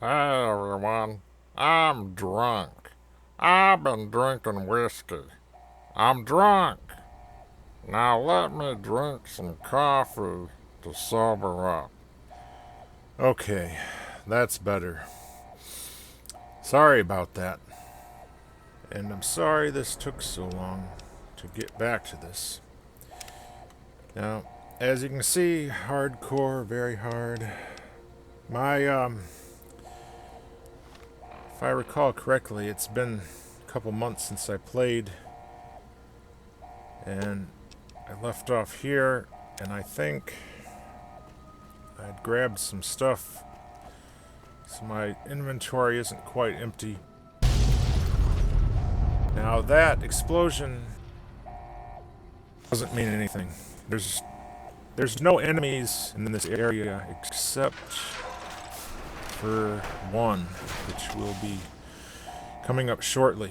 Hey everyone, I'm drunk. I've been drinking whiskey. I'm drunk. Now let me drink some coffee to sober up. Okay, that's better. Sorry about that. And I'm sorry this took so long to get back to this. Now, as you can see, hardcore, very hard. My, if I recall correctly, it's been a couple months since I played, and I left off here, and I think I'd grabbed some stuff, so my inventory isn't quite empty. Now that explosion doesn't mean anything. There's no enemies in this area except for one, which will be coming up shortly.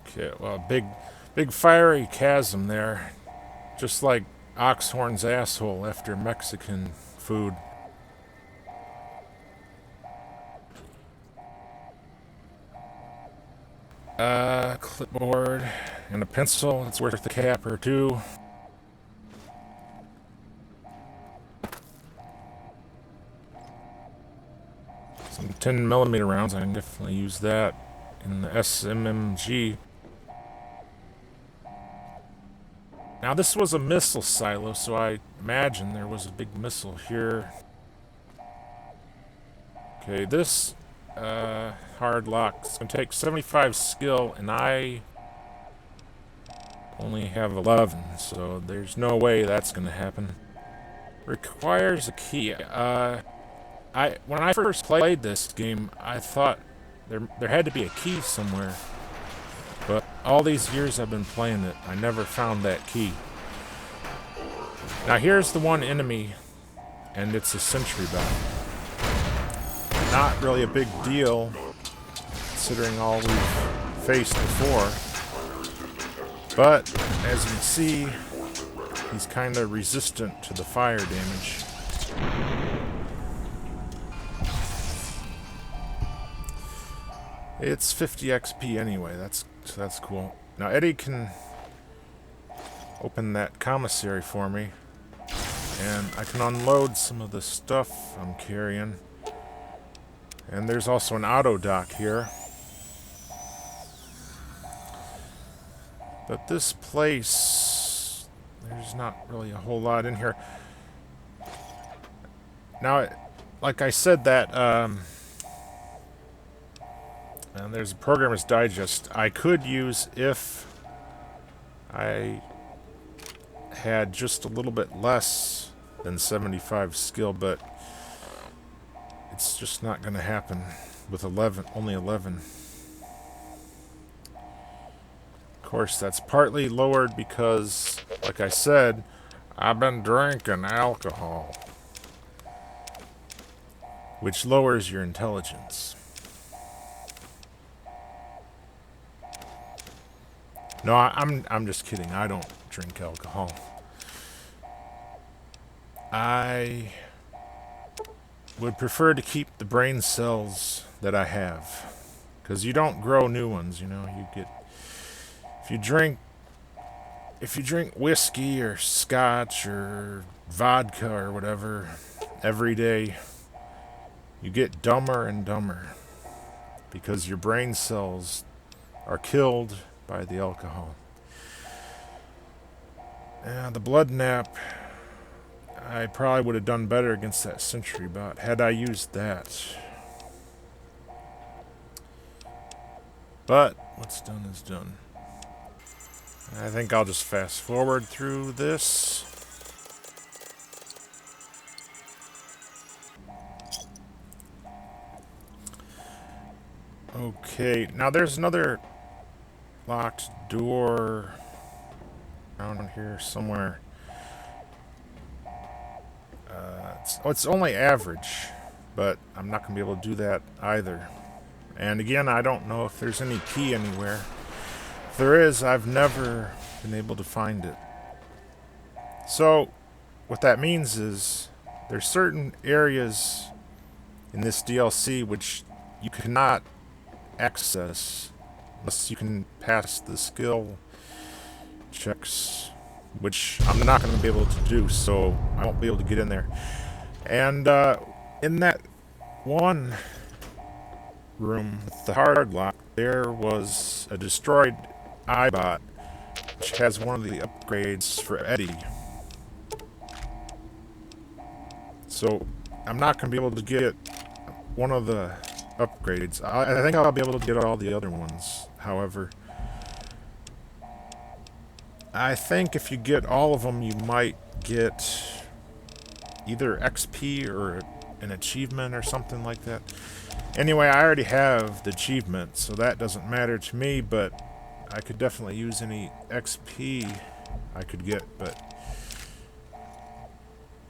Okay, well, big fiery chasm there, just like Oxhorn's asshole after Mexican food. Clipboard and a pencil. It's worth a cap or two. Some 10mm rounds. I can definitely use that in the SMMG. Now this was a missile silo, so I imagine there was a big missile here. Okay, this hard lock is going to take 75 skill, and I only have 11, so there's no way that's going to happen. Requires a key. When I first played this game, I thought there had to be a key somewhere. But all these years I've been playing it, I never found that key. Now here's the one enemy, and it's a sentry bot. Not really a big deal, considering all we've faced before. But, as you can see, he's kind of resistant to the fire damage. It's 50 XP anyway, that's cool. Now Eddie can open that commissary for me, and I can unload some of the stuff I'm carrying. And there's also an auto dock here. But this place, there's not really a whole lot in here. Now, like I said, that and there's a Programmer's Digest I could use if I had just a little bit less than 75 skill, but it's just not going to happen with only 11. Of course, that's partly lowered because, like I said, I've been drinking alcohol, which lowers your intelligence. No, I'm just kidding. I don't drink alcohol. I would prefer to keep the brain cells that I have, because you don't grow new ones. You get if you drink whiskey or scotch or vodka or whatever every day, you get dumber and dumber because your brain cells are killed by the alcohol. The blood nap, I probably would have done better against that sentry bot had I used that. But what's done is done. I think I'll just fast forward through this. Okay, now there's another locked door around here somewhere. It's only average. but I'm not going to be able to do that either. And again, I don't know if there's any key anywhere. If there is, I've never been able to find it. So, what that means is there's certain areas in this DLC which you cannot access unless you can pass the skill checks, which I'm not going to be able to do, so I won't be able to get in there. And in that one room with the hard lock, there was a destroyed iBot, which has one of the upgrades for Eddie. So I'm not going to be able to get one of the upgrades. I think I'll be able to get all the other ones. However, I think if you get all of them, you might get either XP or an achievement or something like that. Anyway, I already have the achievement, so that doesn't matter to me, but I could definitely use any XP I could get, but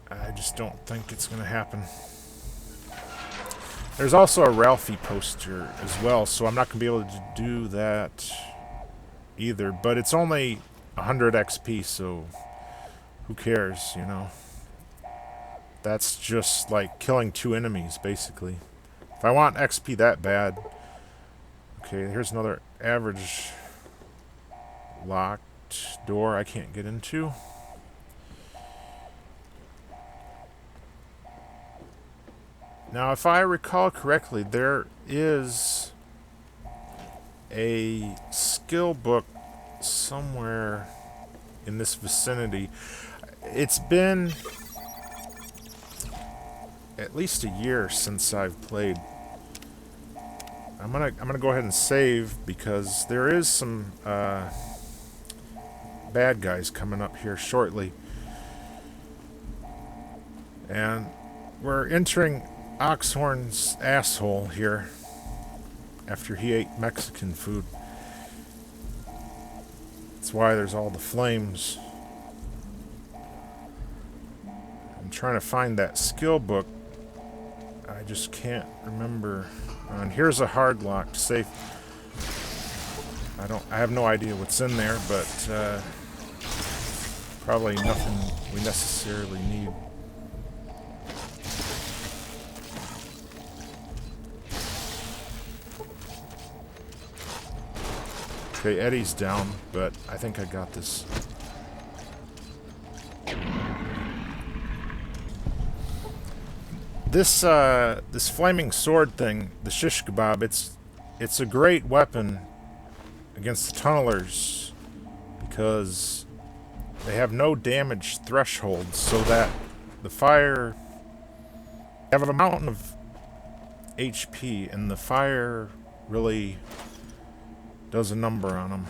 I just don't think it's going to happen. There's also a Ralphie poster as well, so I'm not going to be able to do that either, but it's only 100 XP, so who cares, you know? That's just like killing 2 enemies, basically. If I want XP that bad... Okay, here's another average locked door I can't get into. Now, if I recall correctly, there is a skill book somewhere in this vicinity. It's been at least a year since I've played. I'm gonna go ahead and save because there is some bad guys coming up here shortly, and we're entering Oxhorn's asshole here after he ate Mexican food. That's why there's all the flames. I'm trying to find that skill book. I just can't remember. And here's a hard locked safe. I have no idea what's in there, but probably nothing we necessarily need. Okay, Eddie's down, but I think I got this. This flaming sword thing, the shish kebab, it's a great weapon against the tunnelers because they have no damage threshold, so that the fire have a mountain of HP, and the fire really does a number on them.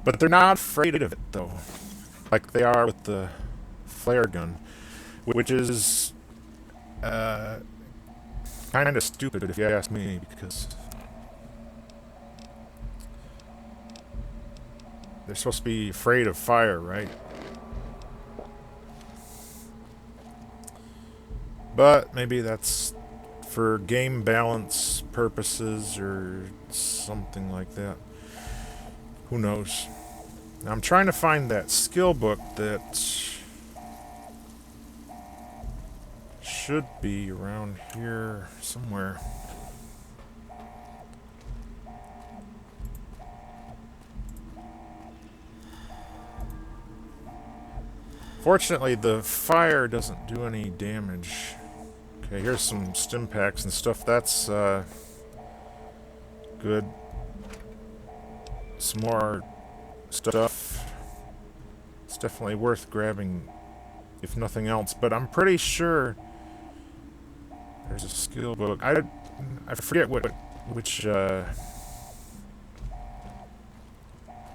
But they're not afraid of it, though, like they are with the flare gun, which is kind of stupid if you ask me, because they're supposed to be afraid of fire, right? But maybe that's for game balance purposes or something like that. Who knows? Now, I'm trying to find that skill book that should be around here somewhere. Fortunately, the fire doesn't do any damage. Okay, here's some stim packs and stuff. That's good. Some more stuff. It's definitely worth grabbing, if nothing else. But I'm pretty sure there's a skill book. I forget which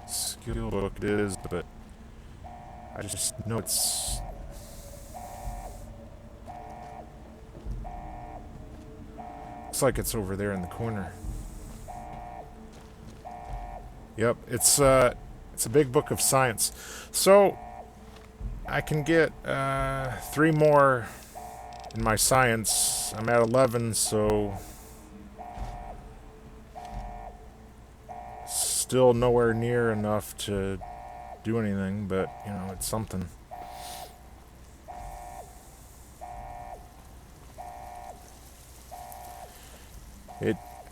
skill book it is, but I just know it's... Looks like it's over there in the corner. Yep, it's a big book of science. So I can get 3 more in my science. I'm at 11, so still nowhere near enough to do anything, but, you know, it's something.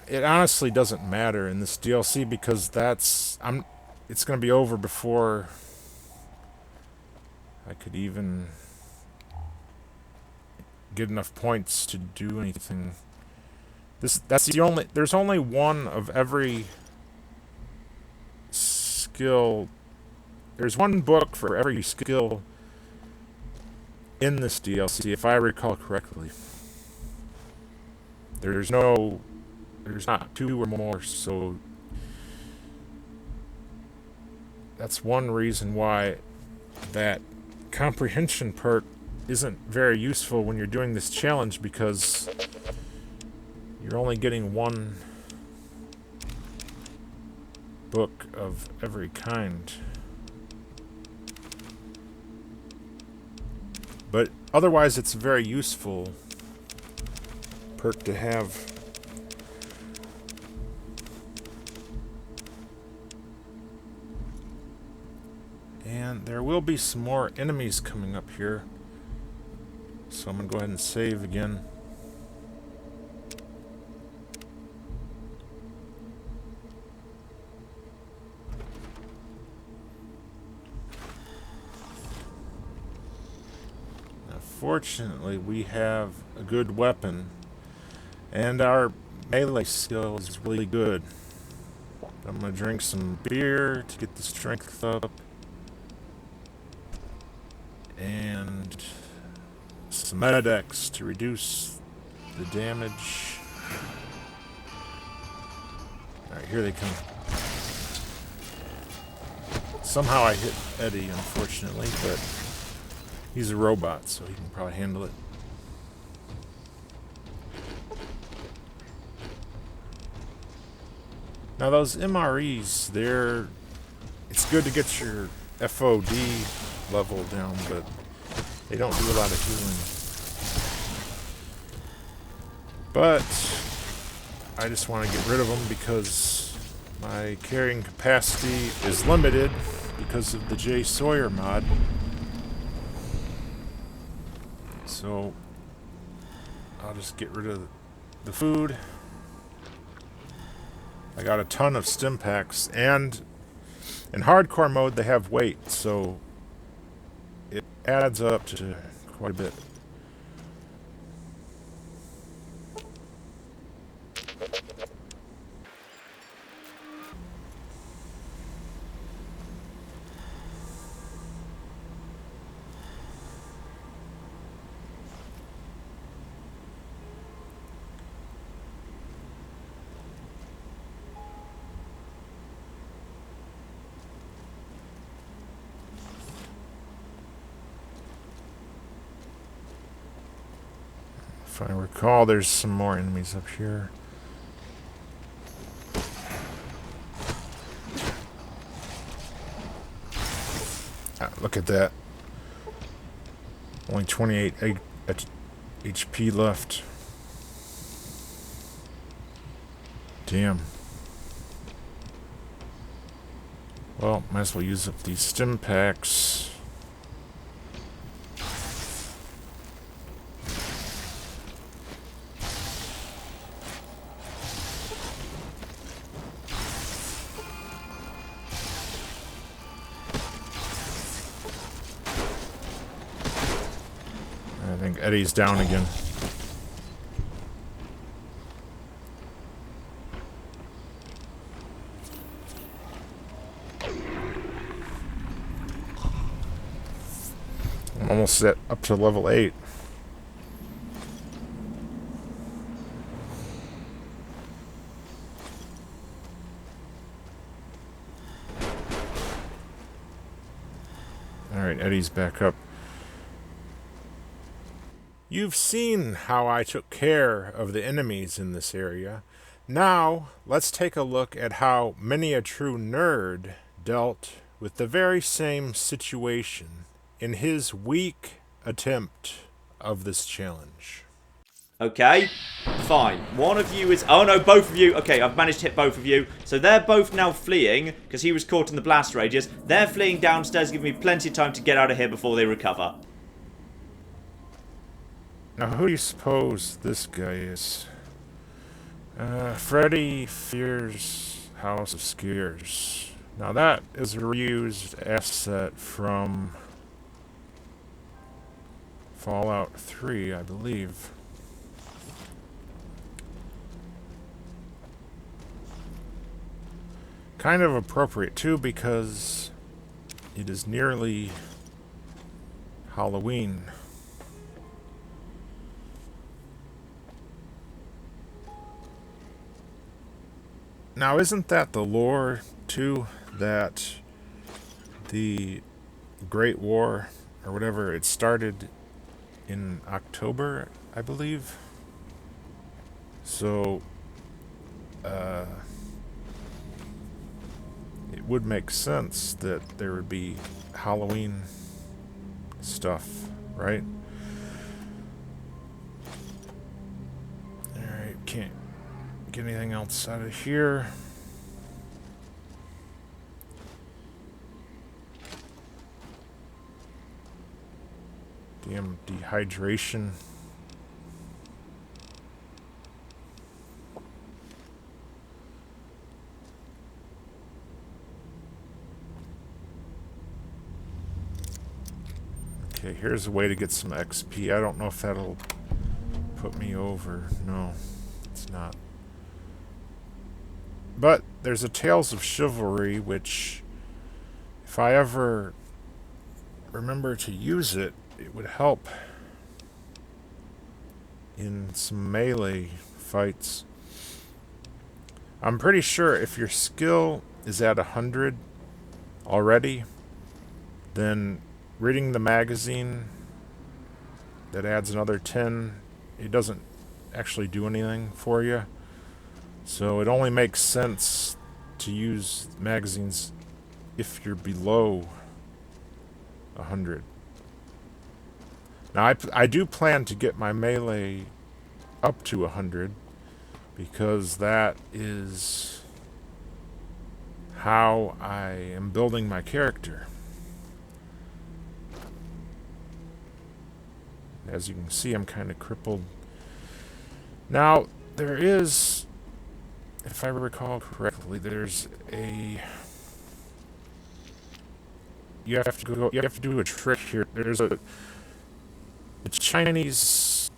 It honestly doesn't matter in this DLC because it's going to be over before I could even get enough points to do anything. There's only one of every skill. There's one book for every skill in this DLC, if I recall correctly. There's not two or more, so that's one reason why that comprehension perk isn't very useful when you're doing this challenge, because you're only getting one book of every kind. But otherwise, it's a very useful perk to have. And there will be some more enemies coming up here, so I'm going to go ahead and save again. Fortunately, we have a good weapon, and our melee skill is really good. I'm going to drink some beer to get the strength up, and some Med-X to reduce the damage. Alright, here they come. Somehow I hit Eddie, unfortunately, but he's a robot, so he can probably handle it. Now those MREs, it's good to get your FOD level down, but they don't do a lot of healing. But I just want to get rid of them because my carrying capacity is limited because of the J. Sawyer mod. So I'll just get rid of the food. I got a ton of stim packs, and in hardcore mode they have weight, so it adds up to quite a bit. If I recall, there's some more enemies up here. Look at that. Only 28 HP left. Damn. Well, might as well use up these stim packs. I think Eddie's down again. I'm almost up to level 8. Alright, Eddie's back up. You've seen how I took care of the enemies in this area. Now, let's take a look at how many a true nerd dealt with the very same situation in his weak attempt of this challenge. Okay, fine. One of you is... Oh, no, both of you. Okay, I've managed to hit both of you. So they're both now fleeing, because he was caught in the blast radius. They're fleeing downstairs, giving me plenty of time to get out of here before they recover. Now, who do you suppose this guy is? Freddy Fears House of Scares. Now, that is a reused asset from Fallout 3, I believe. Kind of appropriate, too, because it is nearly Halloween. Now, isn't that the lore, too, that the Great War, or whatever, it started in October, I believe? So, it would make sense that there would be Halloween stuff, right? Alright, can't get anything else out of here. Damn dehydration. Okay, here's a way to get some XP. I don't know if that'll put me over. No, it's not. But there's a Tales of Chivalry, which, if I ever remember to use it, it would help in some melee fights. I'm pretty sure if your skill is at 100 already, then reading the magazine that adds another 10, it doesn't actually do anything for you. So it only makes sense to use magazines if you're below 100. Now, I do plan to get my melee up to 100, because that is how I am building my character. As you can see, I'm kind of crippled. Now, there is, if I recall correctly, there's a... You have to do a trick here. There's a Chinese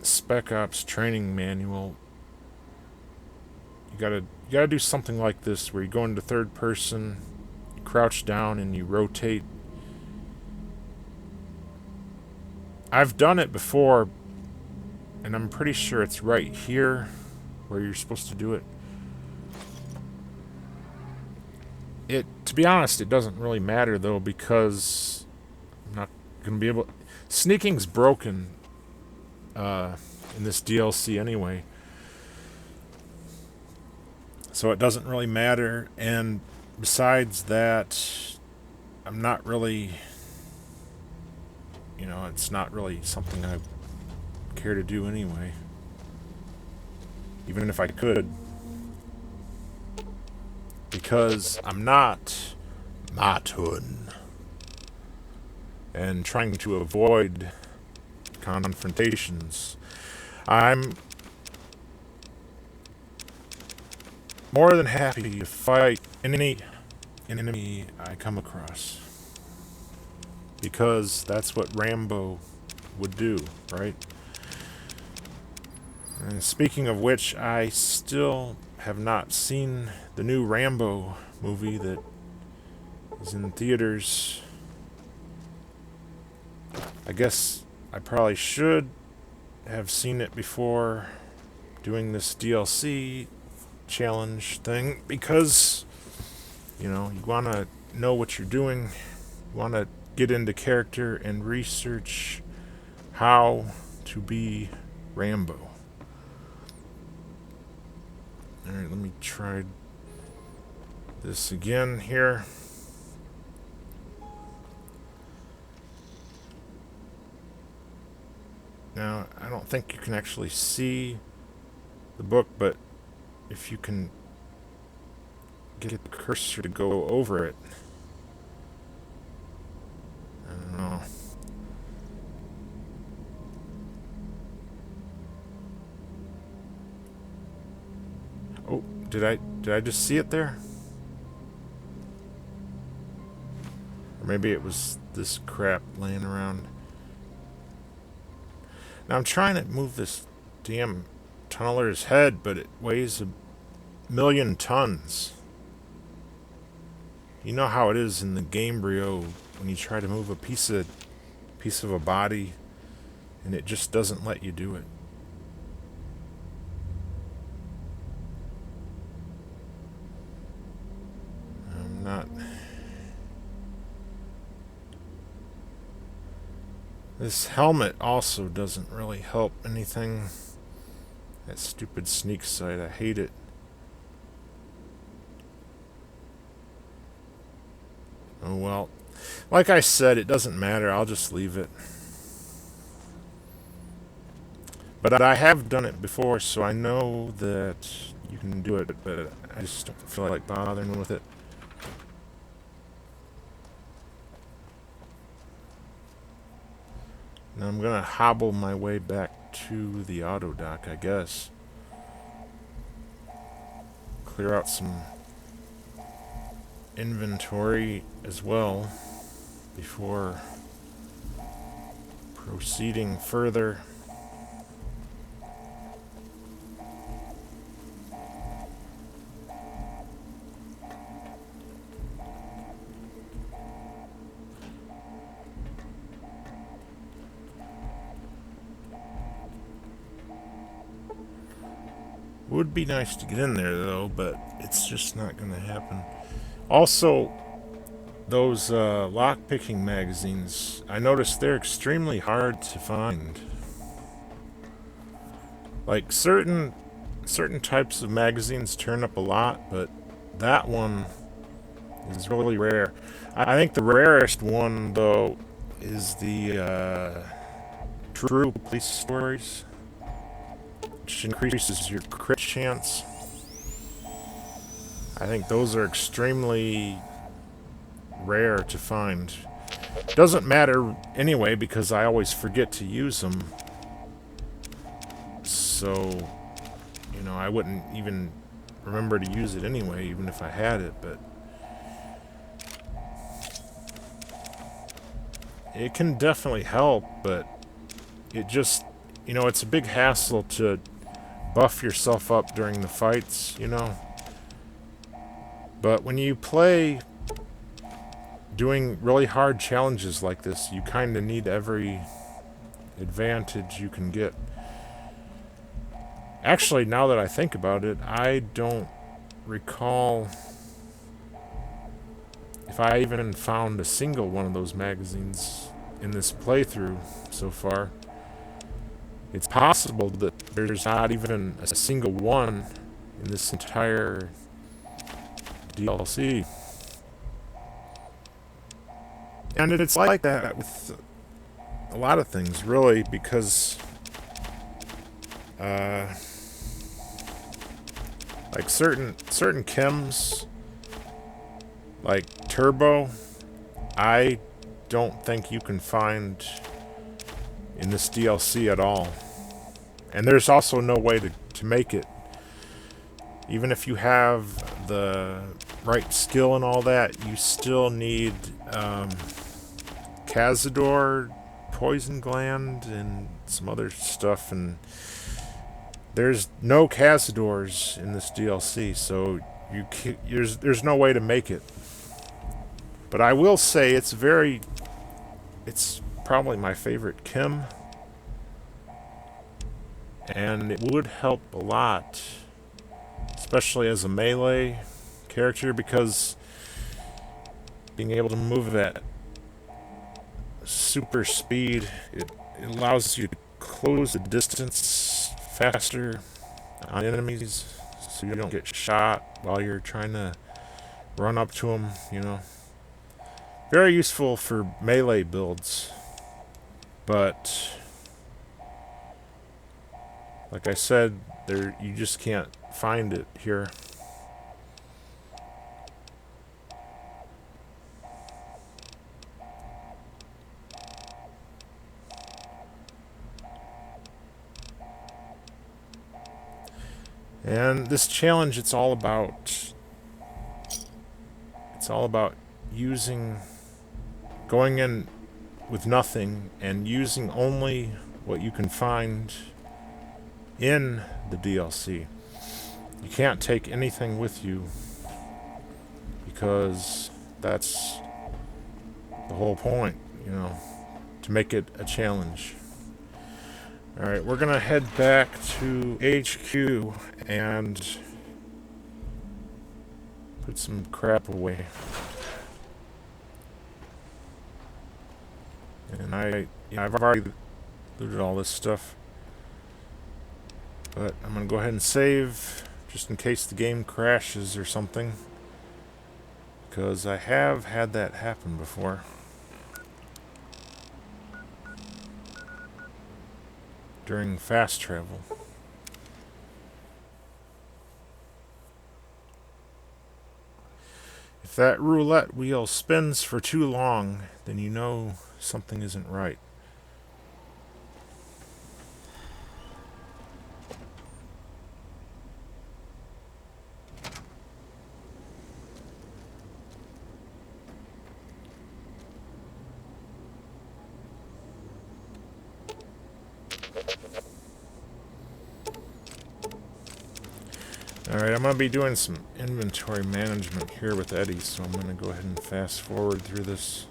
Spec Ops training manual. You gotta do something like this, where you go into third person, you crouch down, and you rotate. I've done it before, and I'm pretty sure it's right here where you're supposed to do it. To be honest, it doesn't really matter though, because I'm not gonna be able. Sneaking's broken in this DLC anyway, so it doesn't really matter. And besides that, I'm not really, it's not really something I care to do anyway, even if I could, because I'm not Matun and trying to avoid confrontations. I'm more than happy to fight any enemy I come across, because that's what Rambo would do, right? And speaking of which, I still have not seen the new Rambo movie that is in theaters. I guess I probably should have seen it before doing this DLC challenge thing, because, you want to know what you're doing. You want to get into character and research how to be Rambo. Alright, let me try this again here. Now, I don't think you can actually see the book, but if you can get the cursor to go over it, I don't know. Oh, did I just see it there? Or maybe it was this crap laying around. Now I'm trying to move this damn tunneler's head, but it weighs 1,000,000 tons. You know how it is in the Gamebryo when you try to move a piece of a body and it just doesn't let you do it. I'm not. This helmet also doesn't really help anything. That stupid sneak sight, I hate it. Oh well. Like I said, it doesn't matter. I'll just leave it. But I have done it before, so I know that you can do it, but I just don't feel like bothering with it. Now I'm gonna hobble my way back to the auto dock, I guess. Clear out some inventory as well before proceeding further. Would be nice to get in there though, but it's just not gonna happen. Also, those lockpicking magazines, I noticed they're extremely hard to find. Like certain types of magazines turn up a lot, but that one is really rare. I think the rarest one though is the true police stories, which increases your crit chance. I think those are extremely rare to find. Doesn't matter anyway because I always forget to use them. So, you know, I wouldn't even remember to use it anyway, even if I had it, but it can definitely help, but it just, you know, it's a big hassle to buff yourself up during the fights, you know. But when you play doing really hard challenges like this, you kind of need every advantage you can get. Actually, now that I think about it, I don't recall if I even found a single one of those magazines in this playthrough so far. It's possible that there's not even a single one in this entire DLC. And it's like that with a lot of things, really, because like certain chems, like turbo, I don't think you can find in this DLC at all. And there's also no way to make it. Even if you have the right skill and all that, you still need Cazador, Poison Gland, and some other stuff, and there's no Cazadors in this DLC, so there's no way to make it. But I will say it's probably my favorite chem, and it would help a lot, especially as a melee character, because being able to move at super speed, it allows you to close the distance faster on enemies, so you don't get shot while you're trying to run up to them, you know. Very useful for melee builds, but Like I said, you just can't find it here. And this challenge, it's all about going in with nothing and using only what you can find in the DLC. You can't take anything with you because that's the whole point, to make it a challenge. Alright, we're gonna head back to HQ and put some crap away. And I've already looted all this stuff. But I'm gonna go ahead and save just in case the game crashes or something. Because I have had that happen before. During fast travel. If that roulette wheel spins for too long, then you know something isn't right. Alright, I'm going to be doing some inventory management here with Eddie, so I'm going to go ahead and fast forward through this.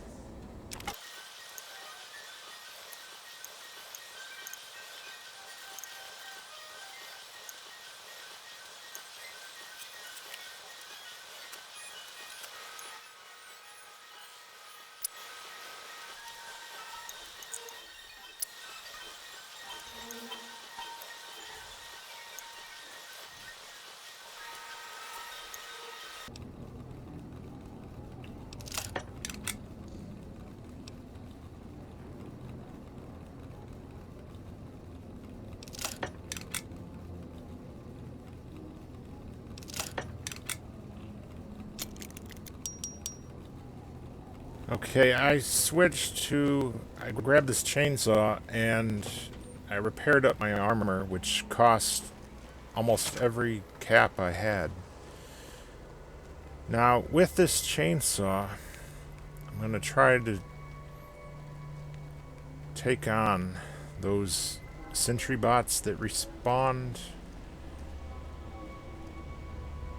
Okay, I grabbed this chainsaw and I repaired up my armor, which cost almost every cap I had. Now, with this chainsaw, I'm going to try to take on those sentry bots that respawned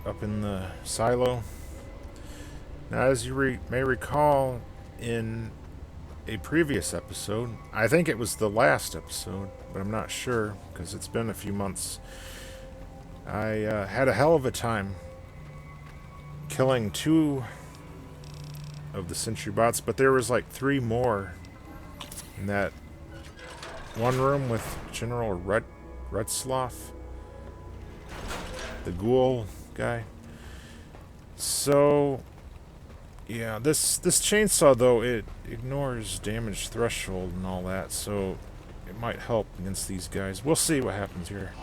up in the silo. Now, as you may recall, in a previous episode, I think it was the last episode, but I'm not sure because it's been a few months, I had a hell of a time killing 2 of the sentry bots, but there was like 3 more in that one room with General Retzloff, the ghoul guy. So yeah, this chainsaw, though, it ignores damage threshold and all that, so it might help against these guys. We'll see what happens here.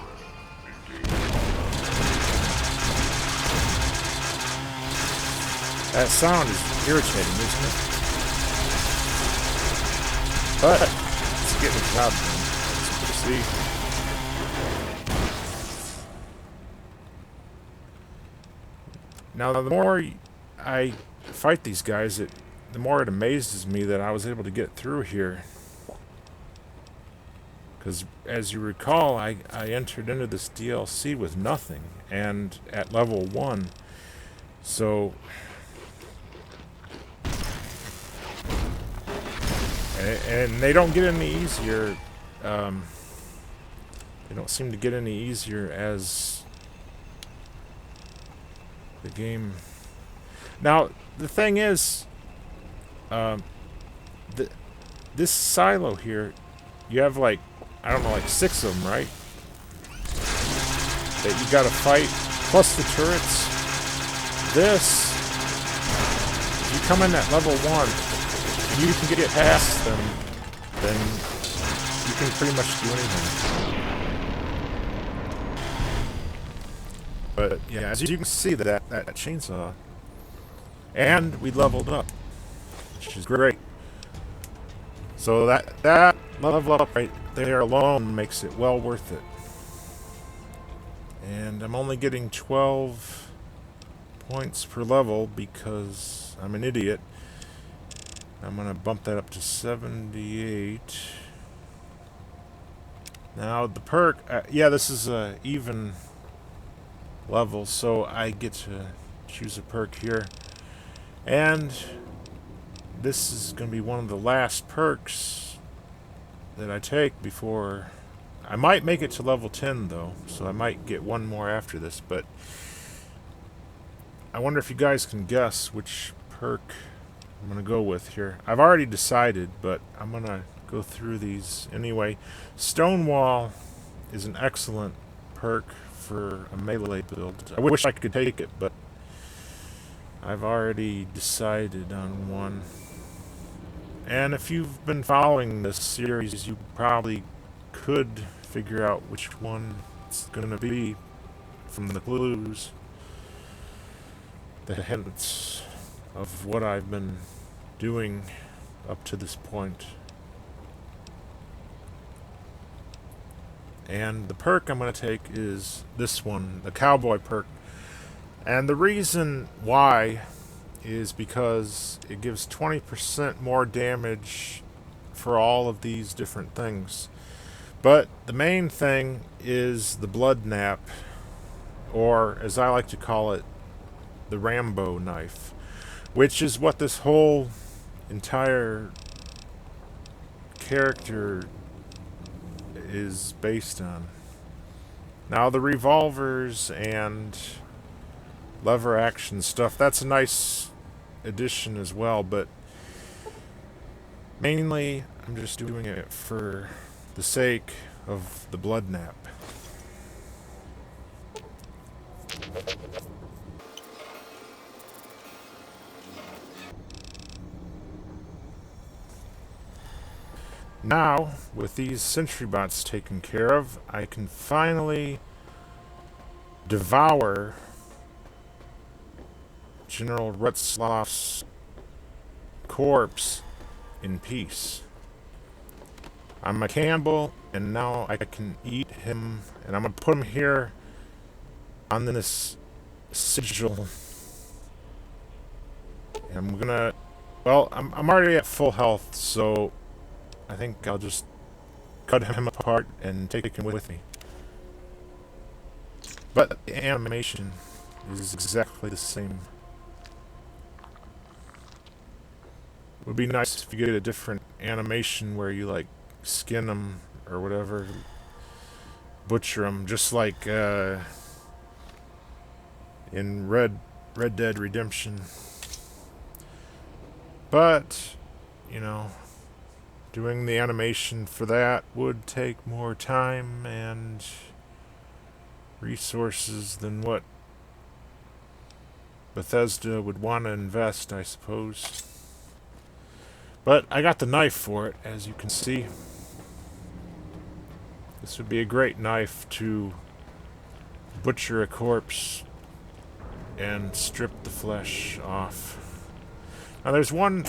That sound is irritating, isn't it? But it's getting the job done. Let's see. Now, the more I fight these guys, the more it amazes me that I was able to get through here. Because, as you recall, I entered into this DLC with nothing, and at level 1. So, and they don't get any easier. They don't seem to get any easier as the game. Now, the thing is, this silo here, you have like, I don't know, like 6 of them, right? That you gotta fight, plus the turrets. This, if you come in at level 1, you can get past them, then you can pretty much do anything. But yeah, as you can see, that chainsaw, and we leveled up, which is great. So that level up right there alone makes it well worth it. And I'm only getting 12 points per level because I'm an idiot. I'm gonna bump that up to 78. Now the perk, yeah, this is a even level, so I get to choose a perk here. And this is going to be one of the last perks that I take before... I might make it to level 10, though, so I might get one more after this, but... I wonder if you guys can guess which perk I'm going to go with here. I've already decided, but I'm going to go through these anyway. Stonewall is an excellent perk for a melee build. I wish I could take it, but I've already decided on one. And if you've been following this series, you probably could figure out which one it's going to be from the clues, the hints of what I've been doing up to this point. And the perk I'm going to take is this one, the cowboy perk. And the reason why is because it gives 20% more damage for all of these different things. But the main thing is the blood nap, or as I like to call it, the Rambo knife, which is what this whole entire character is based on. Now the revolvers and lever action stuff, that's a nice addition as well, but mainly I'm just doing it for the sake of the blood nap. Now, with these sentry bots taken care of, I can finally devour General Retzloff's corpse in peace. I'm a cannibal, and now I can eat him, and I'm gonna put him here on this sigil. And I'm gonna... Well, I'm already at full health, so I think I'll just cut him apart and take him with me. But the animation is exactly the same. It would be nice if you get a different animation where you, like, skin them or whatever, butcher them, just like in Red Dead Redemption. But, you know, doing the animation for that would take more time and resources than what Bethesda would want to invest, I suppose. But I got the knife for it, as you can see. This would be a great knife to butcher a corpse and strip the flesh off. Now there's one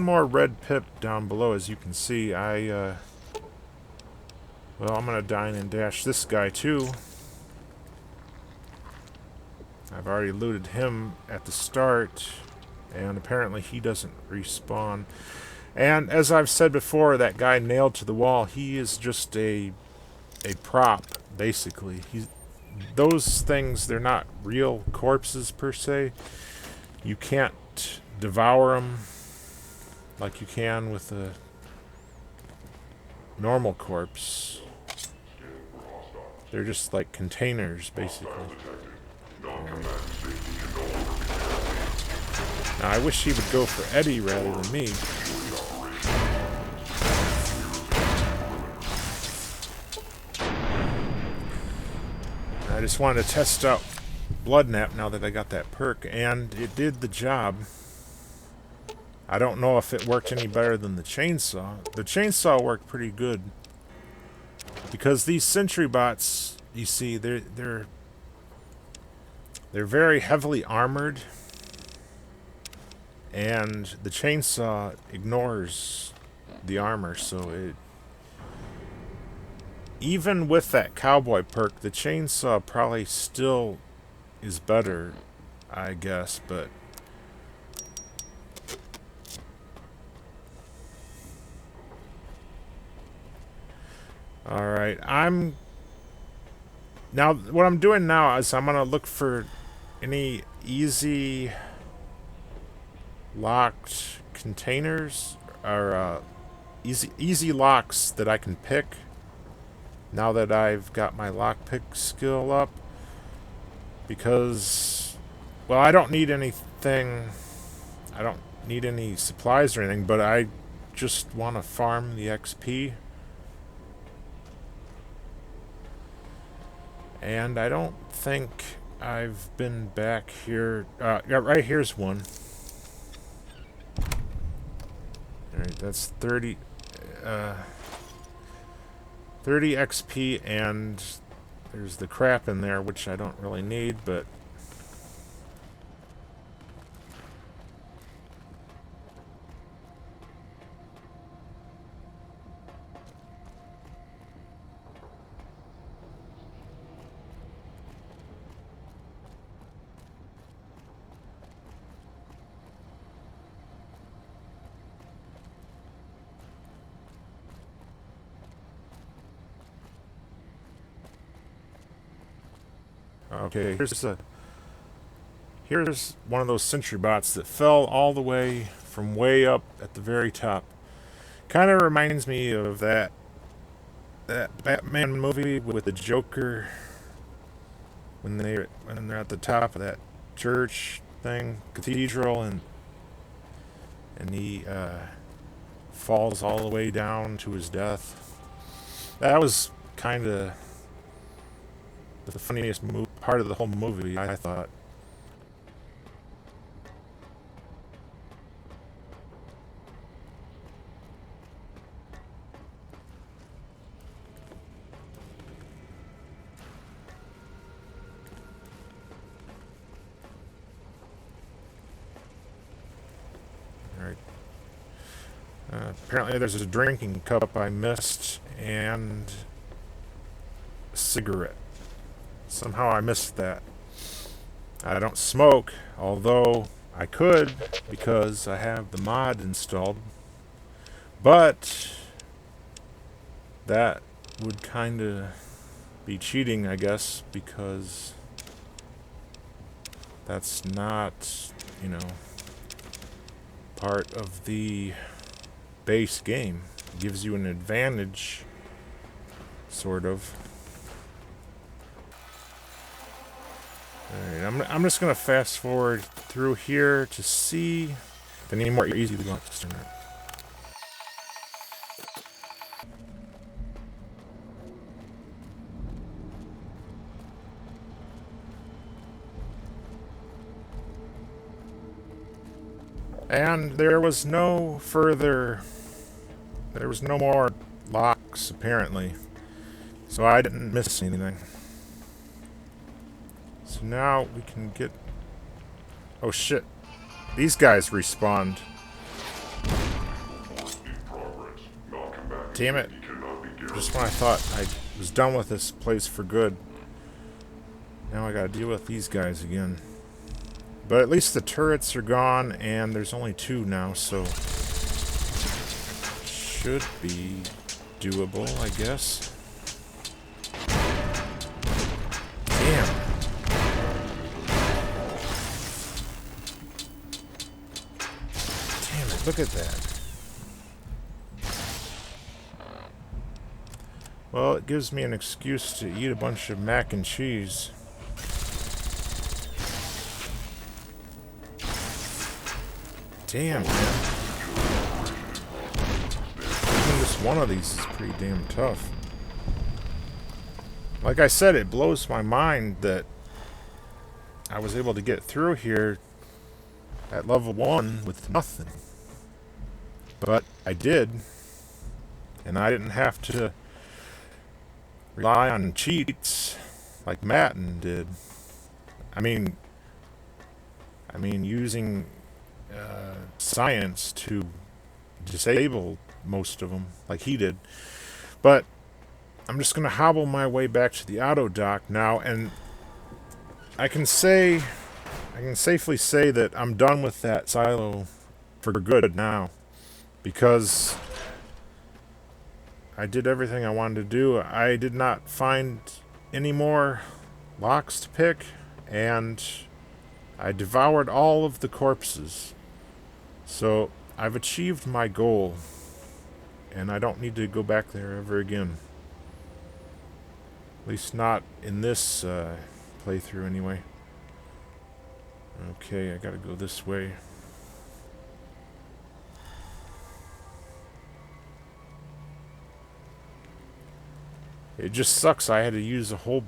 more red pip down below, as you can see. Well, I'm gonna dine and dash this guy too. I've already looted him at the start, and apparently he doesn't respawn. And as I've said before, that guy nailed to the wall, he is just a prop, basically. Those things, they're not real corpses per se. You can't devour them like you can with a normal corpse. They're just like containers, basically. Now, I wish he would go for Eddie rather than me. I just wanted to test out Blood Nap now that I got that perk, and it did the job. I don't know if it worked any better than the chainsaw. The chainsaw worked pretty good, because these sentry bots, you see, they're They're very heavily armored, and the chainsaw ignores the armor, so it... Even with that cowboy perk, the chainsaw probably still is better, I guess, but... Alright, Now, what I'm doing now is I'm gonna look for any easy locked containers, or easy locks that I can pick now that I've got my lockpick skill up, because, well, I don't need anything, I don't need any supplies or anything, but I just want to farm the XP. And I don't think I've been back here. Yeah, right here's one. Alright, that's 30 XP, and there's the crap in there, which I don't really need, but... Okay, here's one of those sentry bots that fell all the way from way up at the very top. Kind of reminds me of that Batman movie with the Joker when they're at the top of that church thing, cathedral, and he falls all the way down to his death. That was kind of the funniest part of the whole movie, I thought. Alright. Apparently there's a drinking cup I missed, and a cigarette. Somehow I missed that. I don't smoke, although I could because I have the mod installed. But that would kind of be cheating, I guess, because that's not, part of the base game. It gives you an advantage, sort of. Alright, I'm just going to fast forward through here to see if any more easy locks or not. And there was no more locks, apparently. So I didn't miss anything. So now we can get... Oh shit. These guys respawned. Damn it. Just when I thought I was done with this place for good. Now I gotta deal with these guys again. But at least the turrets are gone, and there's only 2 now, so... should be doable, I guess. Damn. Damn it, look at that. Well, it gives me an excuse to eat a bunch of mac and cheese. Damn, man. Even just one of these is pretty damn tough. Like I said, it blows my mind that I was able to get through here at level 1 with nothing. But I did. And I didn't have to rely on cheats like Matten did. I mean, I mean, using science to disable most of them, like he did. But I'm just going to hobble my way back to the auto dock now, and I can safely say that I'm done with that silo for good now, because I did everything I wanted to do. I did not find any more locks to pick, and I devoured all of the corpses. So I've achieved my goal, and I don't need to go back there ever again. At least not in this playthrough anyway. Okay, I gotta go this way. It just sucks. I had to use a whole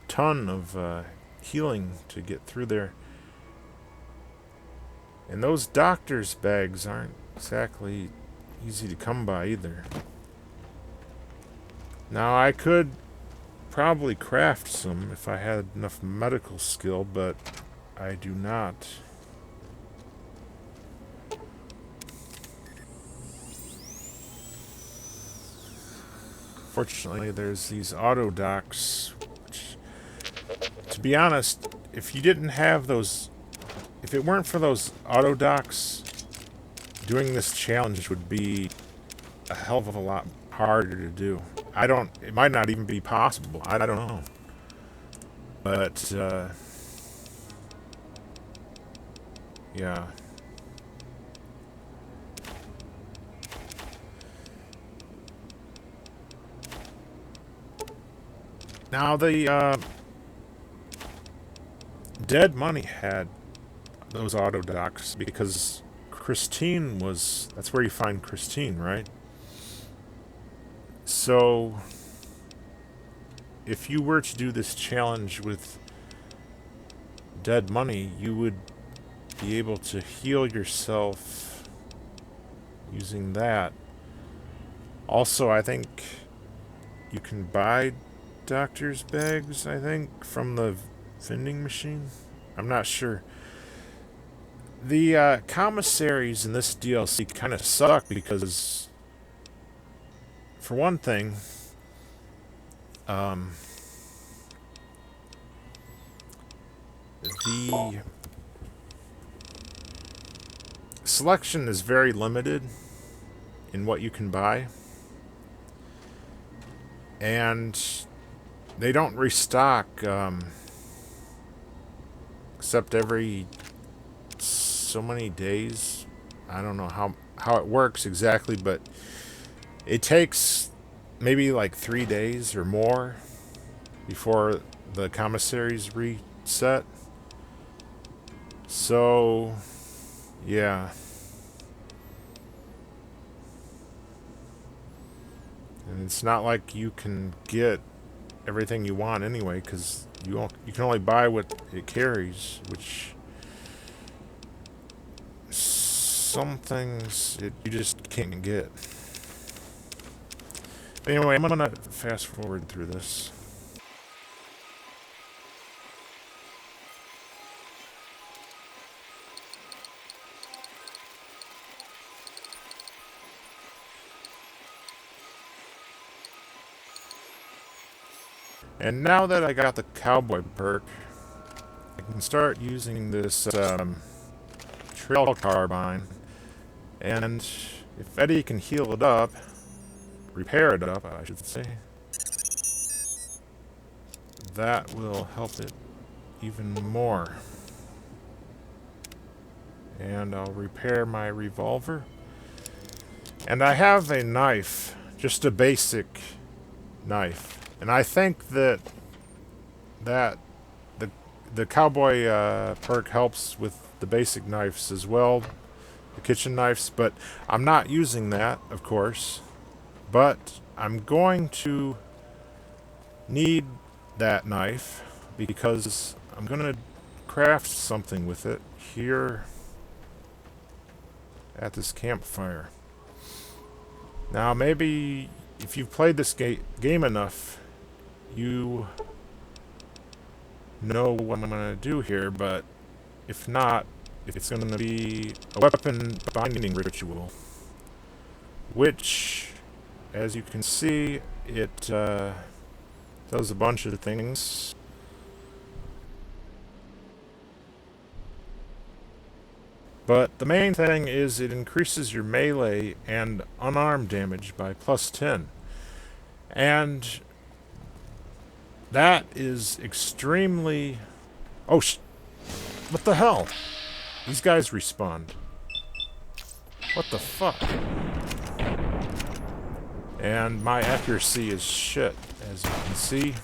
ton of healing to get through there. And those doctor's bags aren't exactly easy to come by either. Now, I could probably craft some if I had enough medical skill, but I do not. Fortunately, there's these auto docks, which, to be honest, if you didn't have those, if it weren't for those auto docks, doing this challenge would be a hell of a lot harder to do. It might not even be possible. I don't know. But, yeah. Now, the Dead Money had those auto docks because Christine was... That's where you find Christine, right? So, if you were to do this challenge with Dead Money, you would be able to heal yourself using that. Also, I think you can buy doctor's bags, I think, from the vending machine. I'm not sure. The commissaries in this DLC kind of suck because, for one thing, the selection is very limited in what you can buy, and they don't restock except every so many days. I don't know how it works exactly, but it takes maybe like 3 days or more before the commissaries reset. So, yeah. And it's not like you can get everything you want anyway, because you can only buy what it carries, which some things you just can't get. But anyway, I'm gonna fast forward through this. And now that I got the cowboy perk, I can start using this trail carbine. And if Eddie can heal it up, repair it up, I should say, that will help it even more. And I'll repair my revolver. And I have a knife, just a basic knife. And I think that the cowboy perk helps with the basic knives as well, the kitchen knives, but I'm not using that, of course. But I'm going to need that knife because I'm going to craft something with it here at this campfire. Now, maybe if you've played this game enough, you know what I'm going to do here, but if not, it's going to be a weapon binding ritual, which, as you can see, it does a bunch of things. But the main thing is it increases your melee and unarmed damage by +10. And that is extremely... Oh, what the hell? These guys respawned. What the fuck? And my accuracy is shit, as you can see.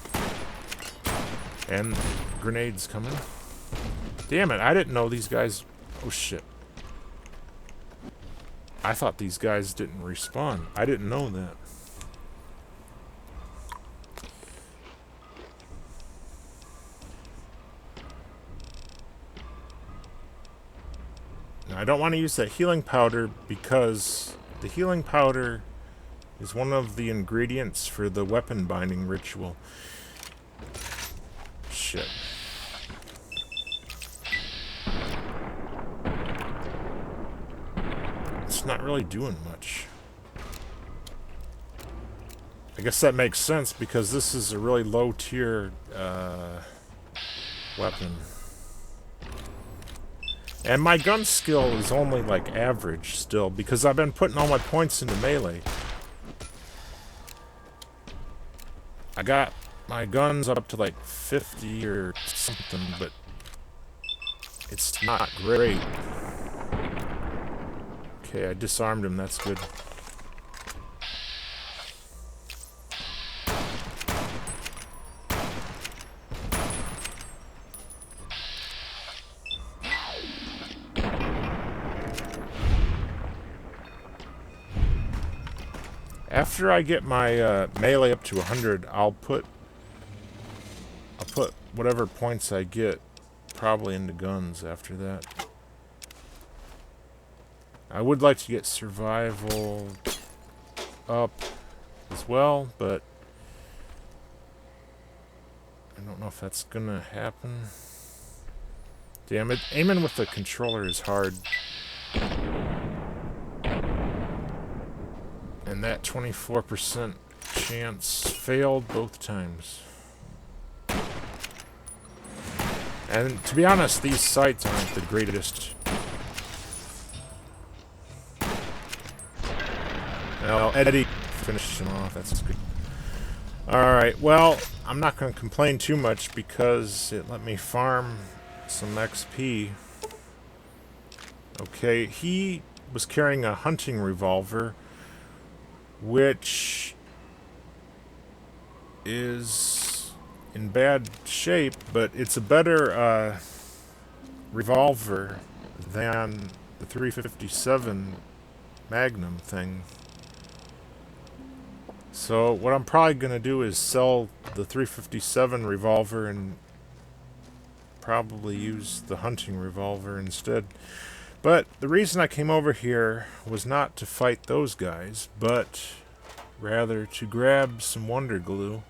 And grenades coming. Damn it, I didn't know these guys... Oh shit. I thought these guys didn't respawn. I didn't know that. Now, I don't want to use that healing powder because the healing powder is one of the ingredients for the weapon binding ritual. Shit. It's not really doing much. I guess that makes sense because this is a really low tier weapon. And my gun skill is only like average still because I've been putting all my points into melee. I got my guns up to like 50 or something, but it's not great. Okay, I disarmed him, that's good. After I get my melee up to 100, I'll put whatever points I get probably into guns after that. I would like to get survival up as well, but I don't know if that's gonna happen. Damn it, aiming with the controller is hard. And that 24% chance failed both times. And to be honest, these sights aren't the greatest. Well, Eddie finished him off, that's good. Alright, well, I'm not going to complain too much because it let me farm some XP. Okay, he was carrying a hunting revolver, which is in bad shape, but it's a better revolver than the 357 Magnum thing. So what I'm probably going to do is sell the 357 revolver and probably use the hunting revolver instead. But the reason I came over here was not to fight those guys, but rather to grab some Wonder Glue,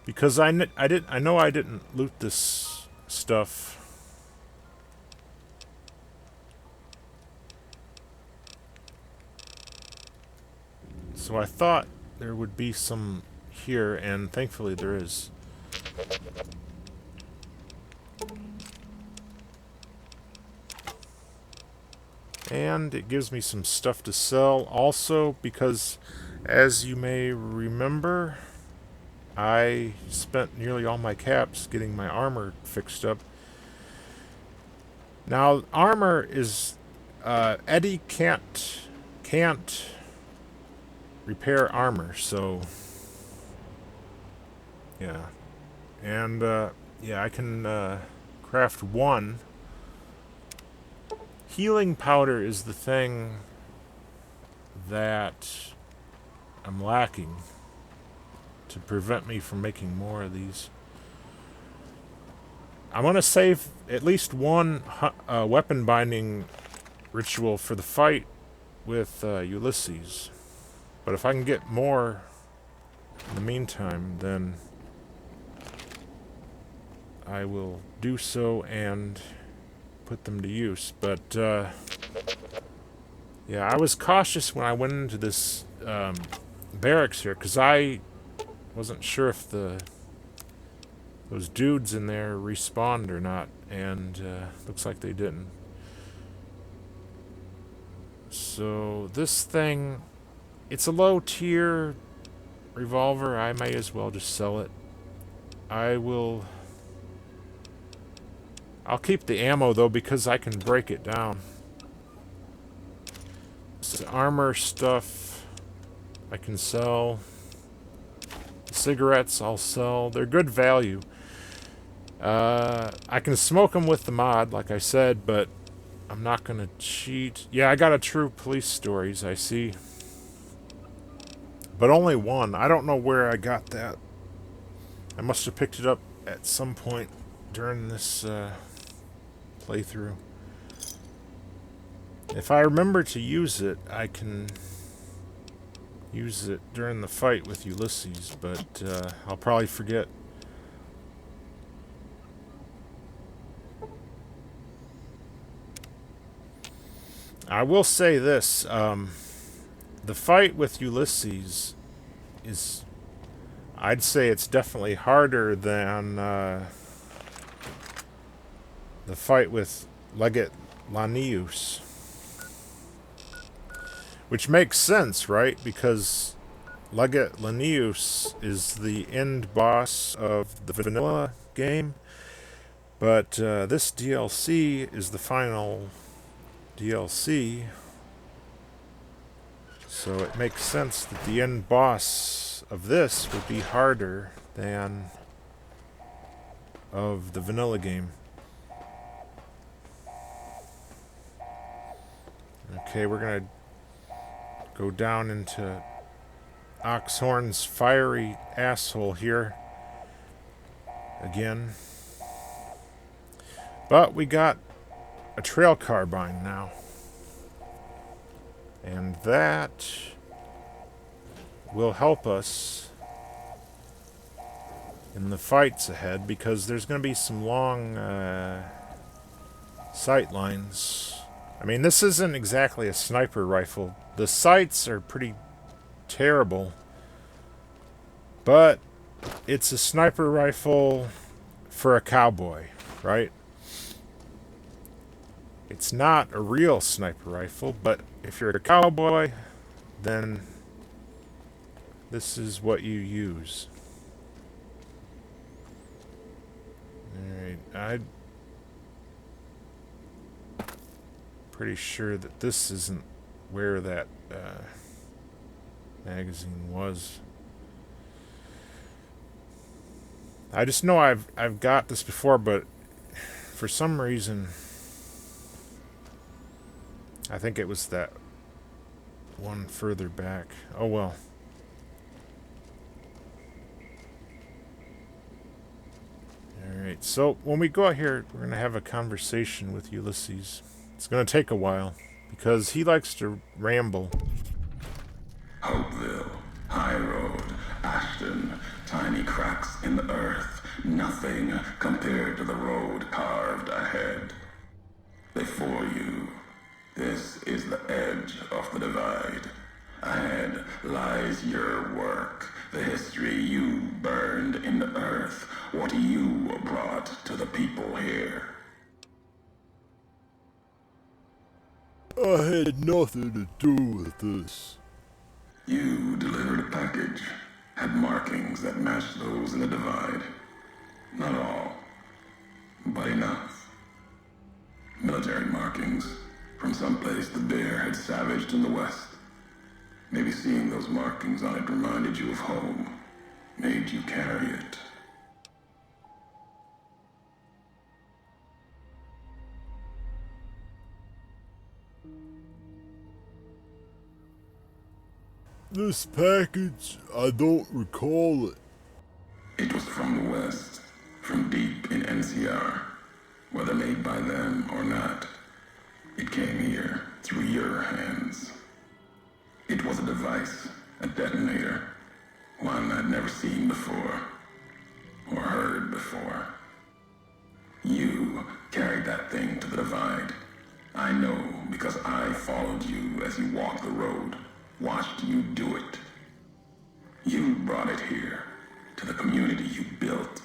because I know I didn't loot this stuff. So I thought there would be some here, and thankfully there is. And it gives me some stuff to sell also because, as you may remember, I spent nearly all my caps getting my armor fixed up. Now, armor is... Eddie can't repair armor, so... Yeah. And, yeah, I can craft one. Healing powder is the thing that I'm lacking to prevent me from making more of these. I'm going to save at least one weapon binding ritual for the fight with Ulysses. But if I can get more in the meantime, then I will do so and put them to use. But, yeah, I was cautious when I went into this barracks here, because I wasn't sure if those dudes in there respawned or not, and looks like they didn't. So this thing, it's a low tier revolver. I may as well just sell it. I'll keep the ammo though, because I can break it down. This armor stuff I can sell. Cigarettes I'll sell. They're good value. I can smoke them with the mod, like I said, but I'm not going to cheat. Yeah, I got a True Police Stories, I see. But only one. I don't know where I got that. I must have picked it up at some point during this playthrough. If I remember to use it, I can use it during the fight with Ulysses, but I'll probably forget. I will say this, the fight with Ulysses is, I'd say it's definitely harder than the fight with Legate Lanius. Which makes sense, right? Because Legate Lanius is the end boss of the vanilla game, but this DLC is the final DLC, so it makes sense that the end boss of this would be harder than of the vanilla game. Okay, we're gonna go down into Oxhorn's fiery asshole here again. But we got a trail carbine now. And that will help us in the fights ahead, because there's going to be some long sight lines. I mean, this isn't exactly a sniper rifle. The sights are pretty terrible, but it's a sniper rifle for a cowboy, right? It's not a real sniper rifle, but if you're a cowboy, then this is what you use. Alright, I'm pretty sure that this isn't where that magazine was. I just know I've got this before, but for some reason I think it was that one further back. Oh well. Alright, so when we go out here, we're going to have a conversation with Ulysses. It's going to take a while, because he likes to ramble. Hopeville, High Road, Ashton, tiny cracks in the earth, nothing compared to the road carved ahead. Before you, this is the edge of the divide. Ahead lies your work, the history you burned in the earth, what you brought to the people here. I had nothing to do with this. You delivered a package, had markings that matched those in the divide. Not all, but enough. Military markings from someplace the bear had savaged in the west. Maybe seeing those markings on it reminded you of home, made you carry it. This package, I don't recall it. It was from the west, from deep in NCR. Whether made by them or not, it came here through your hands. It was a device, a detonator, one I'd never seen before, or heard before. You you carried that thing to the divide. I know because I followed you as you walked the road, watched you do it. You brought it here, to the community you built,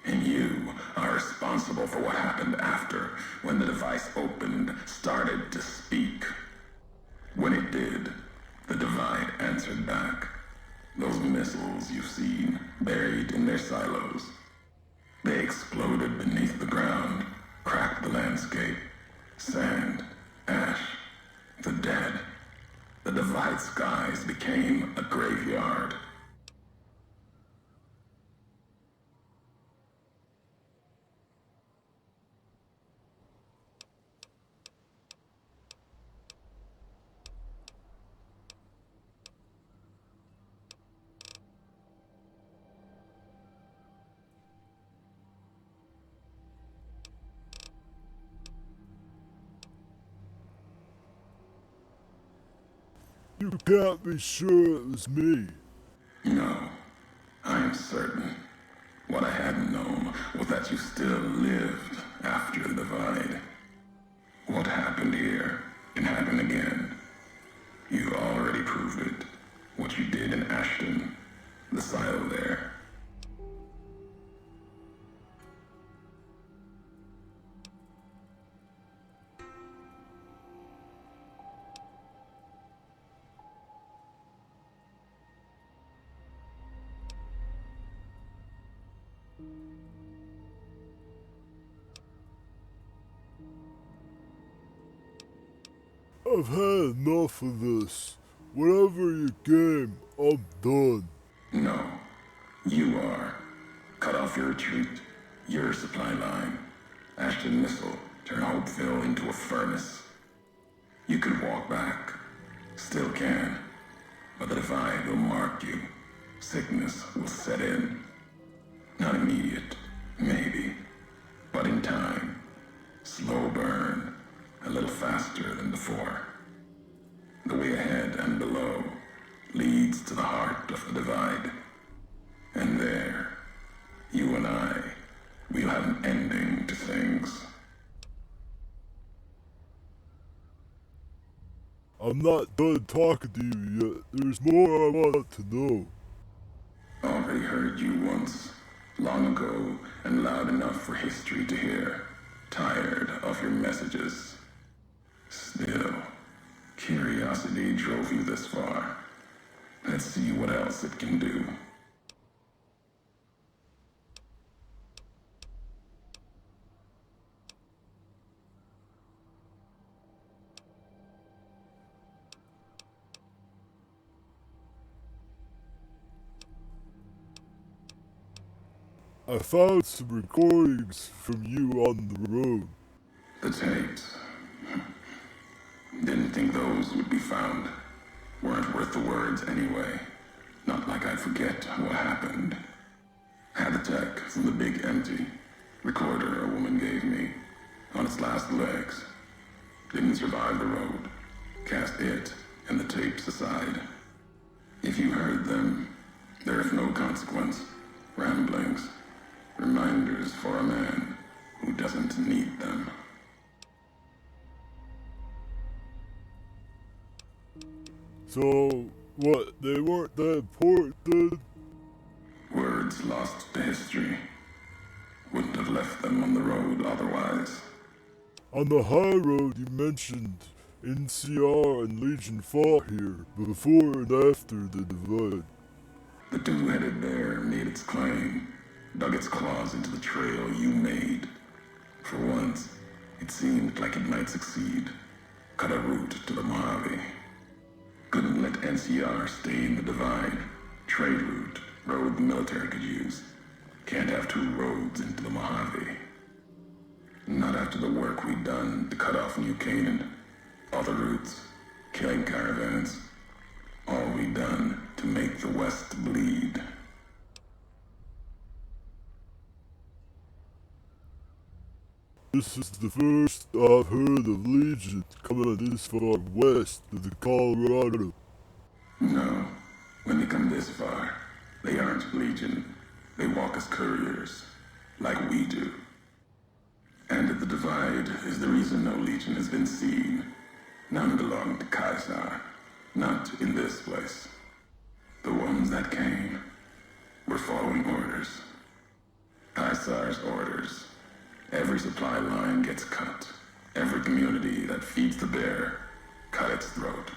and you are responsible for what happened after, when the device opened, started to speak. When it did, the divide answered back. Those missiles you've seen, buried in their silos. They exploded beneath the ground, cracked the landscape. Sand, ash, the dead. The divide skies became a graveyard. You can't be sure it was me. No, I am certain. What I hadn't known was that you still lived after the divide. What happened here can happen again. You already proved it. What you did in Ashton, the silo there. I've had enough of this. Whatever you game, I'm done. No, you are. Cut off your retreat, your supply line. Ashton missile, turn Hopeville into a furnace. You can walk back. Still can. But the divide will mark you. Sickness will set in. Not immediate, maybe. But in time. Slow burn. A little faster than before. The way ahead and below leads to the heart of the divide. And there, you and I, we'll have an ending to things. I'm not done talking to you yet. There's more I want to know. Already heard you once, long ago, and loud enough for history to hear. Tired of your messages. Still, curiosity drove you this far. Let's see what else it can do. I found some recordings from you on the road. The tapes. Didn't think those would be found. Weren't worth the words anyway. Not like I'd forget what happened. Had the tech from the big empty recorder a woman gave me on its last legs. Didn't survive the road. Cast it and the tapes aside. If you heard them, they're of no consequence. Ramblings. Reminders for a man who doesn't need them. So, what, they weren't that important then? Words lost to history. Wouldn't have left them on the road otherwise. On the high road you mentioned NCR and Legion fought here before and after the divide. The two-headed bear made its claim, dug its claws into the trail you made. For once, it seemed like it might succeed. Cut a route to the Mojave. Couldn't let NCR stay in the divide. Trade route, road the military could use. Can't have two roads into the Mojave. Not after the work we'd done to cut off New Canaan. Other routes, killing caravans. All we done to make the West bleed. This is the first I've heard of Legion coming this far west of the Colorado. No, when they come this far, they aren't Legion. They walk as couriers, like we do. And the divide is the reason no legion has been seen. None belong to Caesar, not in this place. The ones that came were following orders. Caesar's orders. Every supply line gets cut. Every community that feeds the bear, cut its throat.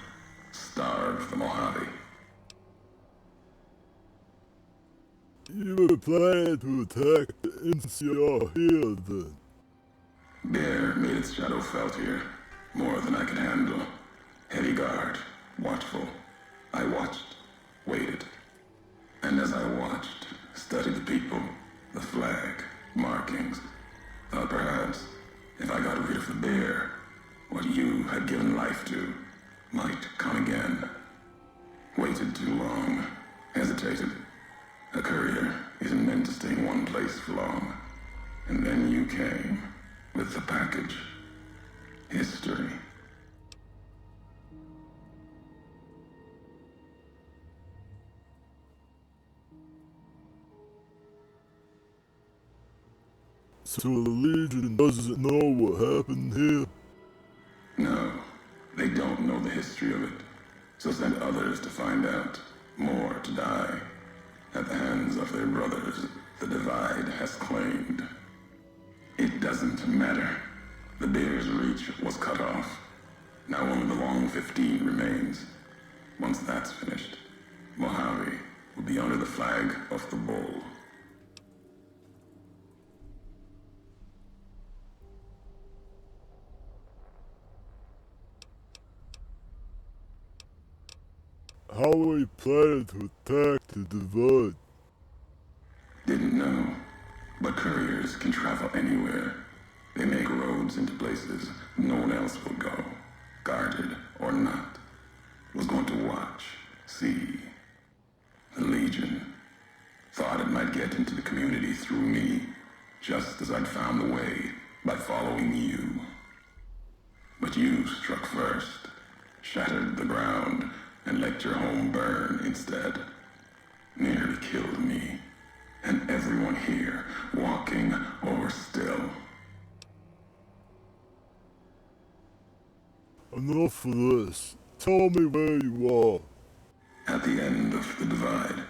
Starve the Mojave. You were planning to attack the NCR here then. Bear made its shadow felt here, more than I could handle. Heavy guard, watchful. I watched, waited. And as I watched, studied the people, the flag, markings, thought perhaps, if I got rid of the bear, what you had given life to might come again. Waited too long, hesitated. A courier isn't meant to stay in one place for long. And then you came, with the package. History. So the Legion doesn't know what happened here? No, they don't know the history of it. So send others to find out. More to die. At the hands of their brothers, the divide has claimed. It doesn't matter. The bear's reach was cut off. Now only the long 15 remains. Once that's finished, Mojave will be under the flag of the bull. How are we planning to attack the divide? Didn't know. But couriers can travel anywhere. They make roads into places no one else will go. Guarded or not. Was going to watch, see. The Legion. Thought it might get into the community through me. Just as I'd found the way by following you. But you struck first. Shattered the ground and let your home burn instead. Nearly killed me. And everyone here, walking or still. Enough of this. Tell me where you are. At the end of the divide,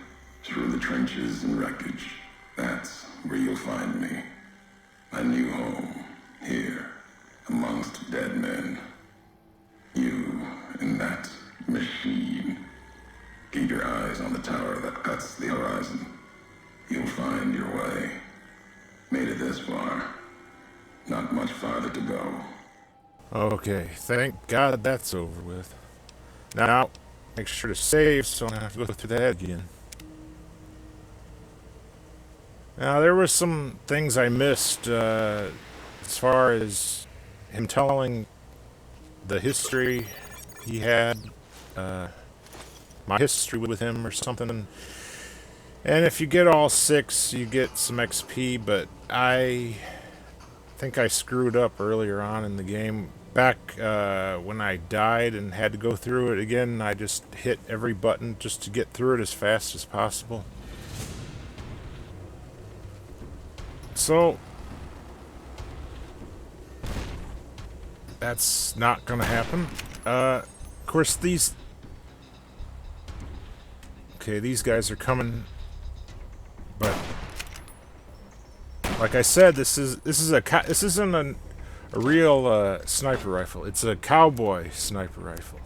through the trenches and wreckage, that's where you'll find me. My new home, here, amongst dead men. You and that machine. Keep your eyes on the tower that cuts the horizon. You'll find your way. Made it this far. Not much farther to go. Okay, thank God that's over with. Now, make sure to save so I don't have to go through that again. Now, there were some things I missed as far as him telling the history he had, my history with him or something. And if you get all 6, you get some XP, but I think I screwed up earlier on in the game. Back when I died and had to go through it again, I just hit every button just to get through it as fast as possible. So, that's not gonna happen. Of course, these guys are coming. But like I said, this isn't a real sniper rifle. It's a cowboy sniper rifle.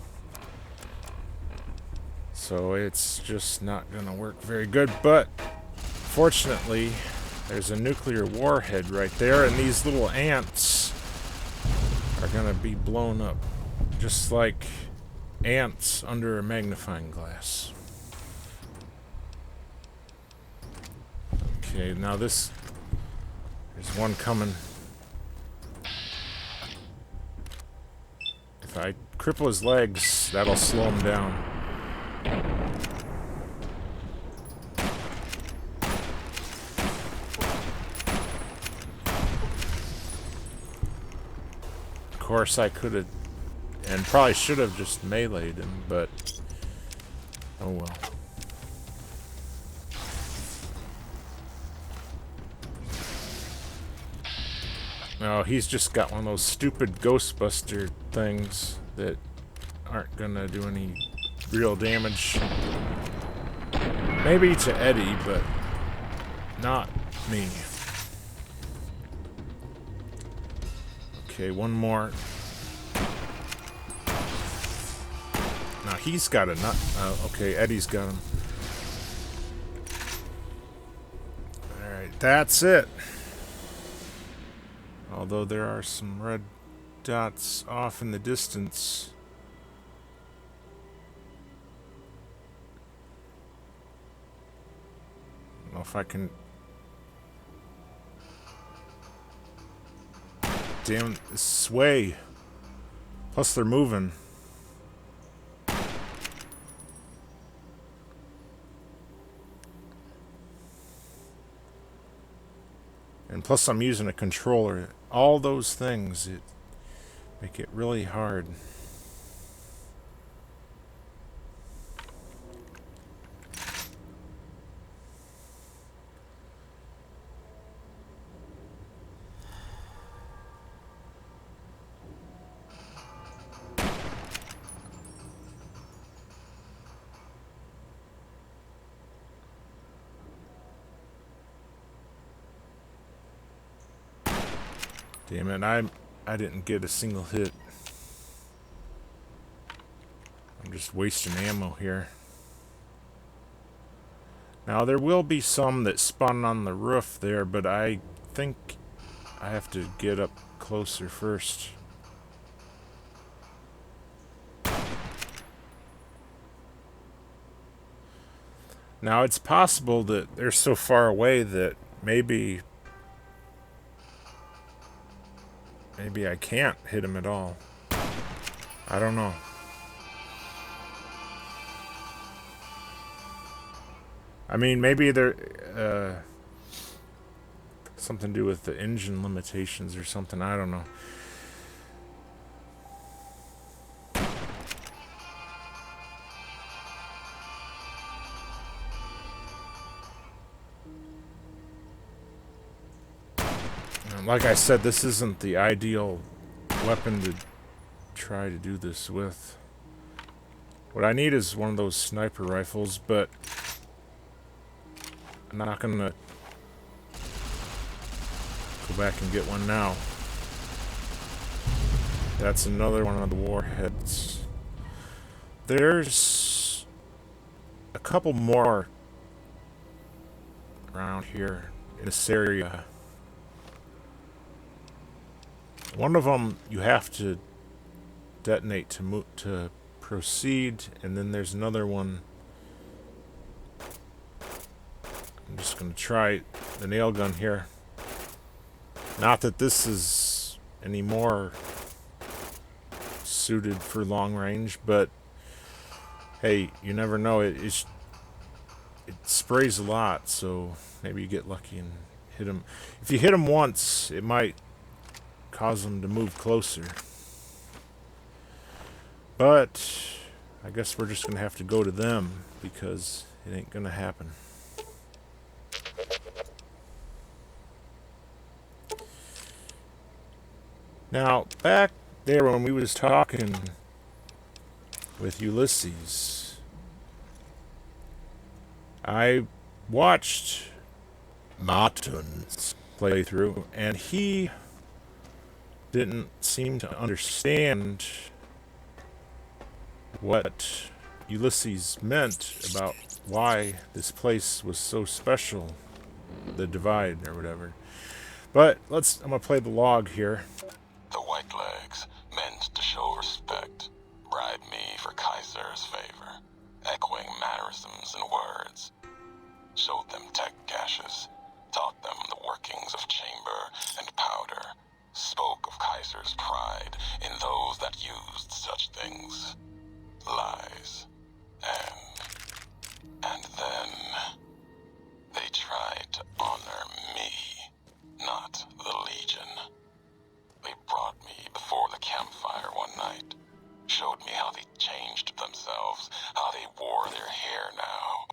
So it's just not gonna work very good. But fortunately, there's a nuclear warhead right there, and these little ants are gonna be blown up, just like ants under a magnifying glass. Okay, now there's one coming. If I cripple his legs, that'll slow him down. Of course, I could have, and probably should have just meleeed him, but oh well. Oh, he's just got one of those stupid Ghostbuster things that aren't gonna do any real damage. Maybe to Eddie, but not me. Okay, one more. Now he's got a nut. Okay, Eddie's got him. Alright, that's it. Although there are some red dots off in the distance. I don't know if I can... Damn, this sway. Plus they're moving. And plus I'm using a controller. All those things make it really hard. Damn it, I didn't get a single hit. I'm just wasting ammo here. Now there will be some that spawn on the roof there, but I think I have to get up closer first. Now it's possible that they're so far away that maybe I can't hit them at all. I don't know. I mean, maybe they're something to do with the engine limitations or something. I don't know. Like I said, this isn't the ideal weapon to try to do this with. What I need is one of those sniper rifles, but I'm not gonna go back and get one now. That's another one of the warheads. There's a couple more around here in this area. One of them you have to detonate to proceed, and then there's another one. I'm just going to try the nail gun here. Not that this is any more suited for long range, but hey, you never know. It sprays a lot, so maybe you get lucky and hit them. If you hit them once, it might cause them to move closer. But I guess we're just going to have to go to them because it ain't going to happen. Now, back there when we was talking with Ulysses, I watched Martin's playthrough, and he didn't seem to understand what Ulysses meant about why this place was so special, the divide or whatever. But I'm gonna play the log here. The Whitelegs meant to show respect, bribe me for Kaiser's favor, echoing mannerisms and words. Showed them tech caches, taught them the workings of chamber and powder, spoke of Kaiser's pride in those that used such things. Lies. And then they tried to honor me, not the Legion. They brought me before the campfire one night, showed me how they changed themselves, how they wore their hair now.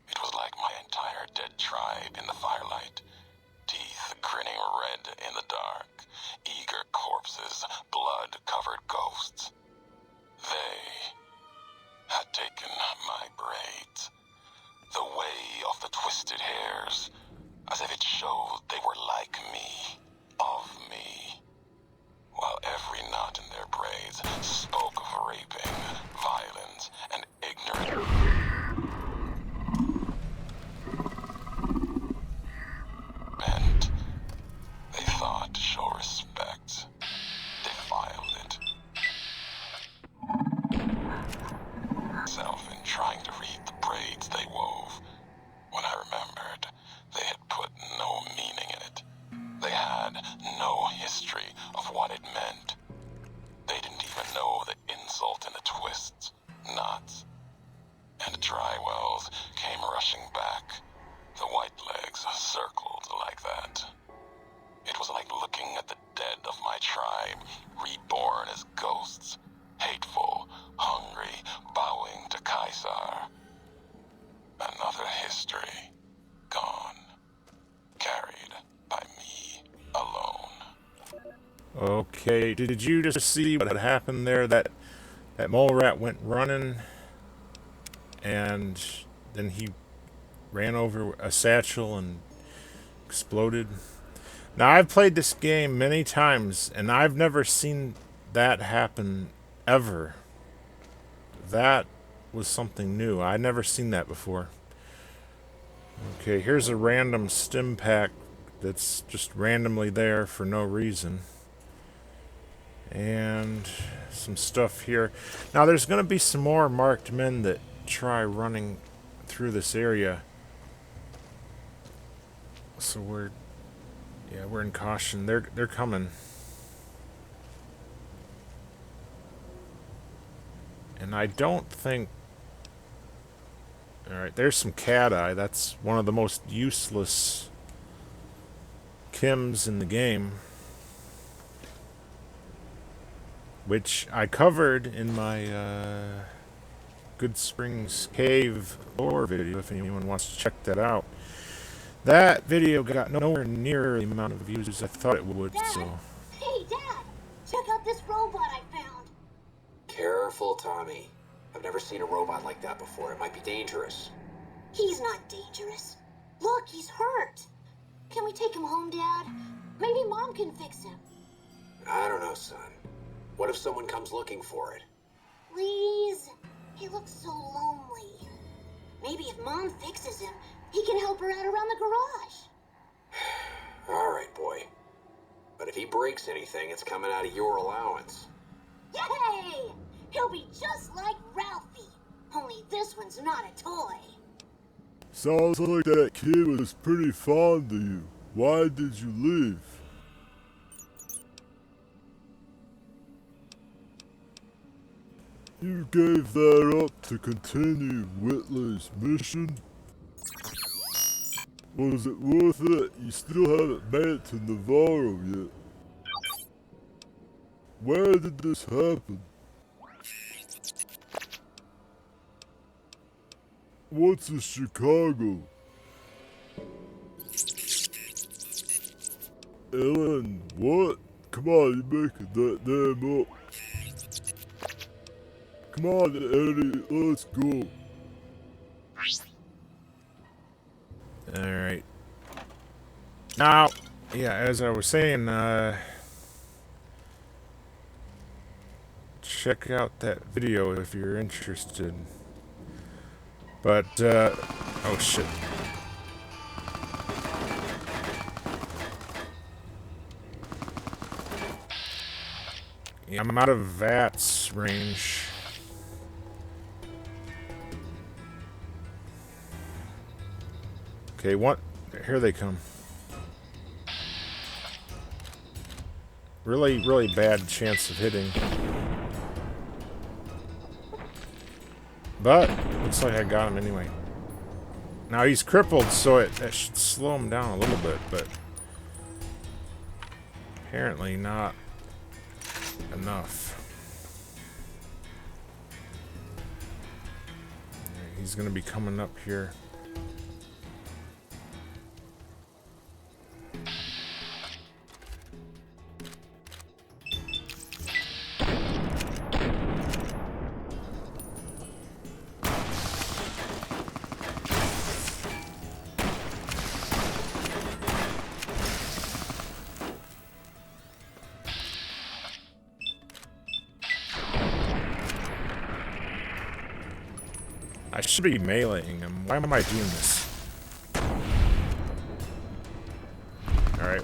It was like my entire dead tribe in the firelight, teeth grinning red in the dark, corpses, blood-covered ghosts. They had taken my braids, the way of the twisted hairs, as if it showed they were like me, of me, while every knot in their braids spoke of raping, violence, and ignorance. And they thought to show respect, defiled it. Self in trying to read the braids they wove, when I remembered they had put no meaning in it. They had no history of what it meant. They didn't even know the insult in the twists, knots, and the dry wells came rushing back. The white legs circled like that. It was like looking at the dead of my tribe, reborn as ghosts, hateful, hungry, bowing to Caesar. Another history, gone, carried by me alone. Okay, did you just see what happened there? That mole rat went running, and then he ran over a satchel and exploded. Now, I've played this game many times, and I've never seen that happen ever. That was something new. I'd never seen that before. Okay, here's a random stim pack that's just randomly there for no reason. And some stuff here. Now, there's going to be some more marked men that try running through this area. So we're in caution. They're coming. And I don't think... Alright, there's some cat-eye. That's one of the most useless chems in the game, which I covered in my Good Springs Cave lore video, if anyone wants to check that out. That video got nowhere near the amount of views as I thought it would, Dad! so... Hey, Dad! Check out this robot I found! Careful, Tommy. I've never seen a robot like that before. It might be dangerous. He's not dangerous. Look, he's hurt. Can we take him home, Dad? Maybe Mom can fix him. I don't know, son. What if someone comes looking for it? Please? He looks so lonely. Maybe if Mom fixes him, he can help her out around the garage. All right, boy. But if he breaks anything, it's coming out of your allowance. Yay! He'll be just like Ralphie. Only this one's not a toy. Sounds like that kid was pretty fond of you. Why did you leave? You gave that up to continue Whitley's mission? Was it worth it? You still haven't made it to Navarro yet. Where did this happen? What's in Chicago? Ellen, what? Come on, you're making that damn up. Come on, Eddie, let's go. Alright. Now, yeah, as I was saying, check out that video if you're interested. But, oh shit. Yeah, I'm out of VATS range. Okay, what? Here they come. Really, really bad chance of hitting. But, looks like I got him anyway. Now he's crippled, so that should slow him down a little bit, but... apparently not enough. Alright, he's gonna be coming up here. I should be meleeing him. Why am I doing this? Alright.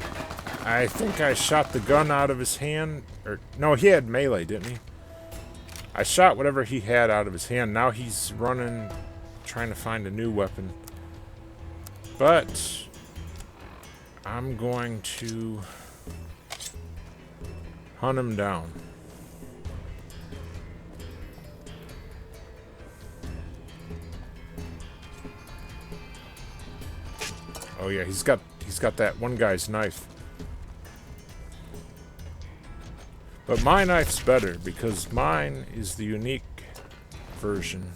I think I shot the gun out of his hand. Or no, he had melee, didn't he? I shot whatever he had out of his hand. Now he's running, trying to find a new weapon. But I'm going to hunt him down. Oh yeah, he's got that one guy's knife. But my knife's better because mine is the unique version.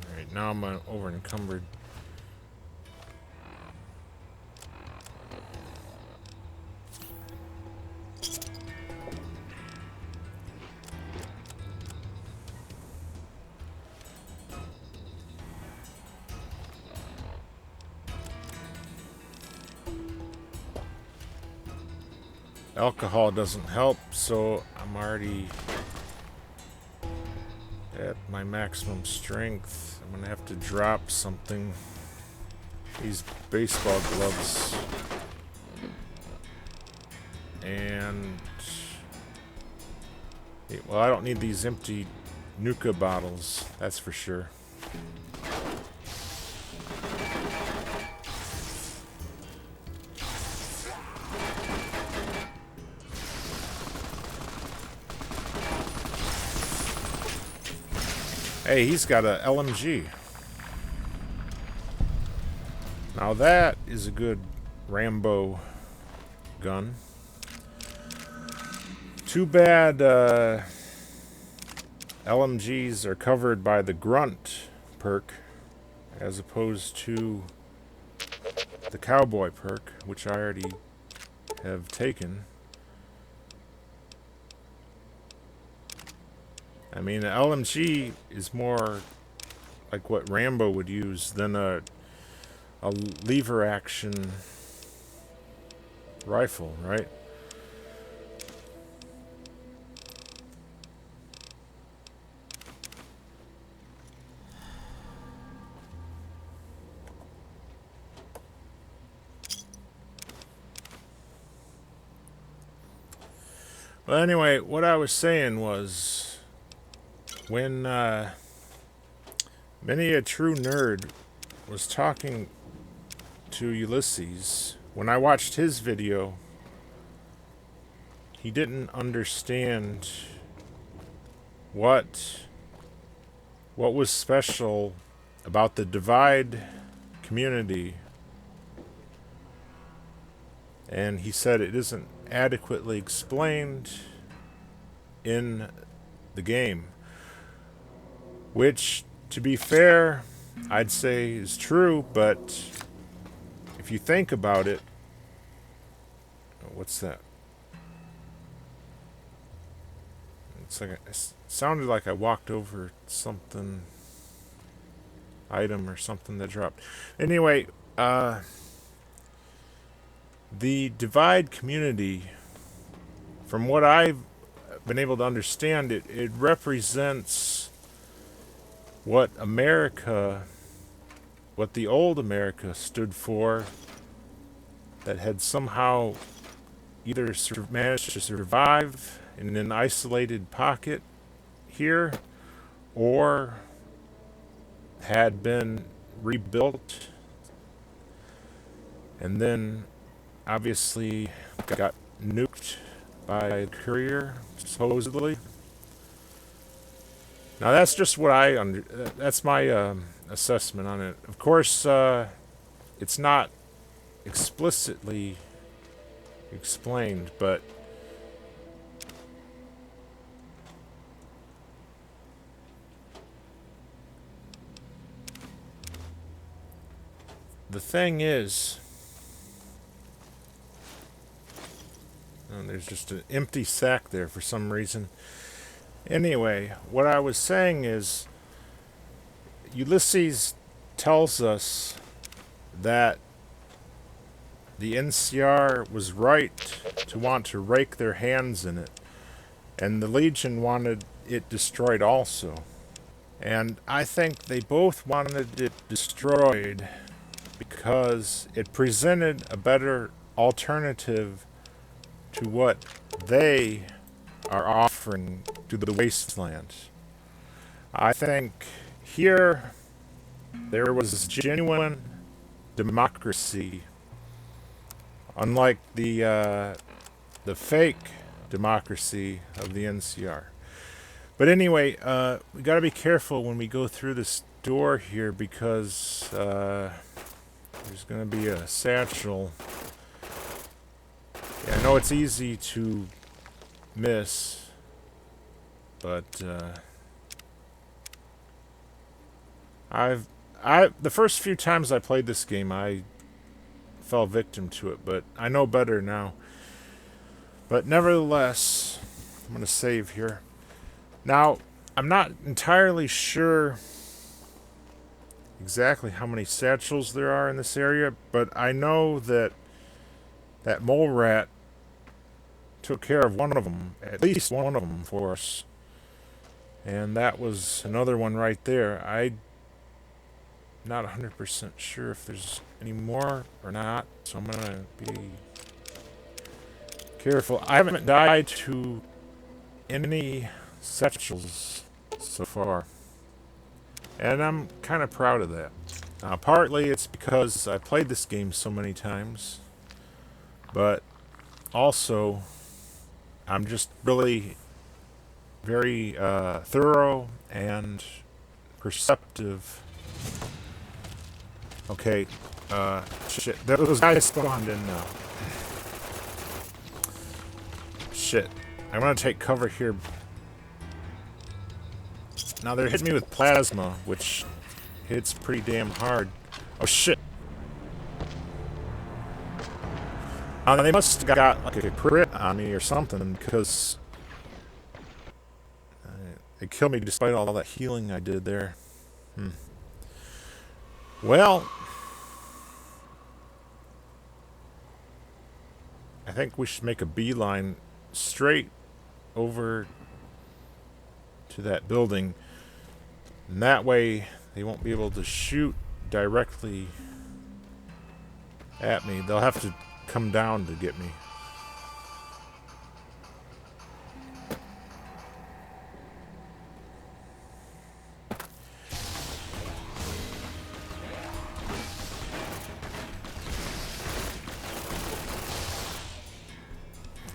Alright, now I'm over encumbered. Alcohol doesn't help, so I'm already at my maximum strength. I'm gonna have to drop something. These baseball gloves. And well, I don't need these empty Nuka bottles, that's for sure. Hey, he's got a LMG. Now that is a good Rambo gun. Too bad LMGs are covered by the grunt perk as opposed to the cowboy perk, which I already have taken. I mean, the LMG is more like what Rambo would use than a lever action rifle, right? Well, anyway, what I was saying was, when many a true nerd was talking to Ulysses, when I watched his video, he didn't understand what was special about the Divide community, and he said it isn't adequately explained in the game. Which, to be fair, I'd say is true, but if you think about it... What's that? It's like it sounded like I walked over something... item or something that dropped. Anyway, the Divide community, from what I've been able to understand, it represents what America, what the old America stood for, that had somehow either managed to survive in an isolated pocket here, or had been rebuilt, and then obviously got nuked by a courier, supposedly. Now that's just what that's my assessment on it. Of course, it's not explicitly explained, but the thing is, there's just an empty sack there for some reason. Anyway, what I was saying is, Ulysses tells us that the NCR was right to want to rake their hands in it. And the Legion wanted it destroyed also. And I think they both wanted it destroyed because it presented a better alternative to what they are offering to the wasteland. I think here there was genuine democracy, unlike the fake democracy of the NCR. But anyway, we got to be careful when we go through this door here because there's going to be a satchel. Yeah, I know it's easy to miss, but the first few times I played this game, I fell victim to it, but I know better now. But nevertheless, I'm going to save here. Now, I'm not entirely sure exactly how many satchels there are in this area, but I know that that mole rat took care of one of them, at least one of them for us. And that was another one right there. I'm not 100% sure if there's any more or not, so I'm going to be careful. I haven't died to any satchels so far, and I'm kind of proud of that. Partly it's because I played this game so many times, but also I'm just really very thorough and perceptive. Okay, shit, those guys spawned in now. Shit, I'm gonna take cover here. Now they're hitting me with plasma, which hits pretty damn hard. Oh shit. They must have got like a crit on me or something, because they killed me despite all that healing I did there. Well, I think we should make a beeline straight over to that building, and that way they won't be able to shoot directly at me. They'll have to come down to get me.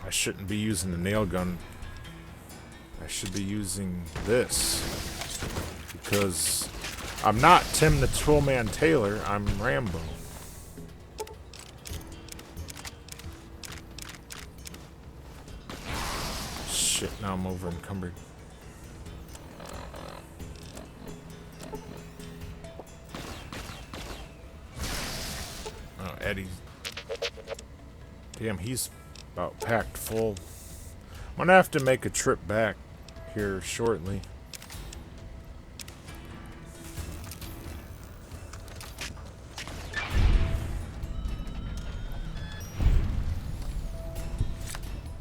I shouldn't be using the nail gun. I should be using this, because I'm not Tim the Toolman Taylor, I'm Rambo. Shit, now I'm over encumbered. Oh, Eddie. Damn, he's about packed full. I'm gonna have to make a trip back here shortly.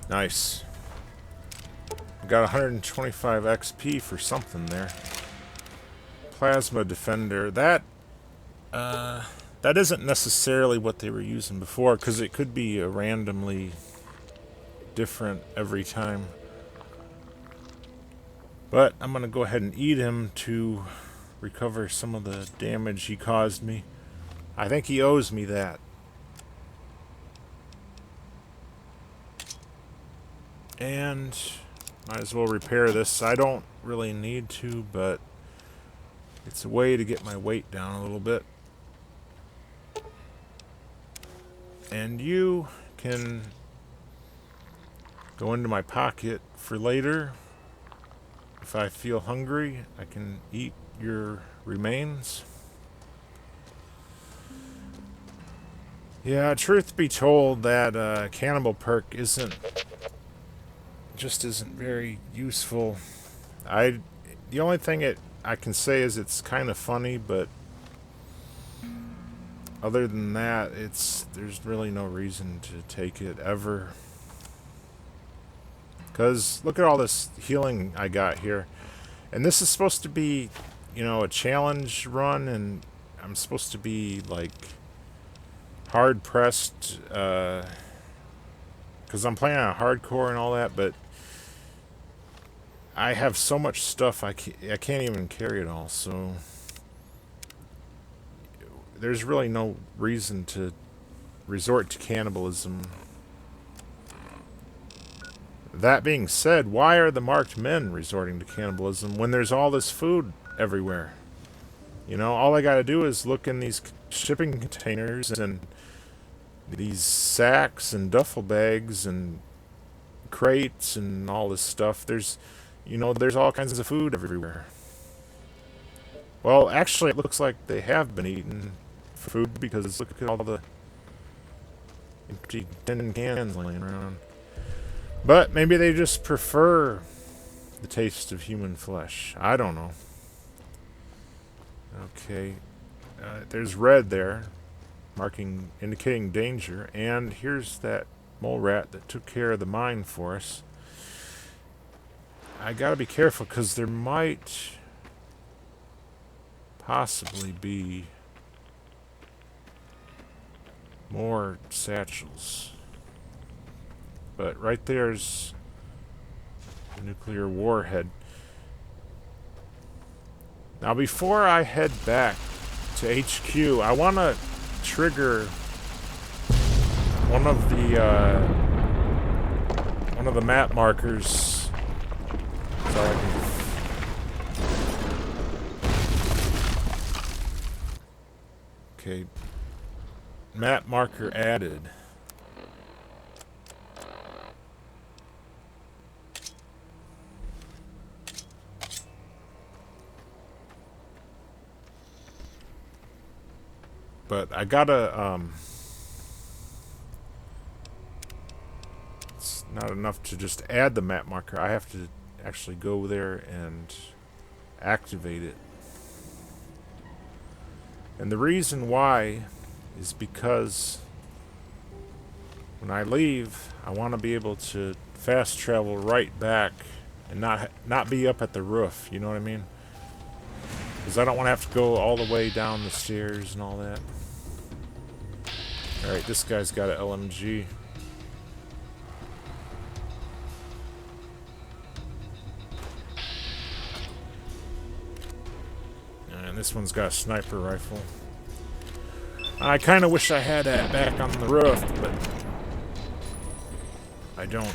Nice. Got 125 XP for something there. Plasma Defender. That isn't necessarily what they were using before, because it could be a randomly different every time. But I'm going to go ahead and eat him to recover some of the damage he caused me. I think he owes me that. And might as well repair this. I don't really need to, but it's a way to get my weight down a little bit. And you can go into my pocket for later. If I feel hungry, I can eat your remains. Yeah, truth be told, that cannibal perk isn't very useful. The only thing I can say is it's kind of funny, but other than that, there's really no reason to take it ever. Because look at all this healing I got here. And this is supposed to be, you know, a challenge run, and I'm supposed to be, like, hard-pressed, because I'm playing on hardcore and all that, but I have so much stuff I can't even carry it all, so there's really no reason to resort to cannibalism. That being said, why are the marked men resorting to cannibalism when there's all this food everywhere? You know, all I gotta do is look in these shipping containers and these sacks and duffel bags and crates and all this stuff. There's, you know, there's all kinds of food everywhere. Well, actually, it looks like they have been eating food, because look at all the empty tin cans laying around. But maybe they just prefer the taste of human flesh. I don't know. Okay. There's red there, indicating danger. And here's that mole rat that took care of the mine for us. I gotta be careful, because there might possibly be more satchels. But right there's the nuclear warhead. Now, before I head back to HQ, I want to trigger one of the map markers. So I can... Okay. Map marker added. But I gotta, it's not enough to just add the map marker. I have to actually go there and activate it. And the reason why is because when I leave, I want to be able to fast travel right back and not be up at the roof, you know what I mean? Because I don't want to have to go all the way down the stairs and all that. Alright, this guy's got an LMG. And this one's got a sniper rifle. I kind of wish I had that back on the roof, but I don't.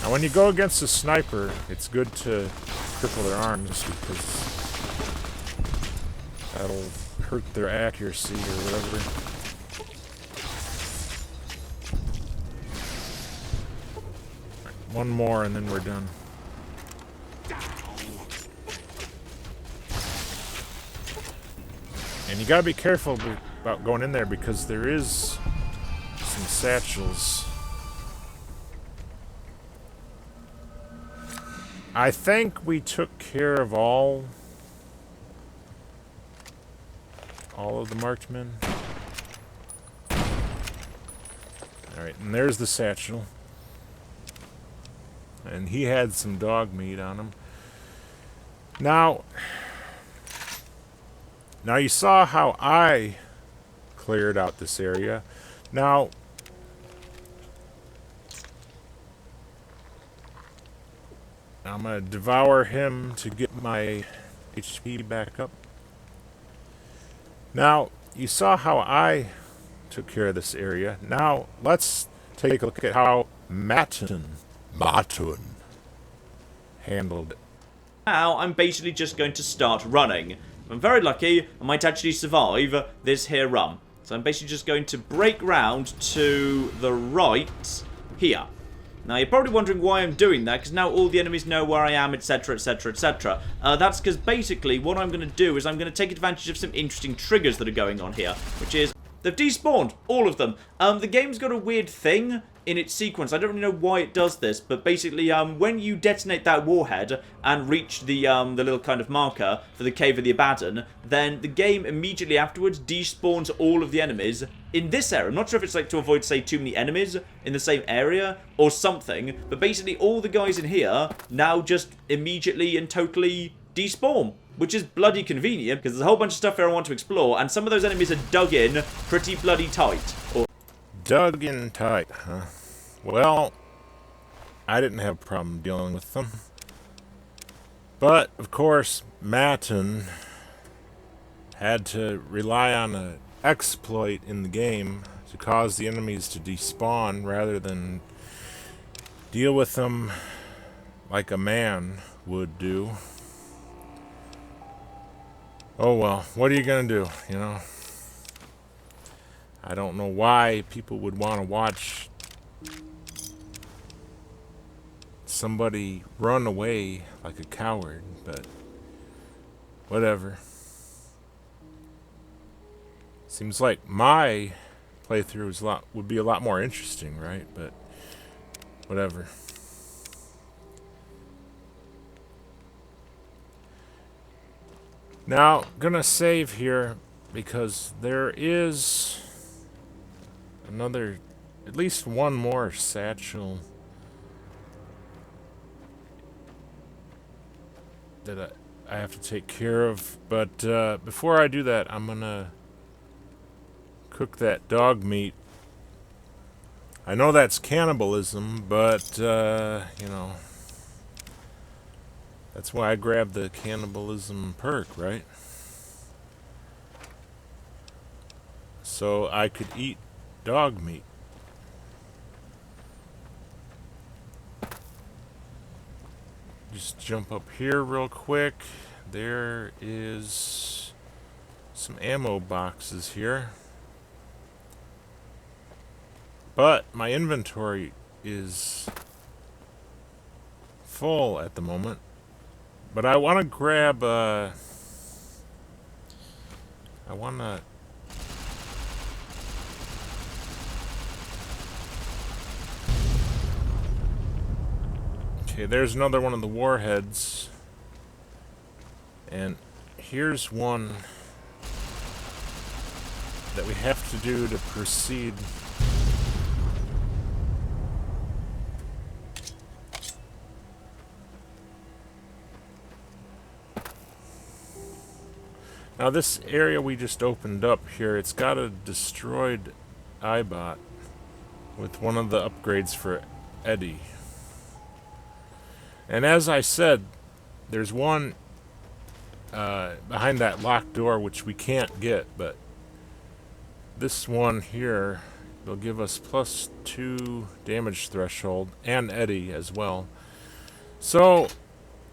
Now, when you go against a sniper, it's good to cripple their arms, because that'll hurt their accuracy or whatever. One more and then we're done. And you gotta be careful about going in there, because there is some satchels. I think we took care of all of the marked men. Alright, and there's the satchel. And he had some dog meat on him. Now you saw how I cleared out this area. Now, I'm going to devour him to get my HP back up. Now, you saw how I took care of this area. Now, let's take a look at how Matun handled it. Now, I'm basically just going to start running. If I'm very lucky, I might actually survive this here run. So I'm basically just going to break round to the right here. Now, you're probably wondering why I'm doing that, because now all the enemies know where I am, etc, etc, etc. That's because basically what I'm going to do is I'm going to take advantage of some interesting triggers that are going on here, which is they've despawned, all of them. The game's got a weird thing in its sequence. I don't really know why it does this, but basically, when you detonate that warhead and reach the little kind of marker for the Cave of the Abaddon, then the game immediately afterwards despawns all of the enemies in this area. I'm not sure if it's like to avoid, say, too many enemies in the same area or something, but basically all the guys in here now just immediately and totally despawn, which is bloody convenient because there's a whole bunch of stuff here I want to explore, and some of those enemies are dug in pretty bloody tight. Dug in tight, huh? Well, I didn't have a problem dealing with them. But, of course, Matten had to rely on an exploit in the game to cause the enemies to despawn rather than deal with them like a man would do. Oh well, what are you gonna do, you know? I don't know why people would want to watch somebody run away like a coward, but whatever. Seems like my playthrough would be a lot more interesting, right? But whatever. Now, gonna save here because there is at least one more satchel that I have to take care of. But before I do that, I'm gonna cook that dog meat. I know that's cannibalism, but you know, that's why I grabbed the cannibalism perk, right? So I could eat dog meat. Just jump up here real quick. There is some ammo boxes here. But my inventory is full at the moment. But I want to grab I want to Okay, there's another one of the warheads. And here's one that we have to do to proceed. Now this area we just opened up here, it's got a destroyed iBot with one of the upgrades for Eddie. And as I said, there's one behind that locked door which we can't get, but this one here will give us +2 damage threshold and Eddie as well. So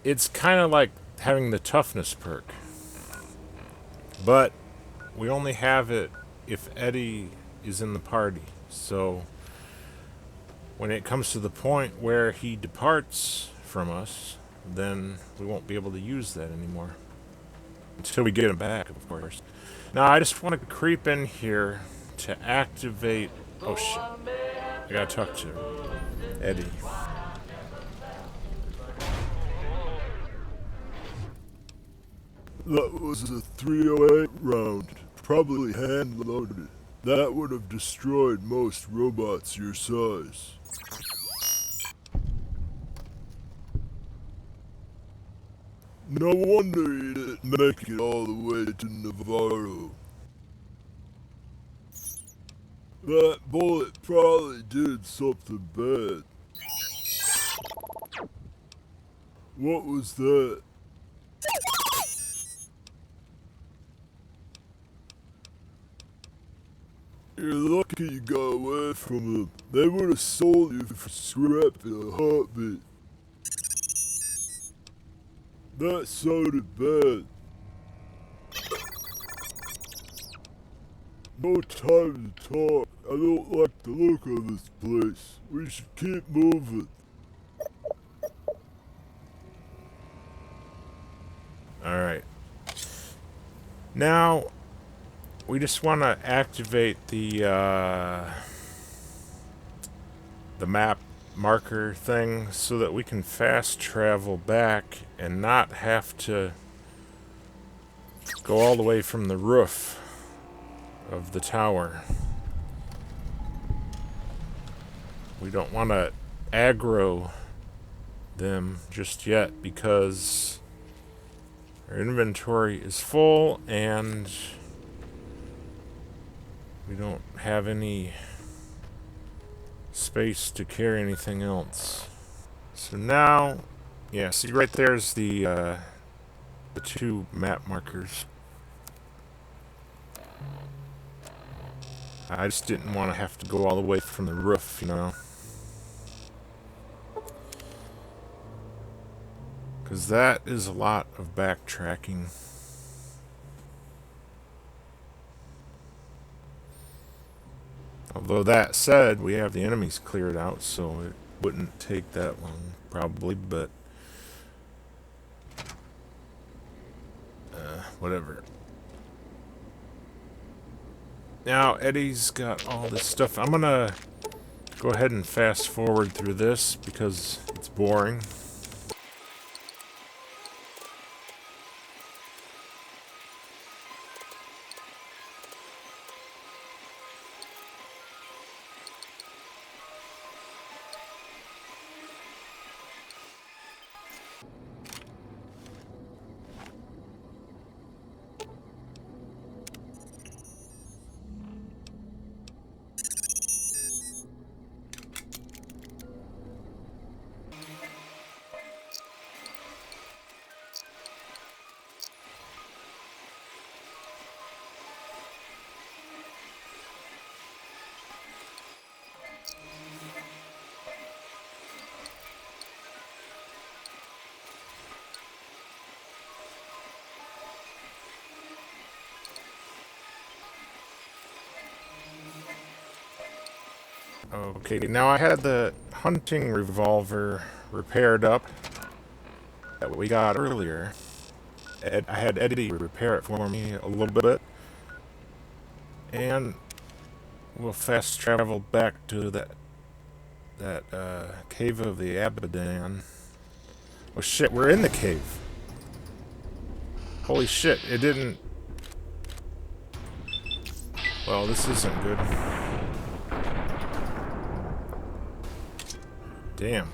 it's kind of like having the toughness perk. But we only have it if Eddie is in the party. So when it comes to the point where he departs from us, then we won't be able to use that anymore. Until we get him back, of course. Now I just want to creep in here to activate... Oh shit. I gotta talk to Eddie. That was a 308 round, probably hand-loaded. That would have destroyed most robots your size. No wonder you didn't make it all the way to Navarro. That bullet probably did something bad. What was that? You're lucky you got away from them. They would have sold you for scrap in a heartbeat. That sounded bad. No time to talk. I don't like the look of this place. We should keep moving. Alright. Now, we just want to activate the the map marker thing so that we can fast travel back and not have to go all the way from the roof of the tower. We don't want to aggro them just yet because our inventory is full and we don't have any space to carry anything else. So now, yeah, see right there's the 2 map markers. I just didn't want to have to go all the way from the roof, you know. Because that is a lot of backtracking. Although that said, we have the enemies cleared out, so it wouldn't take that long, probably, but whatever. Now, Eddie's got all this stuff. I'm gonna go ahead and fast forward through this because it's boring. Okay, now I had the hunting revolver repaired up that we got earlier. I had Eddie repair it for me a little bit. And we'll fast travel back to that cave of the Abadan. Oh shit, we're in the cave. Holy shit, it didn't... Well, this isn't good. Damn.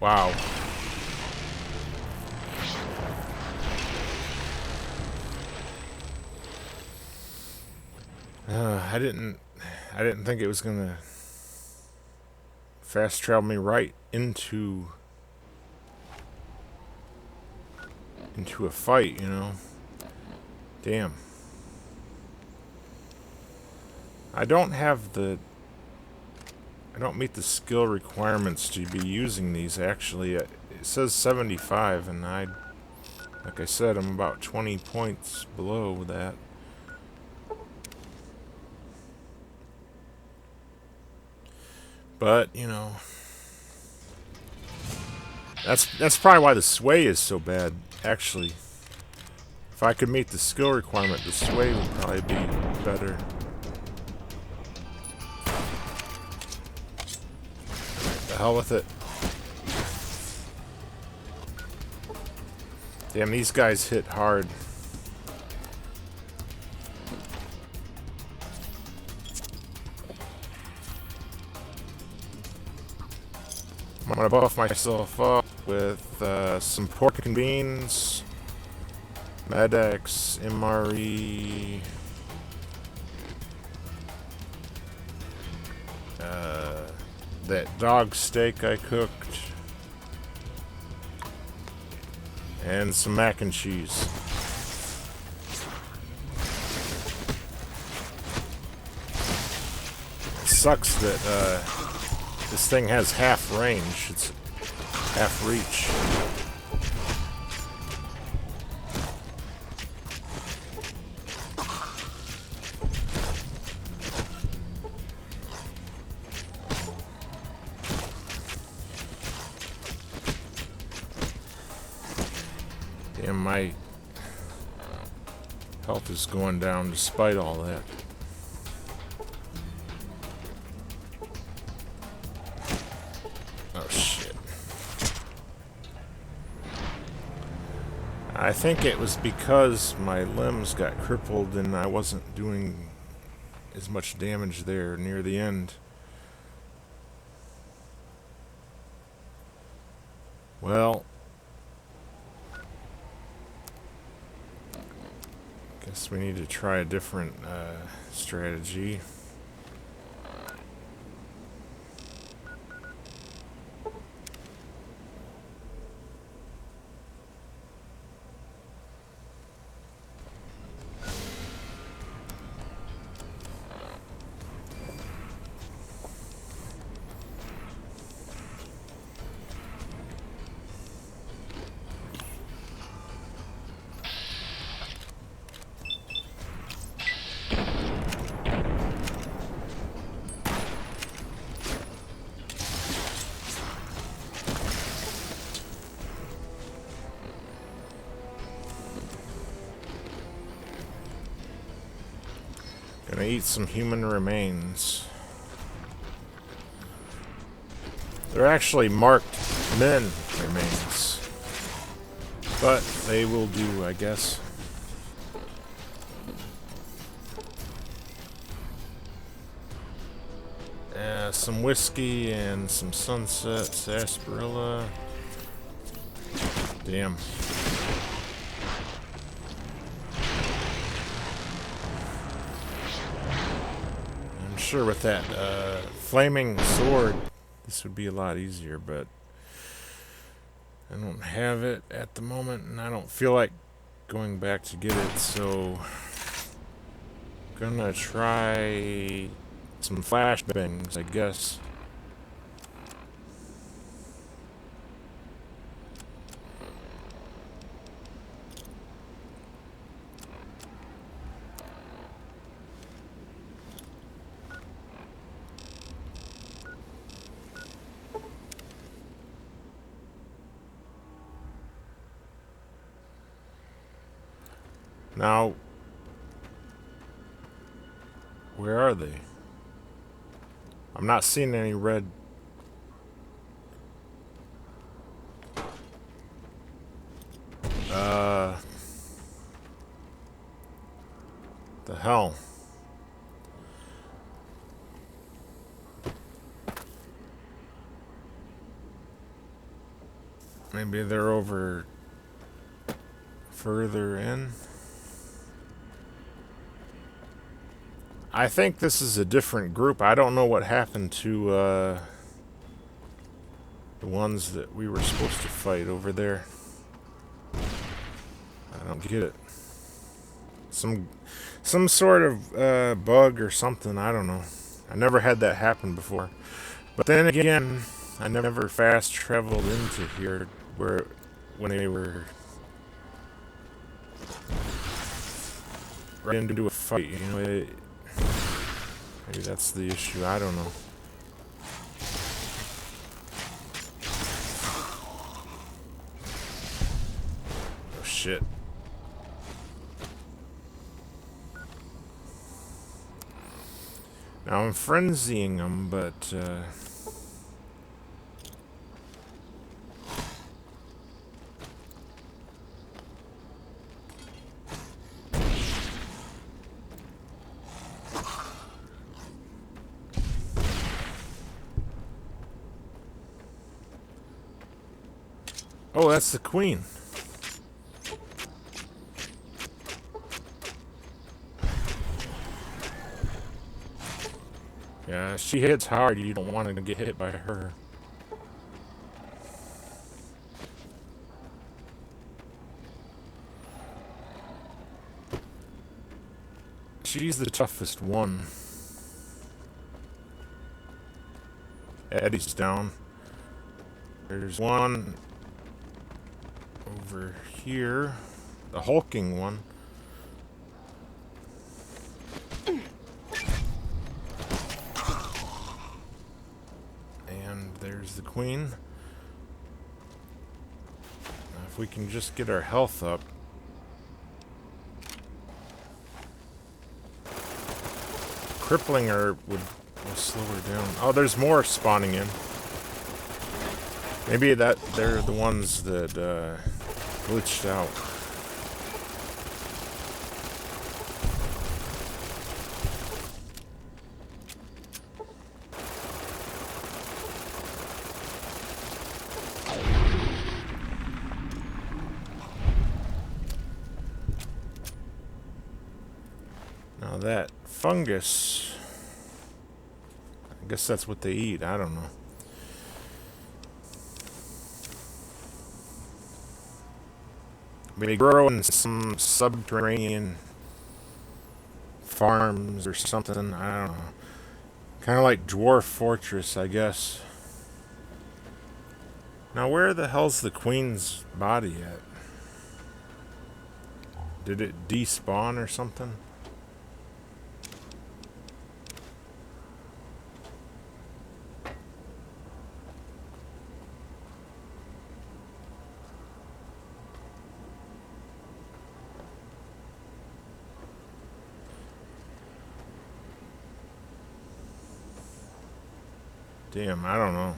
Wow. I didn't think it was gonna fast travel me right into a fight, you know. Damn. I don't meet the skill requirements to be using these, actually. It says 75, and like I said, I'm about 20 points below that. But, you know, that's probably why the sway is so bad, actually. If I could meet the skill requirement, the sway would probably be better. The hell with it. Damn, these guys hit hard. I'm gonna buff myself up with some pork and beans, Medex, MRE, that dog steak I cooked, and some mac and cheese. It sucks that this thing has half range. It's half reach. Damn, my health is going down despite all that. I think it was because my limbs got crippled and I wasn't doing as much damage there near the end. Well, guess we need to try a different strategy. Gonna eat some human remains. They're actually marked men remains. But they will do, I guess. Some whiskey and some sunset sarsaparilla. Damn. I'm sure with that flaming sword, this would be a lot easier, but I don't have it at the moment, and I don't feel like going back to get it, so gonna try some flashbangs, I guess. Now, where are they? I'm not seeing any red. The hell? Maybe they're over further in. I think this is a different group. I don't know what happened to the ones that we were supposed to fight over there. I don't get it. Some sort of bug or something. I don't know. I never had that happen before. But then again, I never fast traveled into here when they were right into a fight. You know, maybe that's the issue. I don't know. Oh shit. Now I'm frenzying them, but oh, that's the queen. Yeah, she hits hard. You don't want to get hit by her. She's the toughest one. Eddie's down. There's one over here. The hulking one. And there's the queen. Now, if we can just get our health up. Crippling her will slow her down. Oh, there's more spawning in. Maybe they're the ones that glitched out. that fungus. I guess that's what they eat. I don't know. They grow in some subterranean farms or something. I don't know. Kind of like Dwarf Fortress, I guess. Now, where the hell's the queen's body at? Did it despawn or something? Damn, I don't know.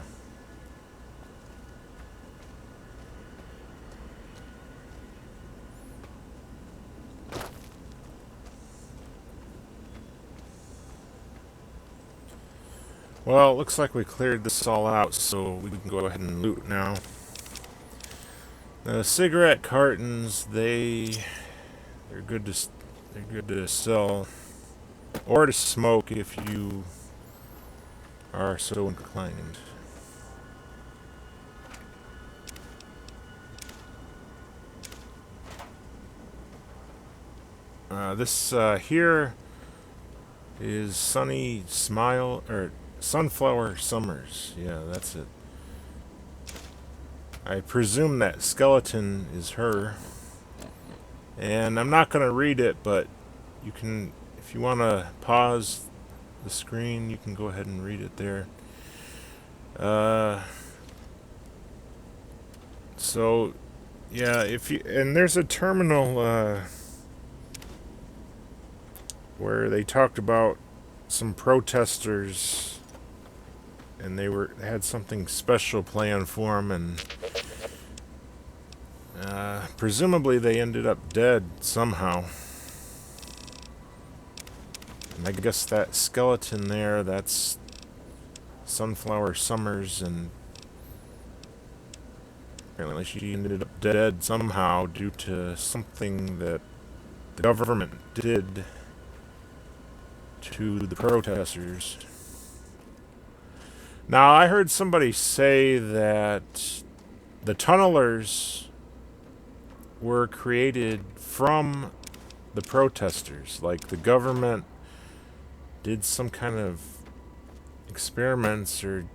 Well, it looks like we cleared this all out, so we can go ahead and loot now. The cigarette cartons, they're good to sell or to smoke if you are so inclined. This here is Sunny Smile or Sunflower Summers. Yeah, that's it. I presume that skeleton is her. And I'm not going to read it, but you can, if you want to pause the screen, you can go ahead and read it there. So, yeah, and there's a terminal where they talked about some protesters, and they had something special planned for them, and presumably they ended up dead somehow. And I guess that skeleton there, that's Sunflower Summers, and apparently she ended up dead somehow due to something that the government did to the protesters. Now, I heard somebody say that the tunnelers were created from the protesters. Like, the government did some kind of experiments or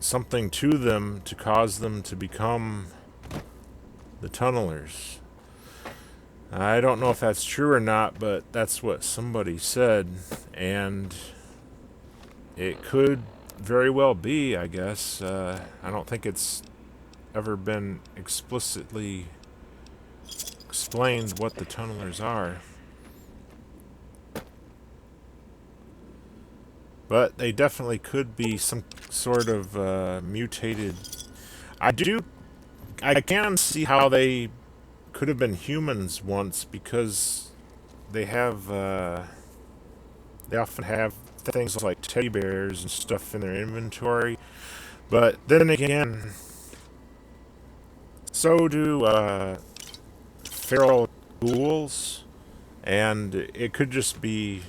something to them to cause them to become the tunnelers. I don't know if that's true or not, but that's what somebody said, and it could very well be, I guess. I don't think it's ever been explicitly explained what the tunnelers are. But they definitely could be some sort of mutated. I can see how they could have been humans once, because they often have things like teddy bears and stuff in their inventory. But then again, so do feral ghouls, and it could just be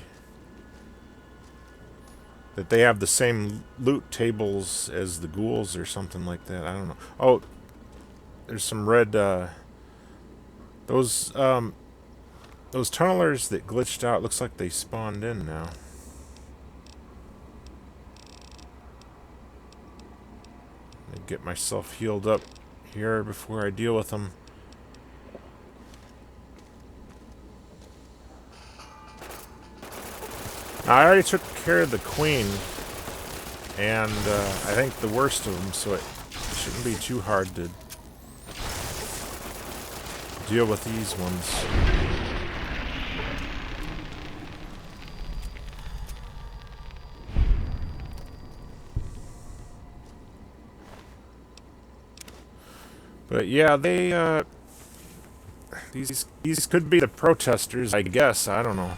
that they have the same loot tables as the ghouls or something like that. I don't know. Oh, there's some red, those tunnelers that glitched out, looks like they spawned in now. Let me get myself healed up here before I deal with them. Now, I already took care of the queen, and I think the worst of them, so it shouldn't be too hard to deal with these ones. But yeah, these could be the protesters, I guess. I don't know.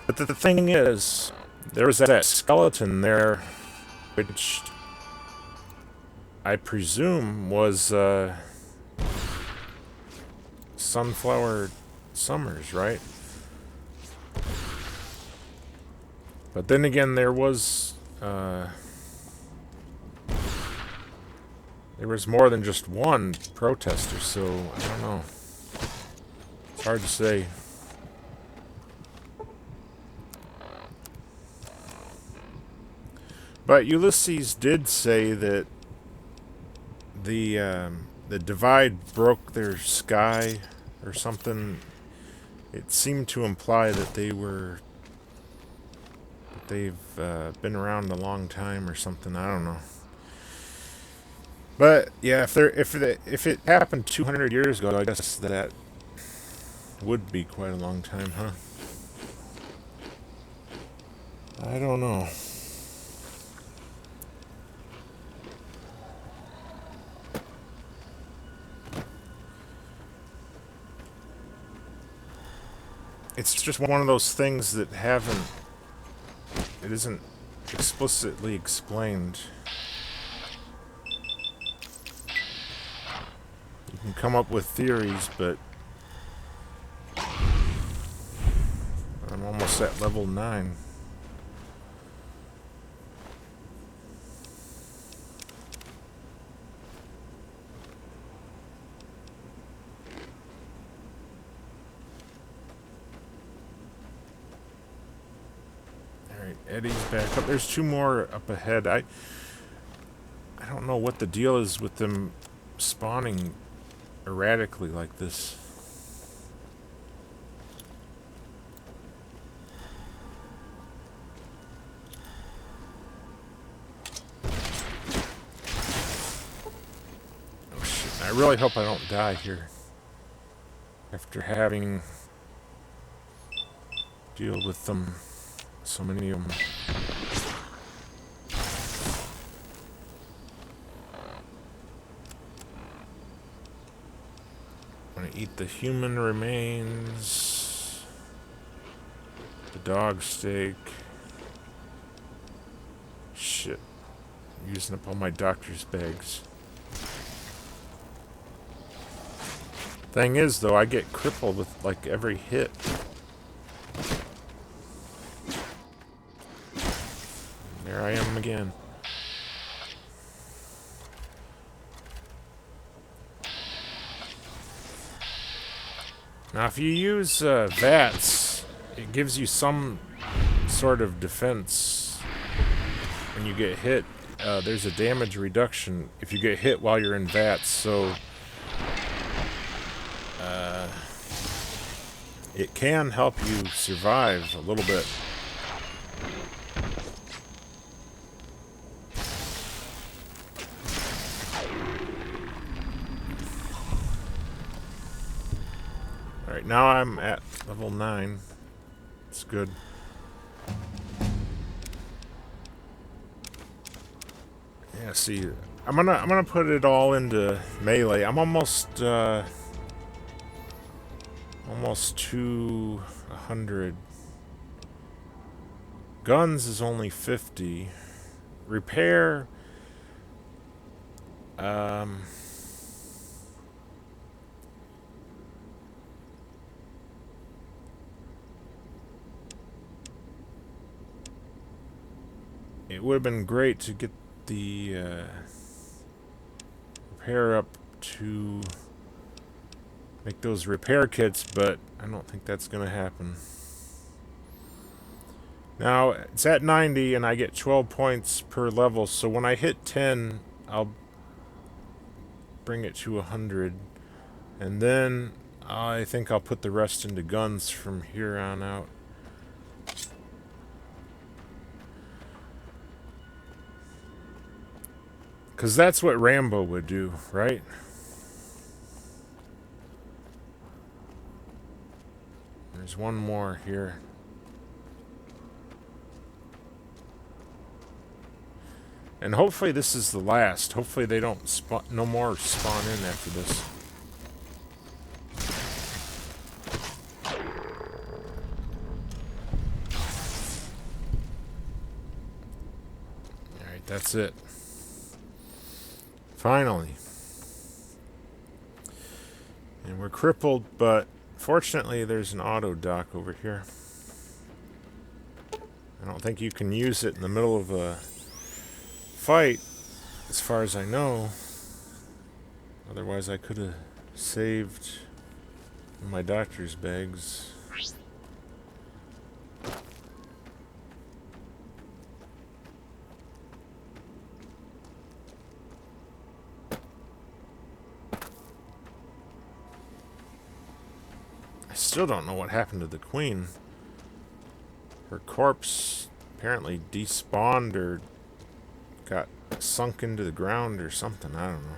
But the thing is, there was that skeleton there, which I presume was Sunflower Summers, right? But then again, there was more than just one protester, so I don't know. It's hard to say. But Ulysses did say that the divide broke their sky or something. It seemed to imply that they've been around a long time or something. I don't know. But yeah, if it happened 200 years ago, I guess that would be quite a long time, huh? I don't know. It's just one of those things that it isn't explicitly explained. You can come up with theories, but I'm almost at level 9. Alright, Eddie's back up. There's 2 more up ahead. I don't know what the deal is with them spawning erratically like this. Oh shit, I really hope I don't die here after having deal with them, so many of them. I'm gonna eat the human remains, the dog steak. Shit, I'm using up all my doctor's bags. Thing is, though, I get crippled with like every hit. There I am again. Now, if you use VATS, it gives you some sort of defense when you get hit. There's a damage reduction if you get hit while you're in VATS, so it can help you survive a little bit. Alright, now I'm at level 9. It's good. Yeah, see, I'm gonna put it all into melee. I'm almost to 100. Guns is only 50. Repair, it would have been great to get the repair up to make those repair kits, but I don't think that's going to happen. Now, it's at 90, and I get 12 points per level, so when I hit 10, I'll bring it to 100. And then I think I'll put the rest into guns from here on out. Because that's what Rambo would do, right? There's one more here. And hopefully this is the last. Hopefully they don't spawn, no more spawn in after this. Alright, that's it. Finally. And we're crippled, but fortunately there's an auto dock over here. I don't think you can use it in the middle of a fight, as far as I know. Otherwise, I could have saved my doctor's bags. I still don't know what happened to the queen. Her corpse apparently despawned or got sunk into the ground or something. I don't know.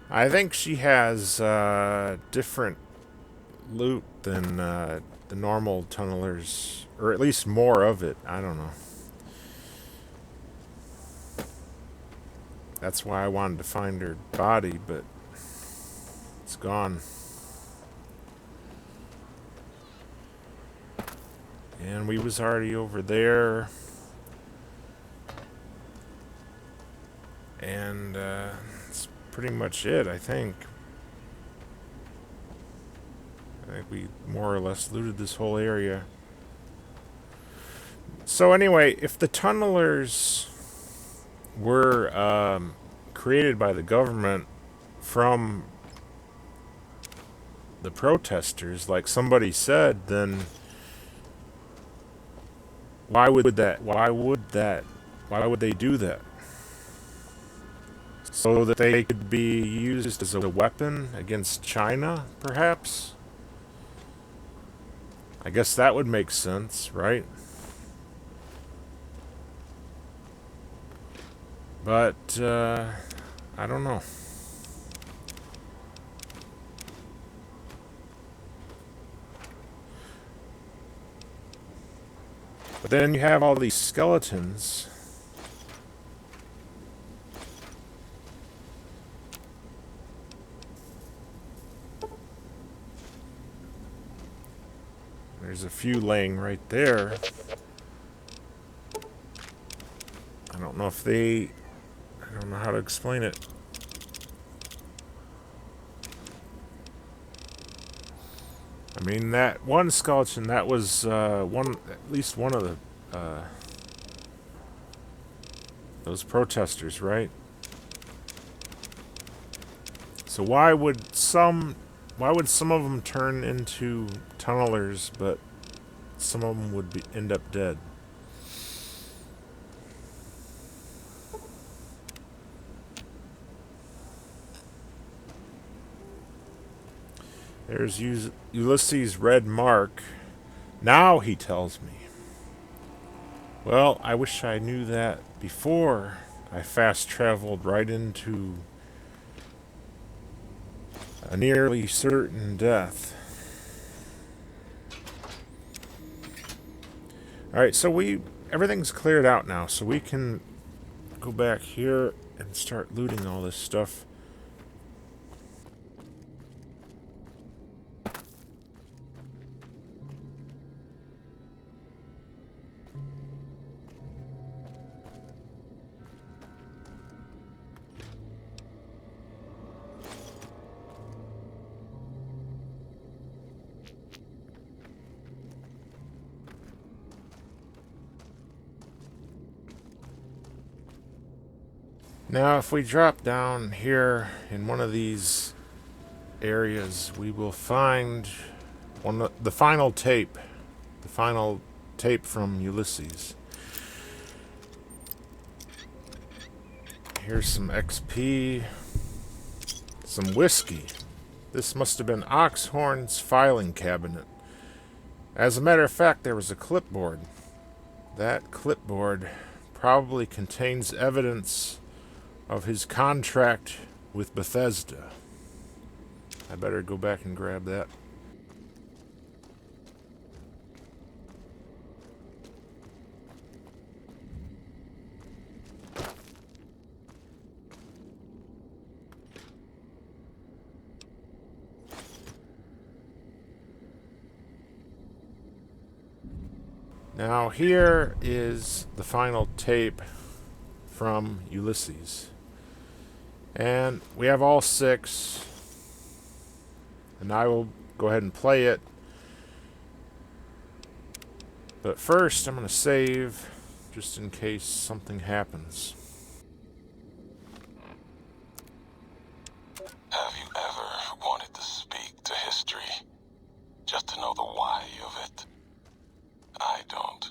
I think she has different loot than the normal tunnelers, or at least more of it. I don't know. That's why I wanted to find her body, but it's gone. And we was already over there. And that's pretty much it, I think. I think we more or less looted this whole area. So anyway, if the tunnelers were created by the government from the protesters, like somebody said, then why would they do that? So that they could be used as a weapon against China, perhaps? I guess that would make sense, right? But, I don't know. But then you have all these skeletons. There's a few laying right there. I don't know how to explain it. I mean, that one skeleton, that was at least one of the those protesters, right? So why would some of them turn into tunnelers, but some of them would end up dead? There's Ulysses' red mark. Now he tells me. Well, I wish I knew that before I fast traveled right into a nearly certain death. Alright, so everything's cleared out now, so we can go back here and start looting all this stuff. Now, if we drop down here in one of these areas, we will find the final tape from Ulysses. Here's some XP, some whiskey. This must have been Oxhorn's filing cabinet. As a matter of fact, there was a clipboard. That clipboard probably contains evidence of his contract with Bethesda. I better go back and grab that. Now here is the final tape from Ulysses. And we have all 6. And I will go ahead and play it. But first, I'm going to save, just in case something happens. Have you ever wanted to speak to history? Just to know the why of it? I don't.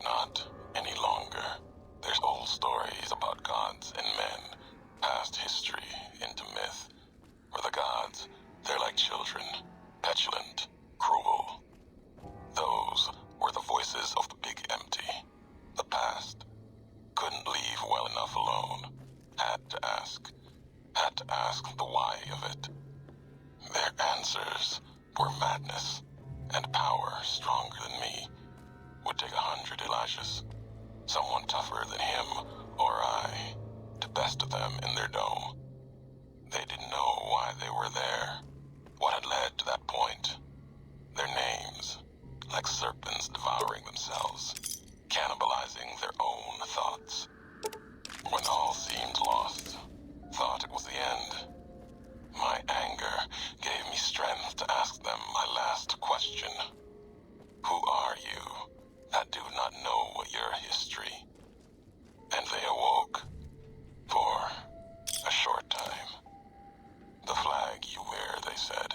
Not any longer. There's old stories about gods and men, past history into myth. For the gods, they're like children, petulant, cruel. Those were the voices of the big empty. The past. Couldn't leave well enough alone. Had to ask the why of it. Their answers were madness, and power stronger than me. Would take 100 Elishas. Someone tougher than him or I to best them in their dome. They didn't know why they were there, what had led to that point. Their names, like serpents devouring themselves, cannibalizing their own thoughts. When all seemed lost, thought it was the end. My anger gave me strength to ask them my last question. Who are you that do not know your history? And they awoke. For a short time. The flag you wear, they said.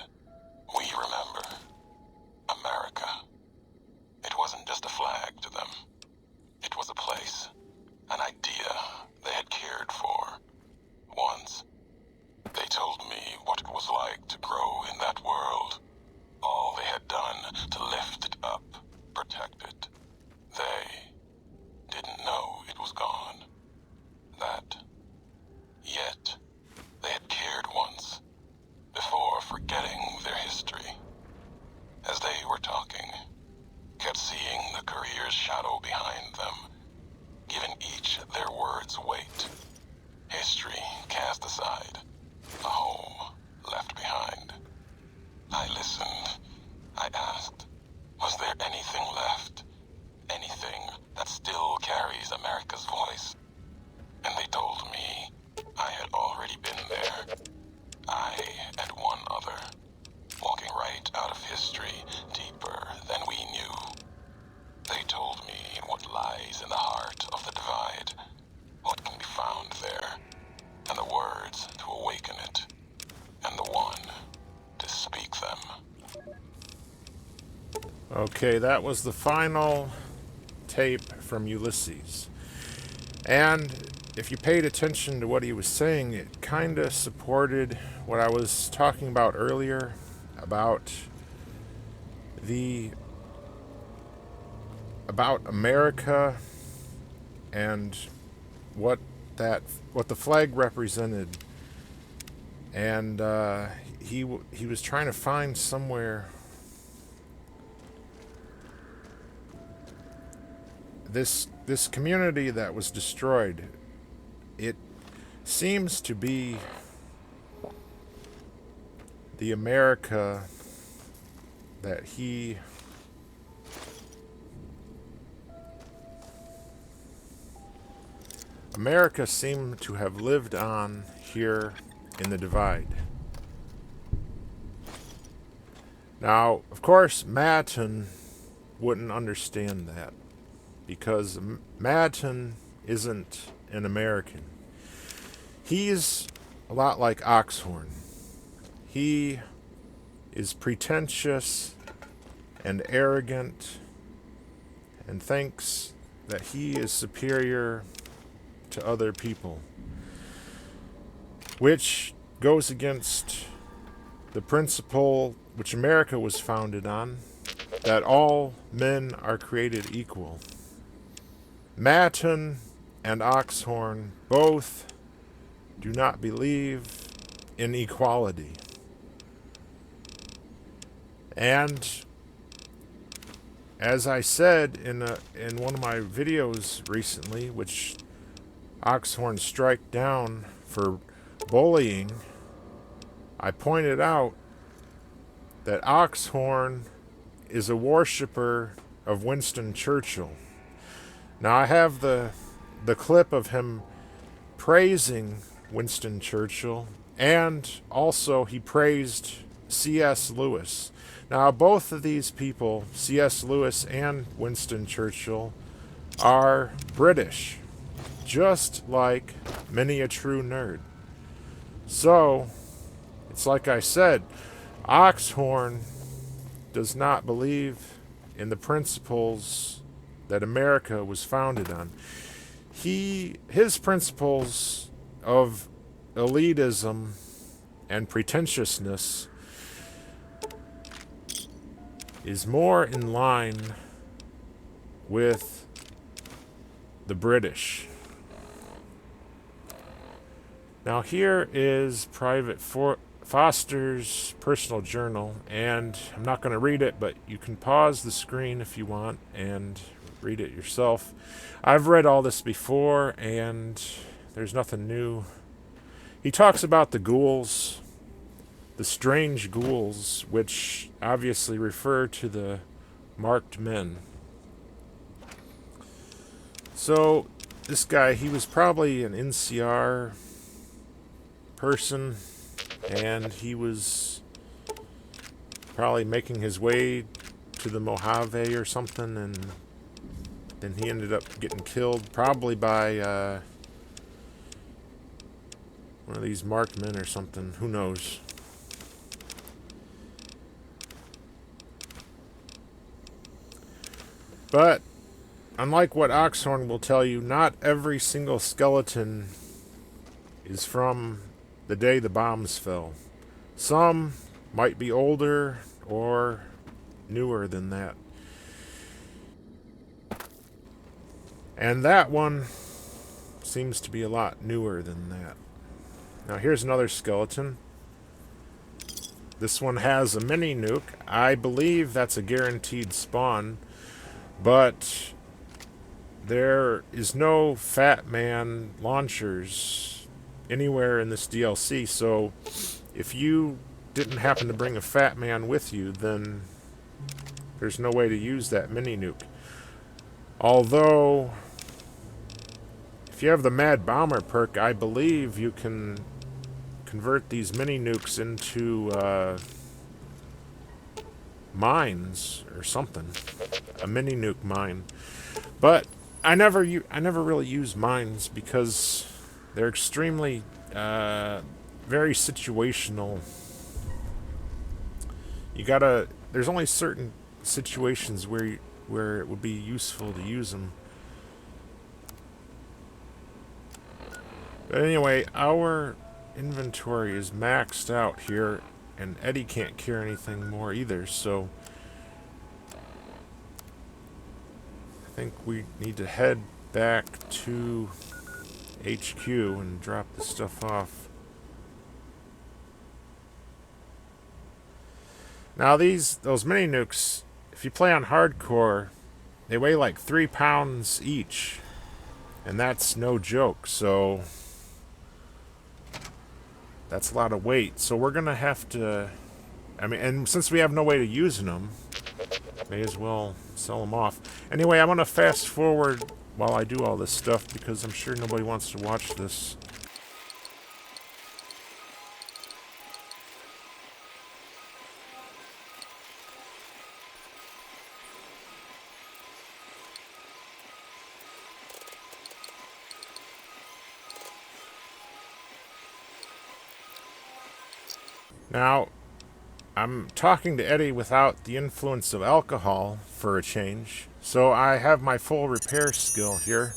We remember. America. It wasn't just a flag to them. It was a place. An idea they had cared for. Once. They told me what it was like to grow in that world. All they had done to lift it up, protect it. They didn't know it was gone. That. Yet, they had cared once, before forgetting their history. As they were talking, kept seeing the career's shadow behind them, giving each their words weight. History cast aside, a home left behind. I listened. I asked, was there anything left? Anything that still carries America's voice? And they told me I had already been there. I and one other, walking right out of history deeper than we knew. They told me what lies in the heart of the divide, what can be found there, and the words to awaken it, and the one to speak them. Okay, that was the final tape from Ulysses. And if you paid attention to what he was saying, it kind of supported what I was talking about earlier about America and what the flag represented. And he was trying to find somewhere this community that was destroyed. It seems to be the America that America seemed to have lived on here in the divide. Now, of course, Matin wouldn't understand that, because Matin isn't an American. He's a lot like Oxhorn. He is pretentious and arrogant and thinks that he is superior to other people, which goes against the principle which America was founded on, that all men are created equal. Matin and Oxhorn both do not believe in equality. And as I said in one of my videos recently, which Oxhorn strike down for bullying, I pointed out that Oxhorn is a worshiper of Winston Churchill. Now I have the clip of him praising Winston Churchill, and also he praised C.S. Lewis. Now, both of these people, C.S. Lewis and Winston Churchill, are British, just like many a true nerd. So, it's like I said, Oxhorn does not believe in the principles that America was founded on. His principles of elitism and pretentiousness is more in line with the British. Now here is Private Foster's personal journal, and I'm not going to read it, but you can pause the screen if you want and read it yourself. I've read all this before, and there's nothing new. He talks about the ghouls, the strange ghouls, which obviously refer to the marked men. So, this guy, he was probably an NCR person, and he was probably making his way to the Mojave or something, and then he ended up getting killed, probably by one of these marked men or something. Who knows? But unlike what Oxhorn will tell you, not every single skeleton is from the day the bombs fell. Some might be older or newer than that. And that one seems to be a lot newer than that. Now here's another skeleton. This one has a mini nuke. I believe that's a guaranteed spawn, but there is no Fat Man launchers anywhere in this DLC, so if you didn't happen to bring a Fat Man with you, then there's no way to use that mini nuke. Although, if you have the Mad Bomber perk, I believe you can convert these mini nukes into mines or something. A mini nuke mine. But I never really use mines because they're extremely very situational. There's only certain situations where it would be useful to use them. But anyway, our inventory is maxed out here, and Eddie can't carry anything more either, so I think we need to head back to HQ and drop the stuff off. Now those mini nukes, if you play on hardcore, they weigh like 3 pounds each, and that's no joke, so that's a lot of weight. So we're gonna have to, and since we have no way to use them, may as well sell them off. Anyway, I'm gonna fast forward while I do all this stuff because I'm sure nobody wants to watch this. Now, I'm talking to Eddie without the influence of alcohol for a change, so I have my full repair skill here,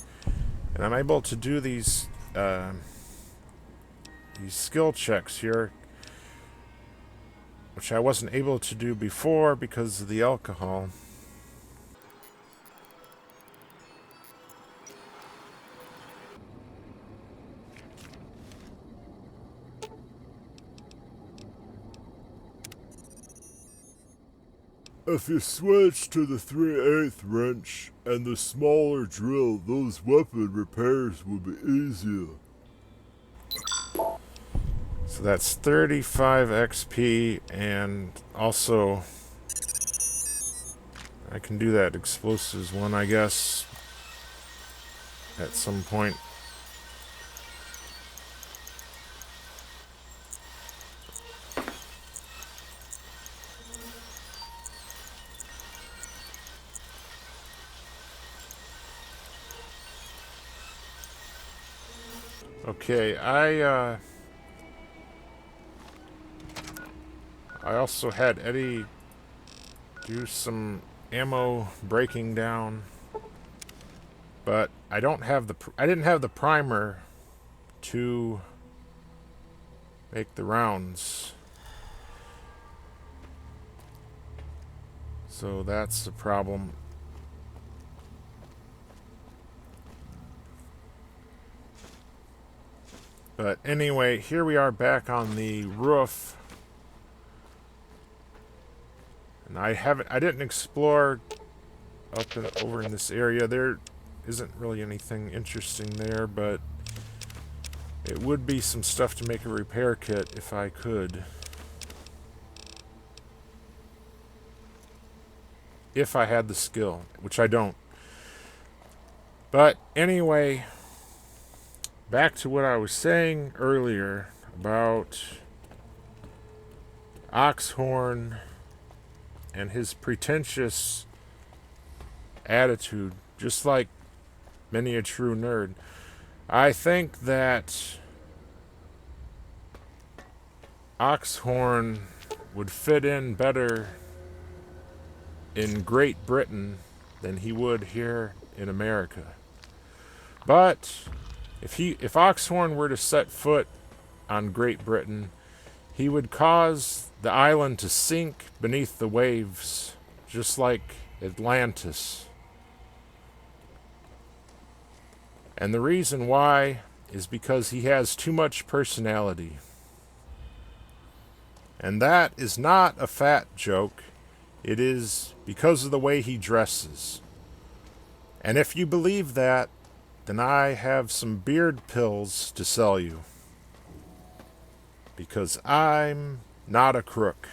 and I'm able to do these skill checks here, which I wasn't able to do before because of the alcohol. If you switch to the 3/8 wrench and the smaller drill, those weapon repairs will be easier. So that's 35 XP, and also I can do that explosives one, I guess, at some point. Okay, I also had Eddie do some ammo breaking down, but I didn't have the primer to make the rounds. So that's the problem. But anyway, here we are back on the roof. And I didn't explore up and over in this area. There isn't really anything interesting there, but it would be some stuff to make a repair kit if I could. If I had the skill, which I don't. But anyway, back to what I was saying earlier about Oxhorn and his pretentious attitude, just like many a true nerd. I think that Oxhorn would fit in better in Great Britain than he would here in America. But if Oxhorn were to set foot on Great Britain, he would cause the island to sink beneath the waves, just like Atlantis. And the reason why is because he has too much personality. And that is not a fat joke. It is because of the way he dresses. And if you believe that, then I have some beard pills to sell you. Because I'm not a crook.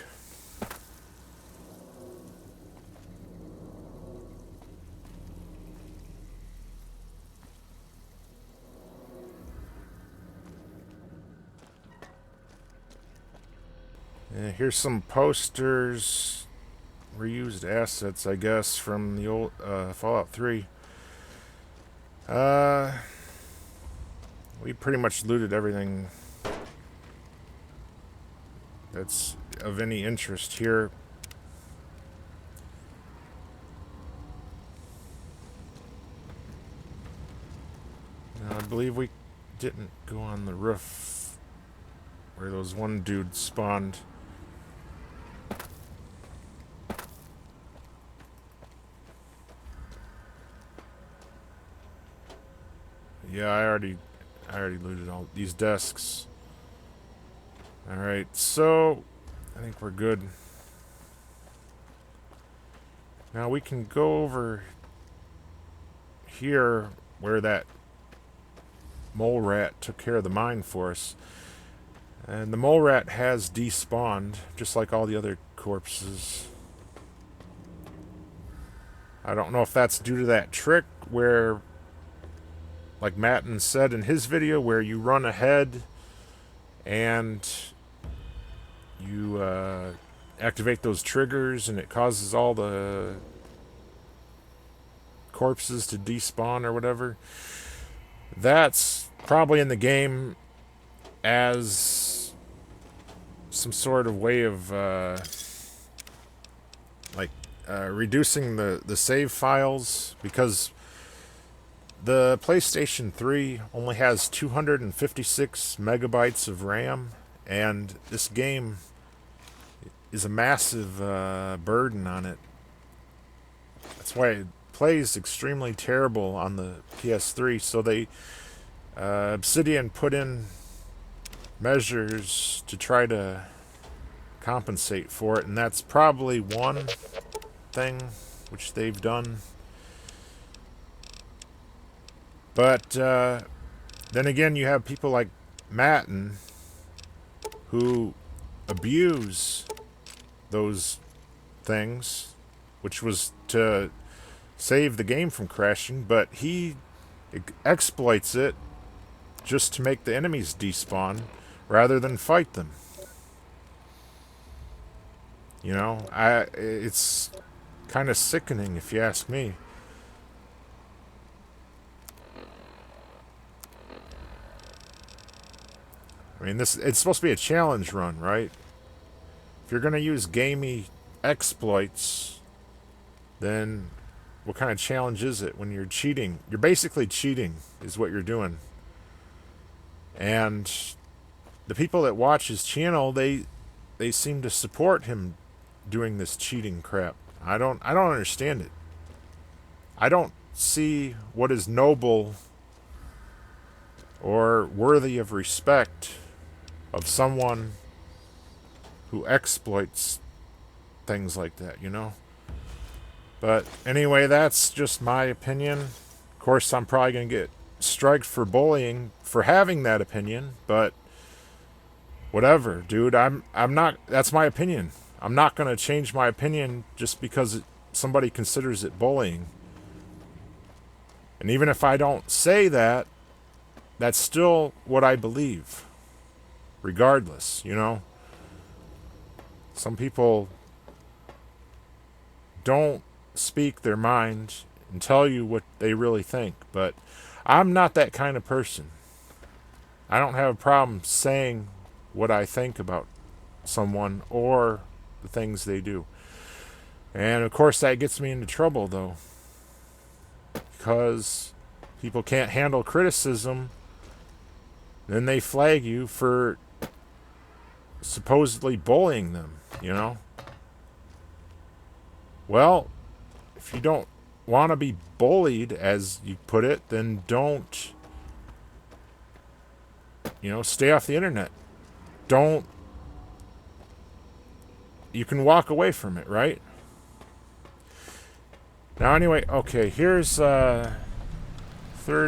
And here's some posters, reused assets, I guess, from the old Fallout 3. We pretty much looted everything that's of any interest here. Now, I believe we didn't go on the roof where those one dudes spawned. Yeah, I already looted all these desks. Alright, so I think we're good. Now we can go over here where that mole rat took care of the mine for us. And the mole rat has despawned, just like all the other corpses. I don't know if that's due to that trick where, like Matten said in his video, where you run ahead and you activate those triggers and it causes all the corpses to despawn or whatever. That's probably in the game as some sort of way of reducing the save files, because the PlayStation 3 only has 256 megabytes of RAM, and this game is a massive burden on it. That's why it plays extremely terrible on the PS3. So they Obsidian put in measures to try to compensate for it, and that's probably one thing which they've done. But then again, you have people like Matten who abuse those things, which was to save the game from crashing, but he exploits it just to make the enemies despawn rather than fight them. You know, it's kind of sickening if you ask me. I mean, it's supposed to be a challenge run, right? If you're going to use gamey exploits, then what kind of challenge is it when you're cheating? You're basically cheating, is what you're doing. And the people that watch his channel, they seem to support him doing this cheating crap. I don't understand it. I don't see what is noble or worthy of respect of someone who exploits things like that, you know? But anyway, that's just my opinion. Of course, I'm probably going to get striked for bullying for having that opinion, but whatever, dude. I'm not, that's my opinion. I'm not going to change my opinion just because somebody considers it bullying. And even if I don't say that, that's still what I believe. Regardless, you know? Some people don't speak their mind and tell you what they really think, but I'm not that kind of person. I don't have a problem saying what I think about someone or the things they do. And of course that gets me into trouble though, because people can't handle criticism, then they flag you for supposedly bullying them, you know? Well, if you don't want to be bullied, as you put it, then don't, stay off the internet. Don't, you can walk away from it, right? Now, anyway, okay, here's 3rd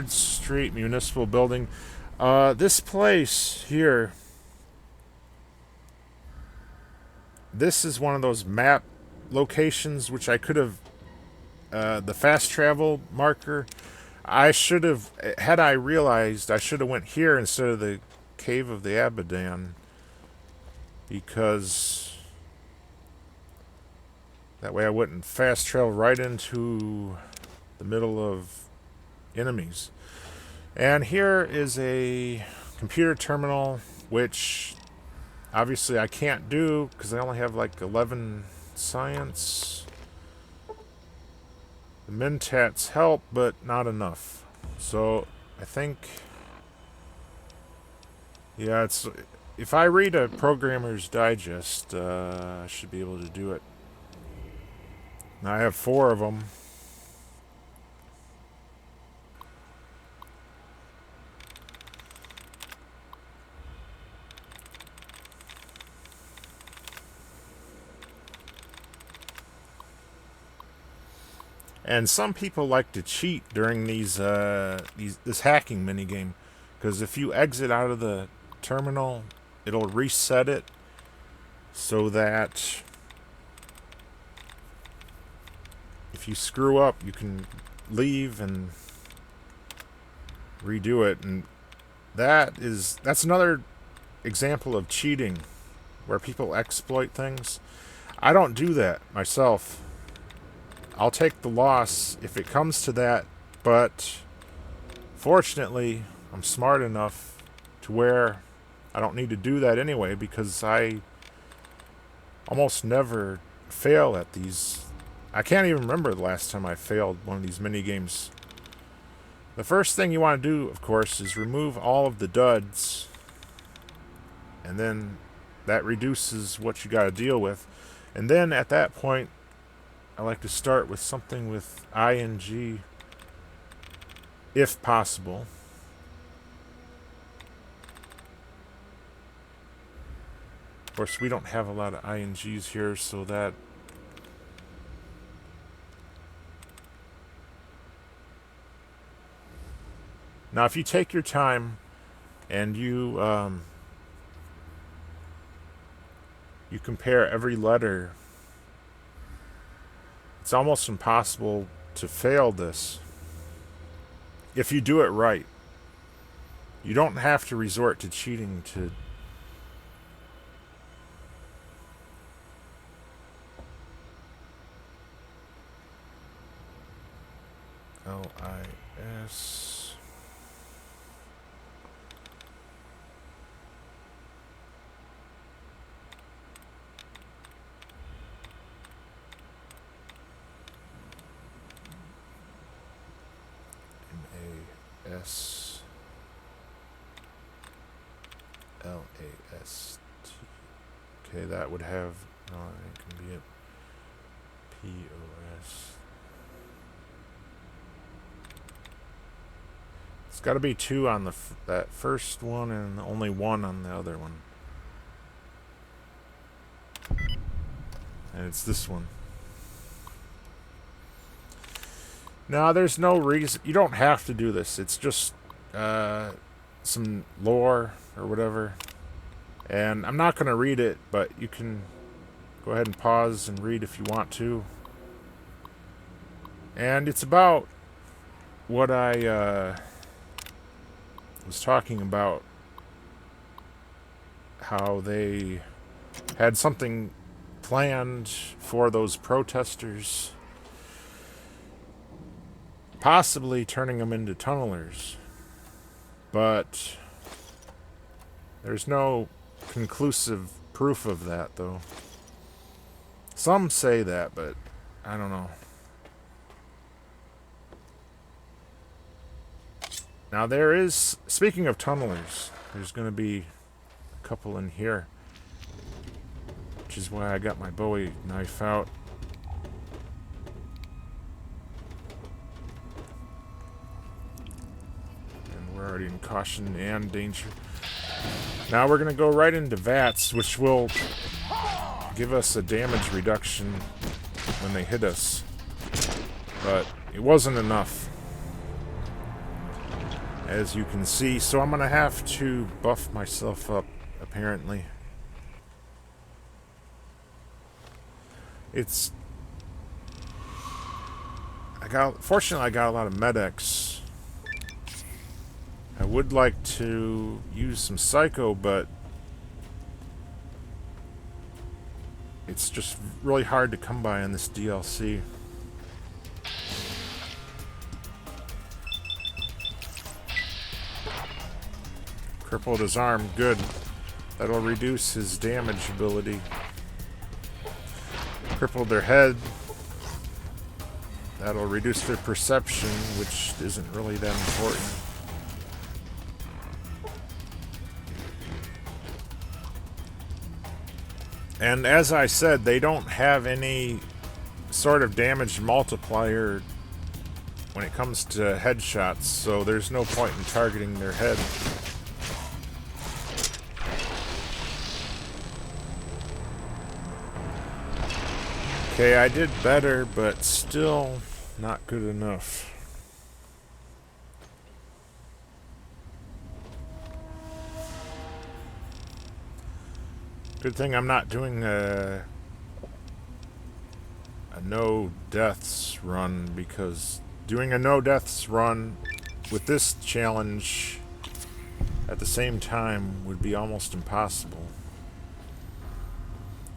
Street Municipal Building. This place here, this is one of those map locations which I could have, the fast travel marker, I should have, had I realized, I should have went here instead of the Cave of the Abaddon, because that way I wouldn't fast travel right into the middle of enemies. And here is a computer terminal, which obviously I can't do because I only have like 11 science. The Mentats help, but not enough. So I think, yeah, it's, if I read a Programmer's Digest, I should be able to do it. Now I have 4 of them. And some people like to cheat during this hacking minigame, because if you exit out of the terminal, it'll reset it so that if you screw up, you can leave and redo it. And that's another example of cheating, where people exploit things. I don't do that myself. I'll take the loss if it comes to that, but fortunately, I'm smart enough to where I don't need to do that anyway, because I almost never fail at these. I can't even remember the last time I failed one of these mini games. The first thing you want to do, of course, is remove all of the duds, and then that reduces what you got to deal with. And then at that point, I like to start with something with ing, if possible. Of course, we don't have a lot of ings here, so that... Now, if you take your time and you compare every letter, it's almost impossible to fail this if you do it right. You don't have to resort to cheating to... LIS... L-A-S-T. Okay, that would have... No, it can be it. P-O-S. It's got to be 2 on that first one and only 1 on the other one. And it's this one. Now, there's no reason... You don't have to do this. It's just some lore or whatever. And I'm not going to read it, but you can go ahead and pause and read if you want to. And it's about what I was talking about. How they had something planned for those protesters. Possibly turning them into tunnelers. But there's no conclusive proof of that, though. Some say that, but I don't know. Now there is, speaking of tunnelers, there's going to be a couple in here. Which is why I got my Bowie knife out. And we're already in caution and danger. Now we're going to go right into VATS, which will give us a damage reduction when they hit us. But it wasn't enough, as you can see, so I'm going to have to buff myself up, apparently. Fortunately I got a lot of medics. I would like to use some Psycho, but it's just really hard to come by in this DLC. Crippled his arm, good. That'll reduce his damage ability. Crippled their head. That'll reduce their perception, which isn't really that important. And as I said, they don't have any sort of damage multiplier when it comes to headshots, so there's no point in targeting their head. Okay, I did better, but still not good enough. Good thing I'm not doing a no deaths run, because doing a no deaths run with this challenge at the same time would be almost impossible.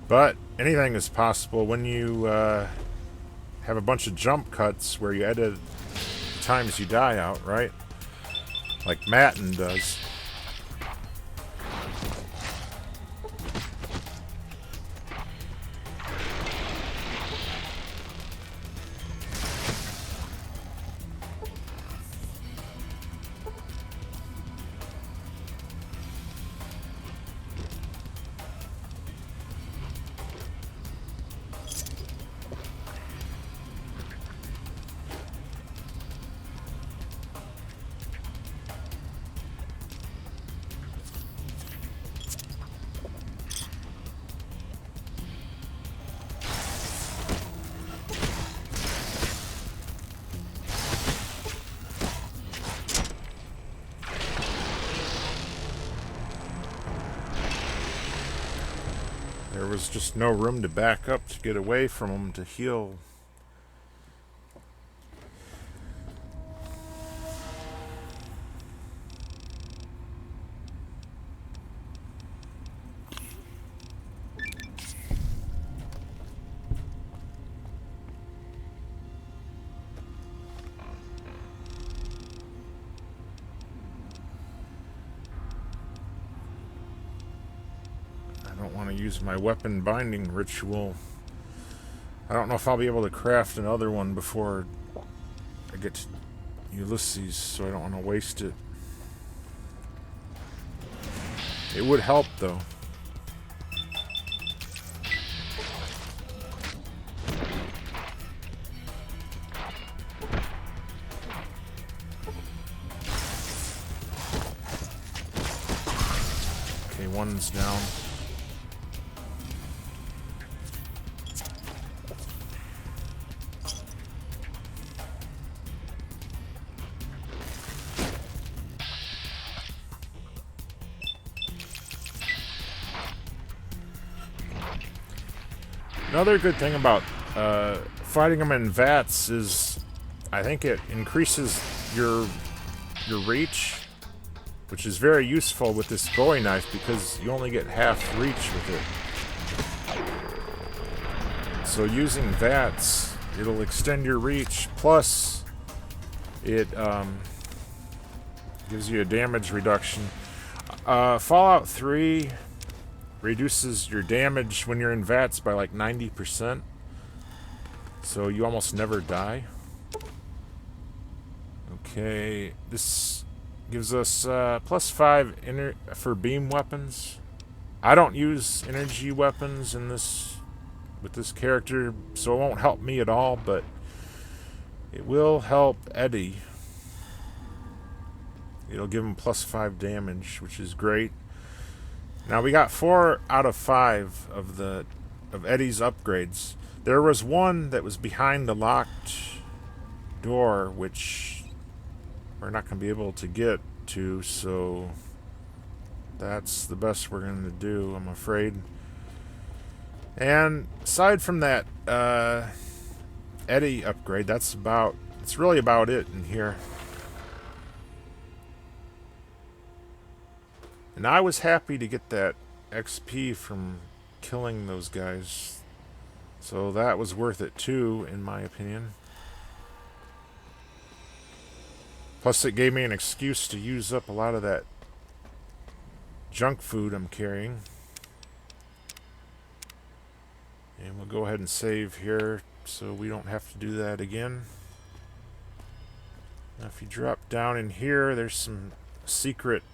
But anything is possible when you have a bunch of jump cuts where you edit the times you die out, right? Like Matin does. There was just no room to back up to get away from them to heal. Use my weapon binding ritual. I don't know if I'll be able to craft another one before I get to Ulysses, so I don't want to waste it. It would help, though. Okay, one's down. Another good thing about fighting them in vats is I think it increases your reach, which is very useful with this Bowie knife because you only get half reach with it. So using vats, it'll extend your reach, plus it gives you a damage reduction. Fallout 3 reduces your damage when you're in vats by like 90%. So you almost never die. Okay, this gives us +5 for beam weapons. I don't use energy weapons in this with this character, so it won't help me at all, but it will help Eddie. It'll give him +5 damage, which is great. Now we got 4 out of 5 of Eddie's upgrades. There was one that was behind the locked door, which we're not going to be able to get to, so that's the best we're going to do, I'm afraid. And aside from that Eddie upgrade, it's really about it in here. And I was happy to get that XP from killing those guys. So that was worth it too, in my opinion. Plus it gave me an excuse to use up a lot of that junk food I'm carrying. And we'll go ahead and save here so we don't have to do that again. Now if you drop down in here, there's some secret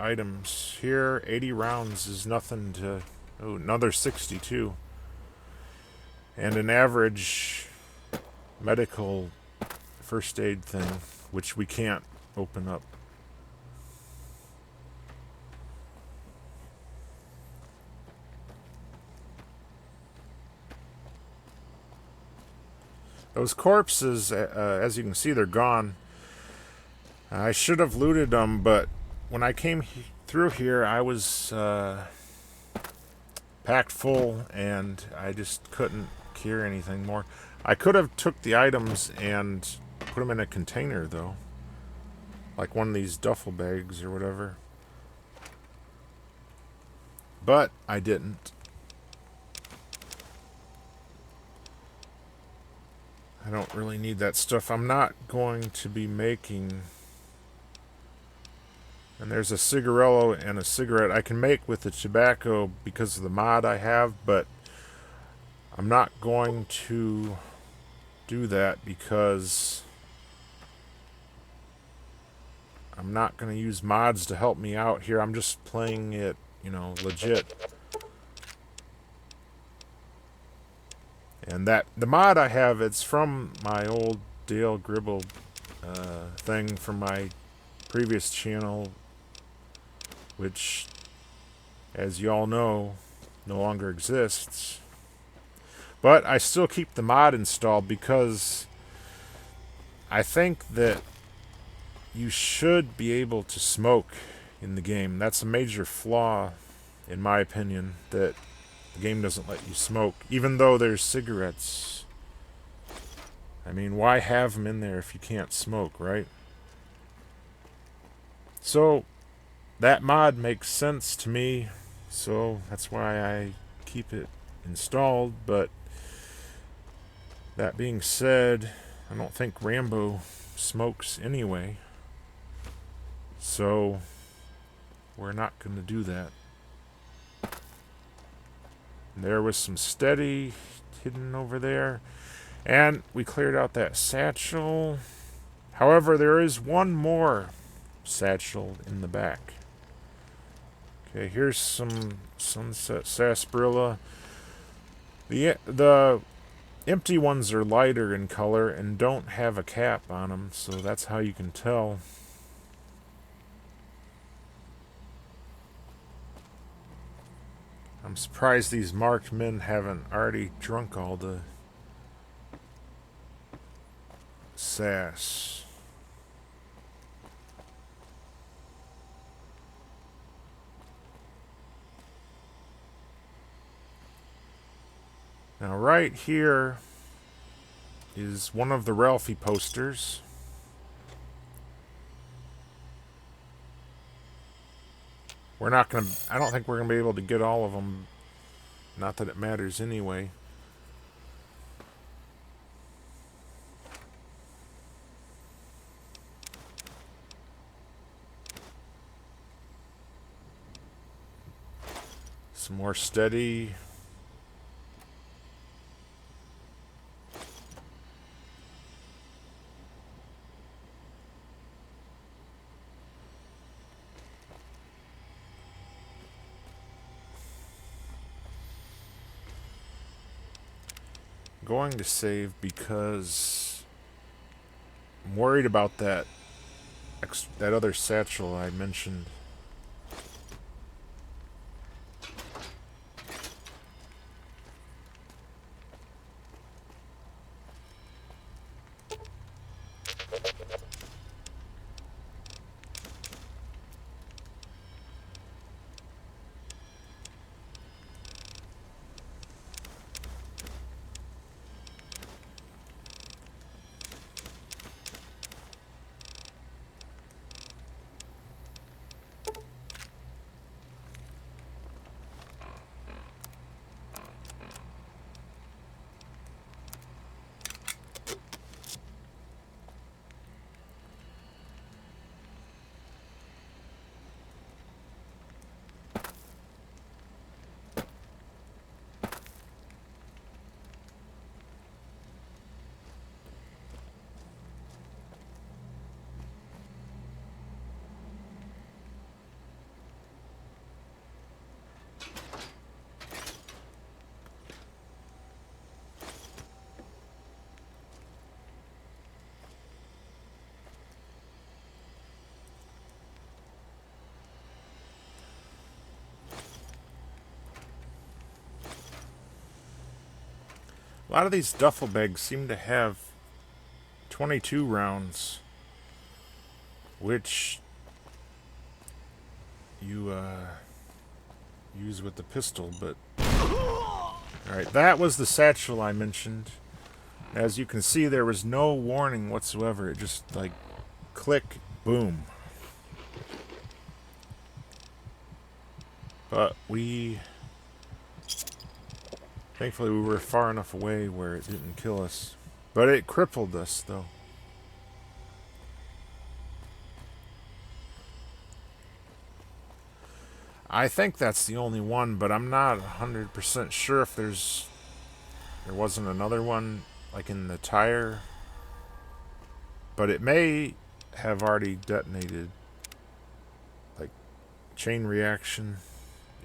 items here. 80 rounds is nothing to... Oh, another 62. And an average medical first aid thing, which we can't open up. Those corpses, as you can see, they're gone. I should have looted them, but when I came through here, I was packed full, and I just couldn't carry anything more. I could have took the items and put them in a container, though. Like one of these duffel bags or whatever. But I didn't. I don't really need that stuff. I'm not going to be making... And there's a cigarillo and a cigarette I can make with the tobacco because of the mod I have, but I'm not going to do that because I'm not going to use mods to help me out here. I'm just playing it, legit. And the mod I have, it's from my old Dale Gribble thing from my previous channel, which, as you all know, no longer exists. But I still keep the mod installed because I think that you should be able to smoke in the game. That's a major flaw, in my opinion, that the game doesn't let you smoke, even though there's cigarettes. I mean, why have them in there if you can't smoke, right? So that mod makes sense to me, so that's why I keep it installed. But that being said, I don't think Rambo smokes anyway, so we're not going to do that. There was some steady hidden over there, and we cleared out that satchel. However, there is one more satchel in the back. Okay, here's some sunset sarsaparilla. The empty ones are lighter in color and don't have a cap on them, so that's how you can tell. I'm surprised these marked men haven't already drunk all the sass. Now right here is one of the Ralphie posters. We're not gonna, I don't think we're gonna be able to get all of them. Not that it matters anyway. Some more steady. Going to save because I'm worried about that other satchel I mentioned. A lot of these duffel bags seem to have 22 rounds, which you use with the pistol, but alright, that was the satchel I mentioned. As you can see, there was no warning whatsoever. It just like click, boom. But thankfully we were far enough away where it didn't kill us. But it crippled us, though. I think that's the only one, but I'm not 100% sure if there wasn't another one, like in the tire. But it may have already detonated. Like, chain reaction,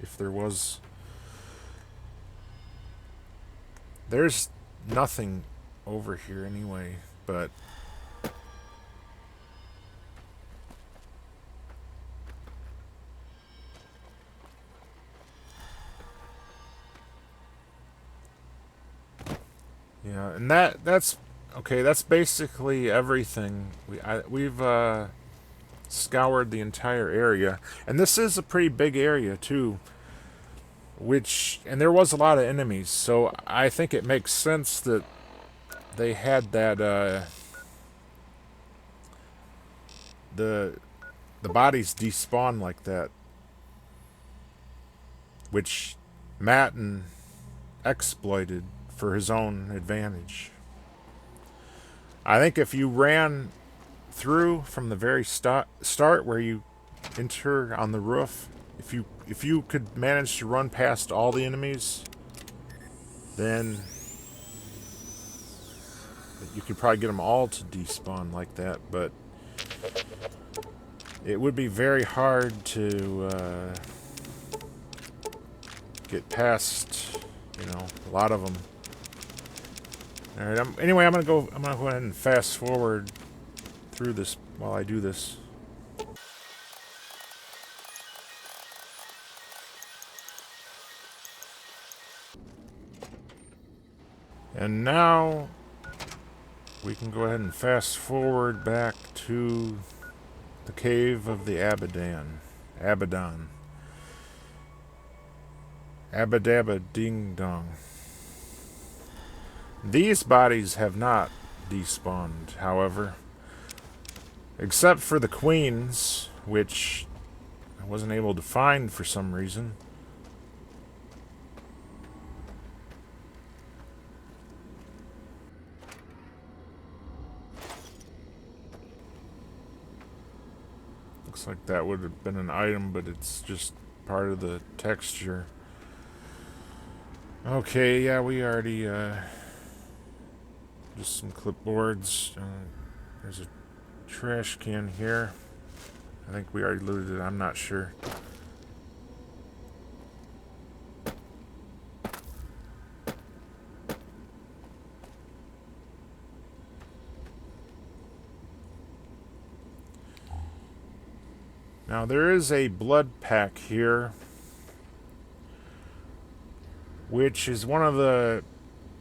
if there was. There's nothing over here anyway, but yeah, and that's okay. That's basically everything. We've scoured the entire area, and this is a pretty big area too. And there was a lot of enemies, so I think it makes sense that they had that, the bodies despawn like that, which Matten exploited for his own advantage. I think if you ran through from the very start where you enter on the roof, if you could manage to run past all the enemies, then you could probably get them all to despawn like that, but it would be very hard to get past, you know, a lot of them. All right. Anyway, I'm gonna go ahead and fast forward through this while I do this. And now we can go ahead and fast forward back to the cave of the Abaddon. Abadabba ding dong. These bodies have not despawned, however. Except for the queens, which I wasn't able to find for some reason. Looks like that would have been an item, but it's just part of the texture. Okay, yeah, we already, just some clipboards. There's a trash can here. I think we already looted it, I'm not sure. Now there is a blood pack here, which is one of the...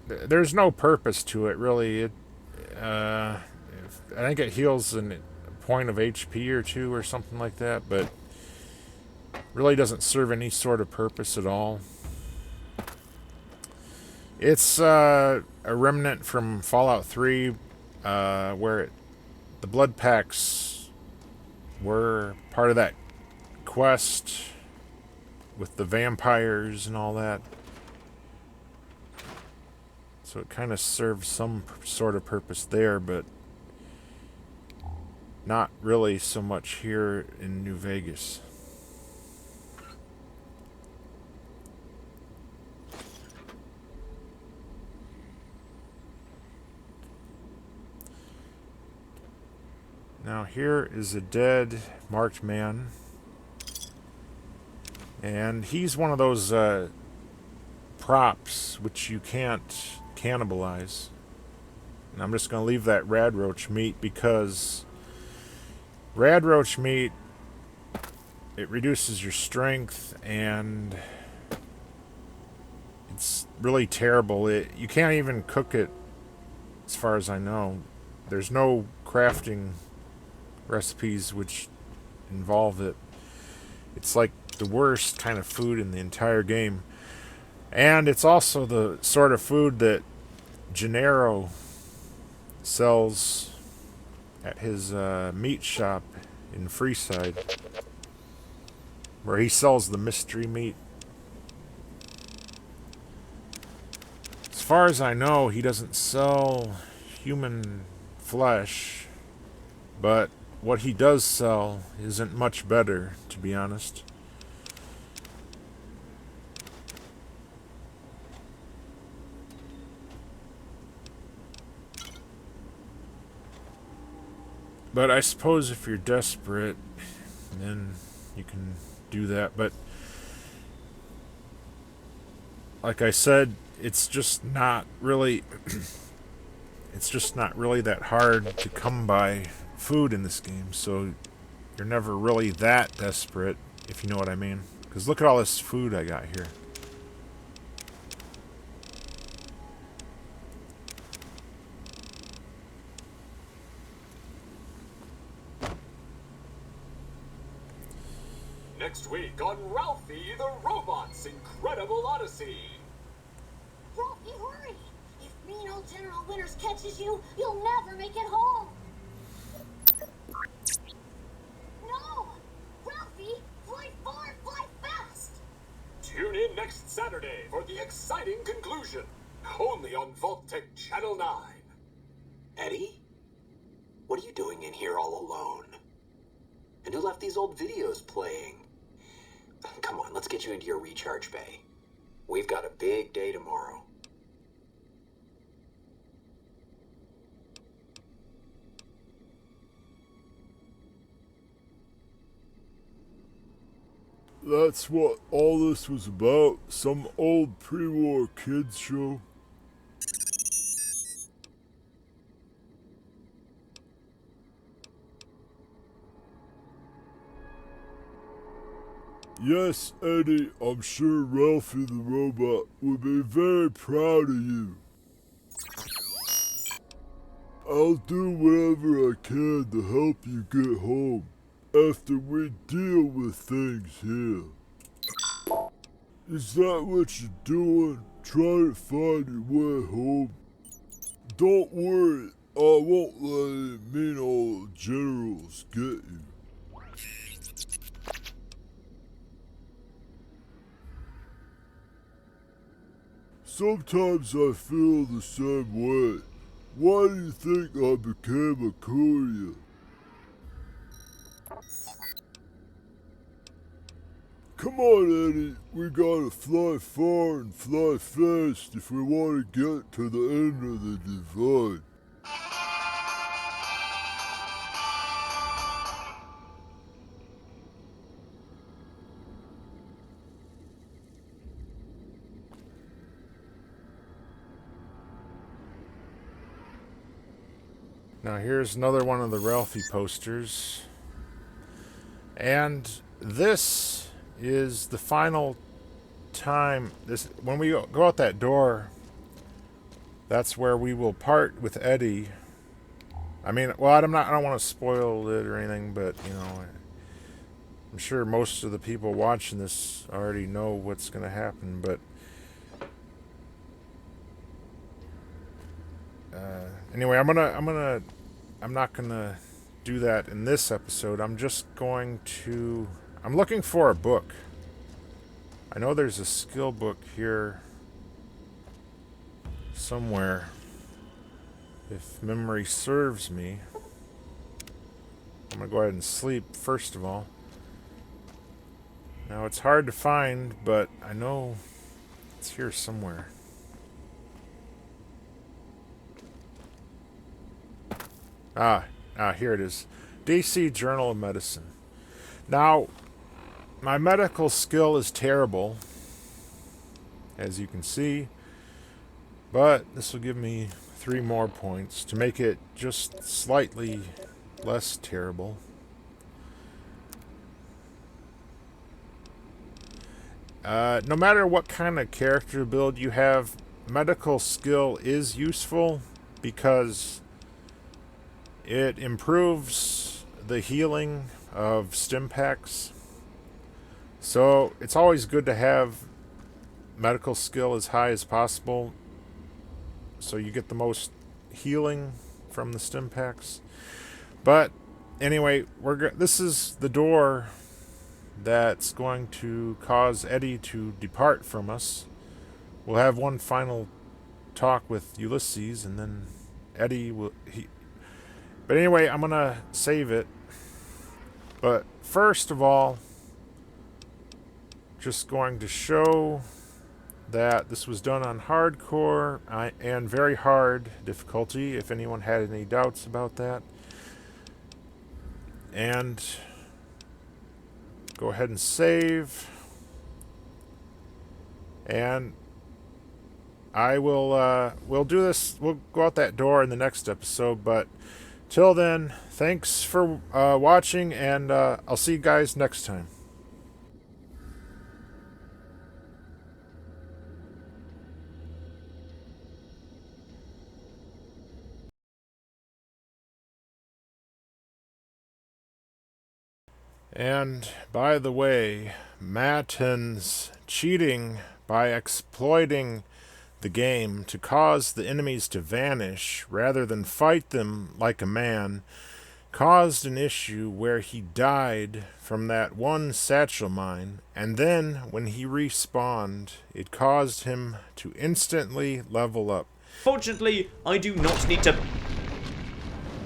There's no purpose to it, really. I think it heals a point of HP or two or something like that, but really doesn't serve any sort of purpose at all. It's a remnant from Fallout 3, where the blood packs were part of that quest with the vampires and all that. So it kind of serves some sort of purpose there, but not really so much here in New Vegas. Now here is a dead marked man. And he's one of those props which you can't cannibalize. And I'm just going to leave that rad roach meat because rad roach meat, it reduces your strength and it's really terrible. You can't even cook it as far as I know. There's no crafting recipes which involve it. It's like the worst kind of food in the entire game. And it's also the sort of food that Gennaro sells at his meat shop in Freeside, where he sells the mystery meat. As far as I know, he doesn't sell human flesh, but what he does sell isn't much better, to be honest. But I suppose if you're desperate, then you can do that. But like I said, it's just not really that hard to come by food in this game. So you're never really that desperate, if you know what I mean. Because look at all this food I got here. Next week on Ralphie the Robot's Incredible Odyssey. Ralphie, hurry! If mean old General Winters catches you, you'll never make it home! No! Ralphie, fly far, fly fast! Tune in next Saturday for the exciting conclusion. Only on Vault-Tec Channel 9. Eddie? What are you doing in here all alone? And who left these old videos playing? Come on, let's get you into your recharge bay. We've got a big day tomorrow. that's what all this was about? Some old pre-war kids show? Yes, Eddie, I'm sure Ralphie the robot would be very proud of you. I'll do whatever I can to help you get home after we deal with things here. Is that what you're doing? Trying to find your way home? Don't worry, I won't let any mean old generals get you. Sometimes I feel the same way. Why do you think I became a courier? Come on, Eddie. We gotta fly far and fly fast if we want to get to the end of the divide. Now here's another one of the Ralphie posters. And this is the final time. When we go out that door, that's where we will part with Eddie. I mean, well, I don't want to spoil it or anything, but you know, I'm sure most of the people watching this already know what's going to happen. But anyway, I'm not gonna do that in this episode. I'm looking for a book. I know there's a skill book here somewhere, if memory serves me. I'm gonna go ahead and sleep first of all. Now it's hard to find, but I know it's here somewhere. Here it is. DC Journal of Medicine. Now, my medical skill is terrible, as you can see, but this will give me 3 more points to make it just slightly less terrible. No matter what kind of character build you have, medical skill is useful because it improves the healing of stim packs. So it's always good to have medical skill as high as possible so you get the most healing from the stim packs. But anyway, this is the door that's going to cause Eddie to depart from us. We'll have one final talk with Ulysses, and then Eddie will... But anyway, I'm going to save it. But first of all, just going to show that this was done on hardcore and very hard difficulty, if anyone had any doubts about that. And go ahead and save. And we'll do this, we'll go out that door in the next episode, but till then, thanks for watching, and I'll see you guys next time. And by the way, Matten's cheating by exploiting the game to cause the enemies to vanish rather than fight them like a man caused an issue where he died from that one satchel mine, and then when he respawned, it caused him to instantly level up. Fortunately, I do not need to...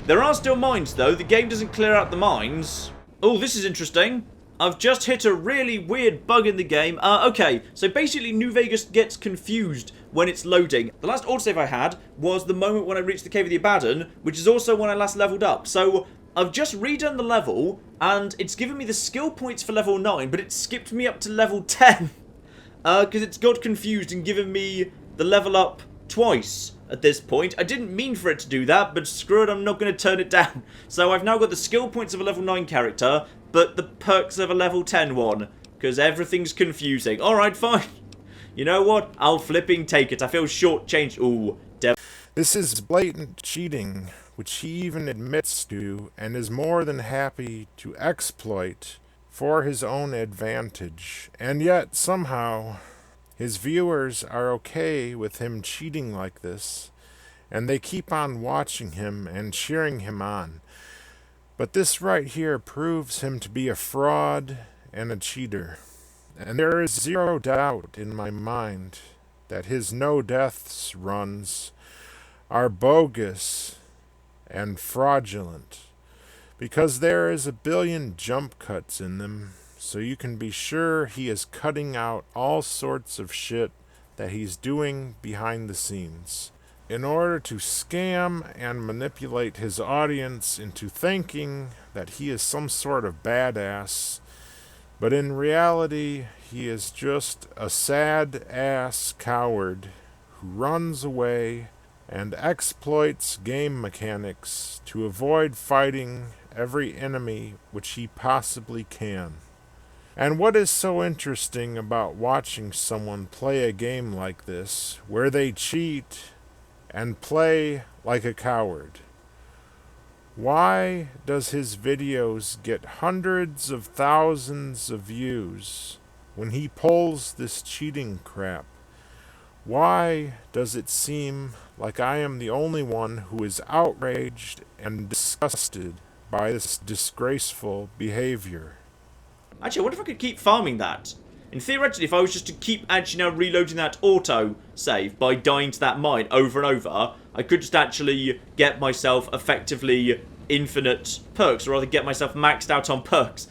There are still mines though, the game doesn't clear out the mines. Oh, this is interesting. I've just hit a really weird bug in the game. Okay, so basically New Vegas gets confused when it's loading. The last autosave I had was the moment when I reached the Cave of the Abaddon, which is also when I last leveled up. So I've just redone the level, and it's given me the skill points for level 9, but it skipped me up to level 10. Because it's got confused and given me the level up twice at this point. I didn't mean for it to do that, but screw it, I'm not going to turn it down. So I've now got the skill points of a level 9 character, but the perks of a level 10 one. Because everything's confusing. Alright, fine. You know what? I'll flipping take it. I feel shortchanged. Ooh, This is blatant cheating, which he even admits to, and is more than happy to exploit for his own advantage. And yet, somehow, his viewers are okay with him cheating like this, and they keep on watching him and cheering him on. But this right here proves him to be a fraud and a cheater. And there is zero doubt in my mind that his no deaths runs are bogus and fraudulent, because there is a billion jump cuts in them, so you can be sure he is cutting out all sorts of shit that he's doing behind the scenes in order to scam and manipulate his audience into thinking that he is some sort of badass. But in reality, he is just a sad-ass coward who runs away and exploits game mechanics to avoid fighting every enemy which he possibly can. And what is so interesting about watching someone play a game like this, where they cheat and play like a coward? Why does his videos get hundreds of thousands of views when he pulls this cheating crap? Why does it seem like I am the only one who is outraged and disgusted by this disgraceful behavior? Actually, I wonder if I could keep farming that. And theoretically, if I was just to keep actually now reloading that auto save by dying to that mine over and over, I could just actually get myself effectively infinite perks, or rather get myself maxed out on perks.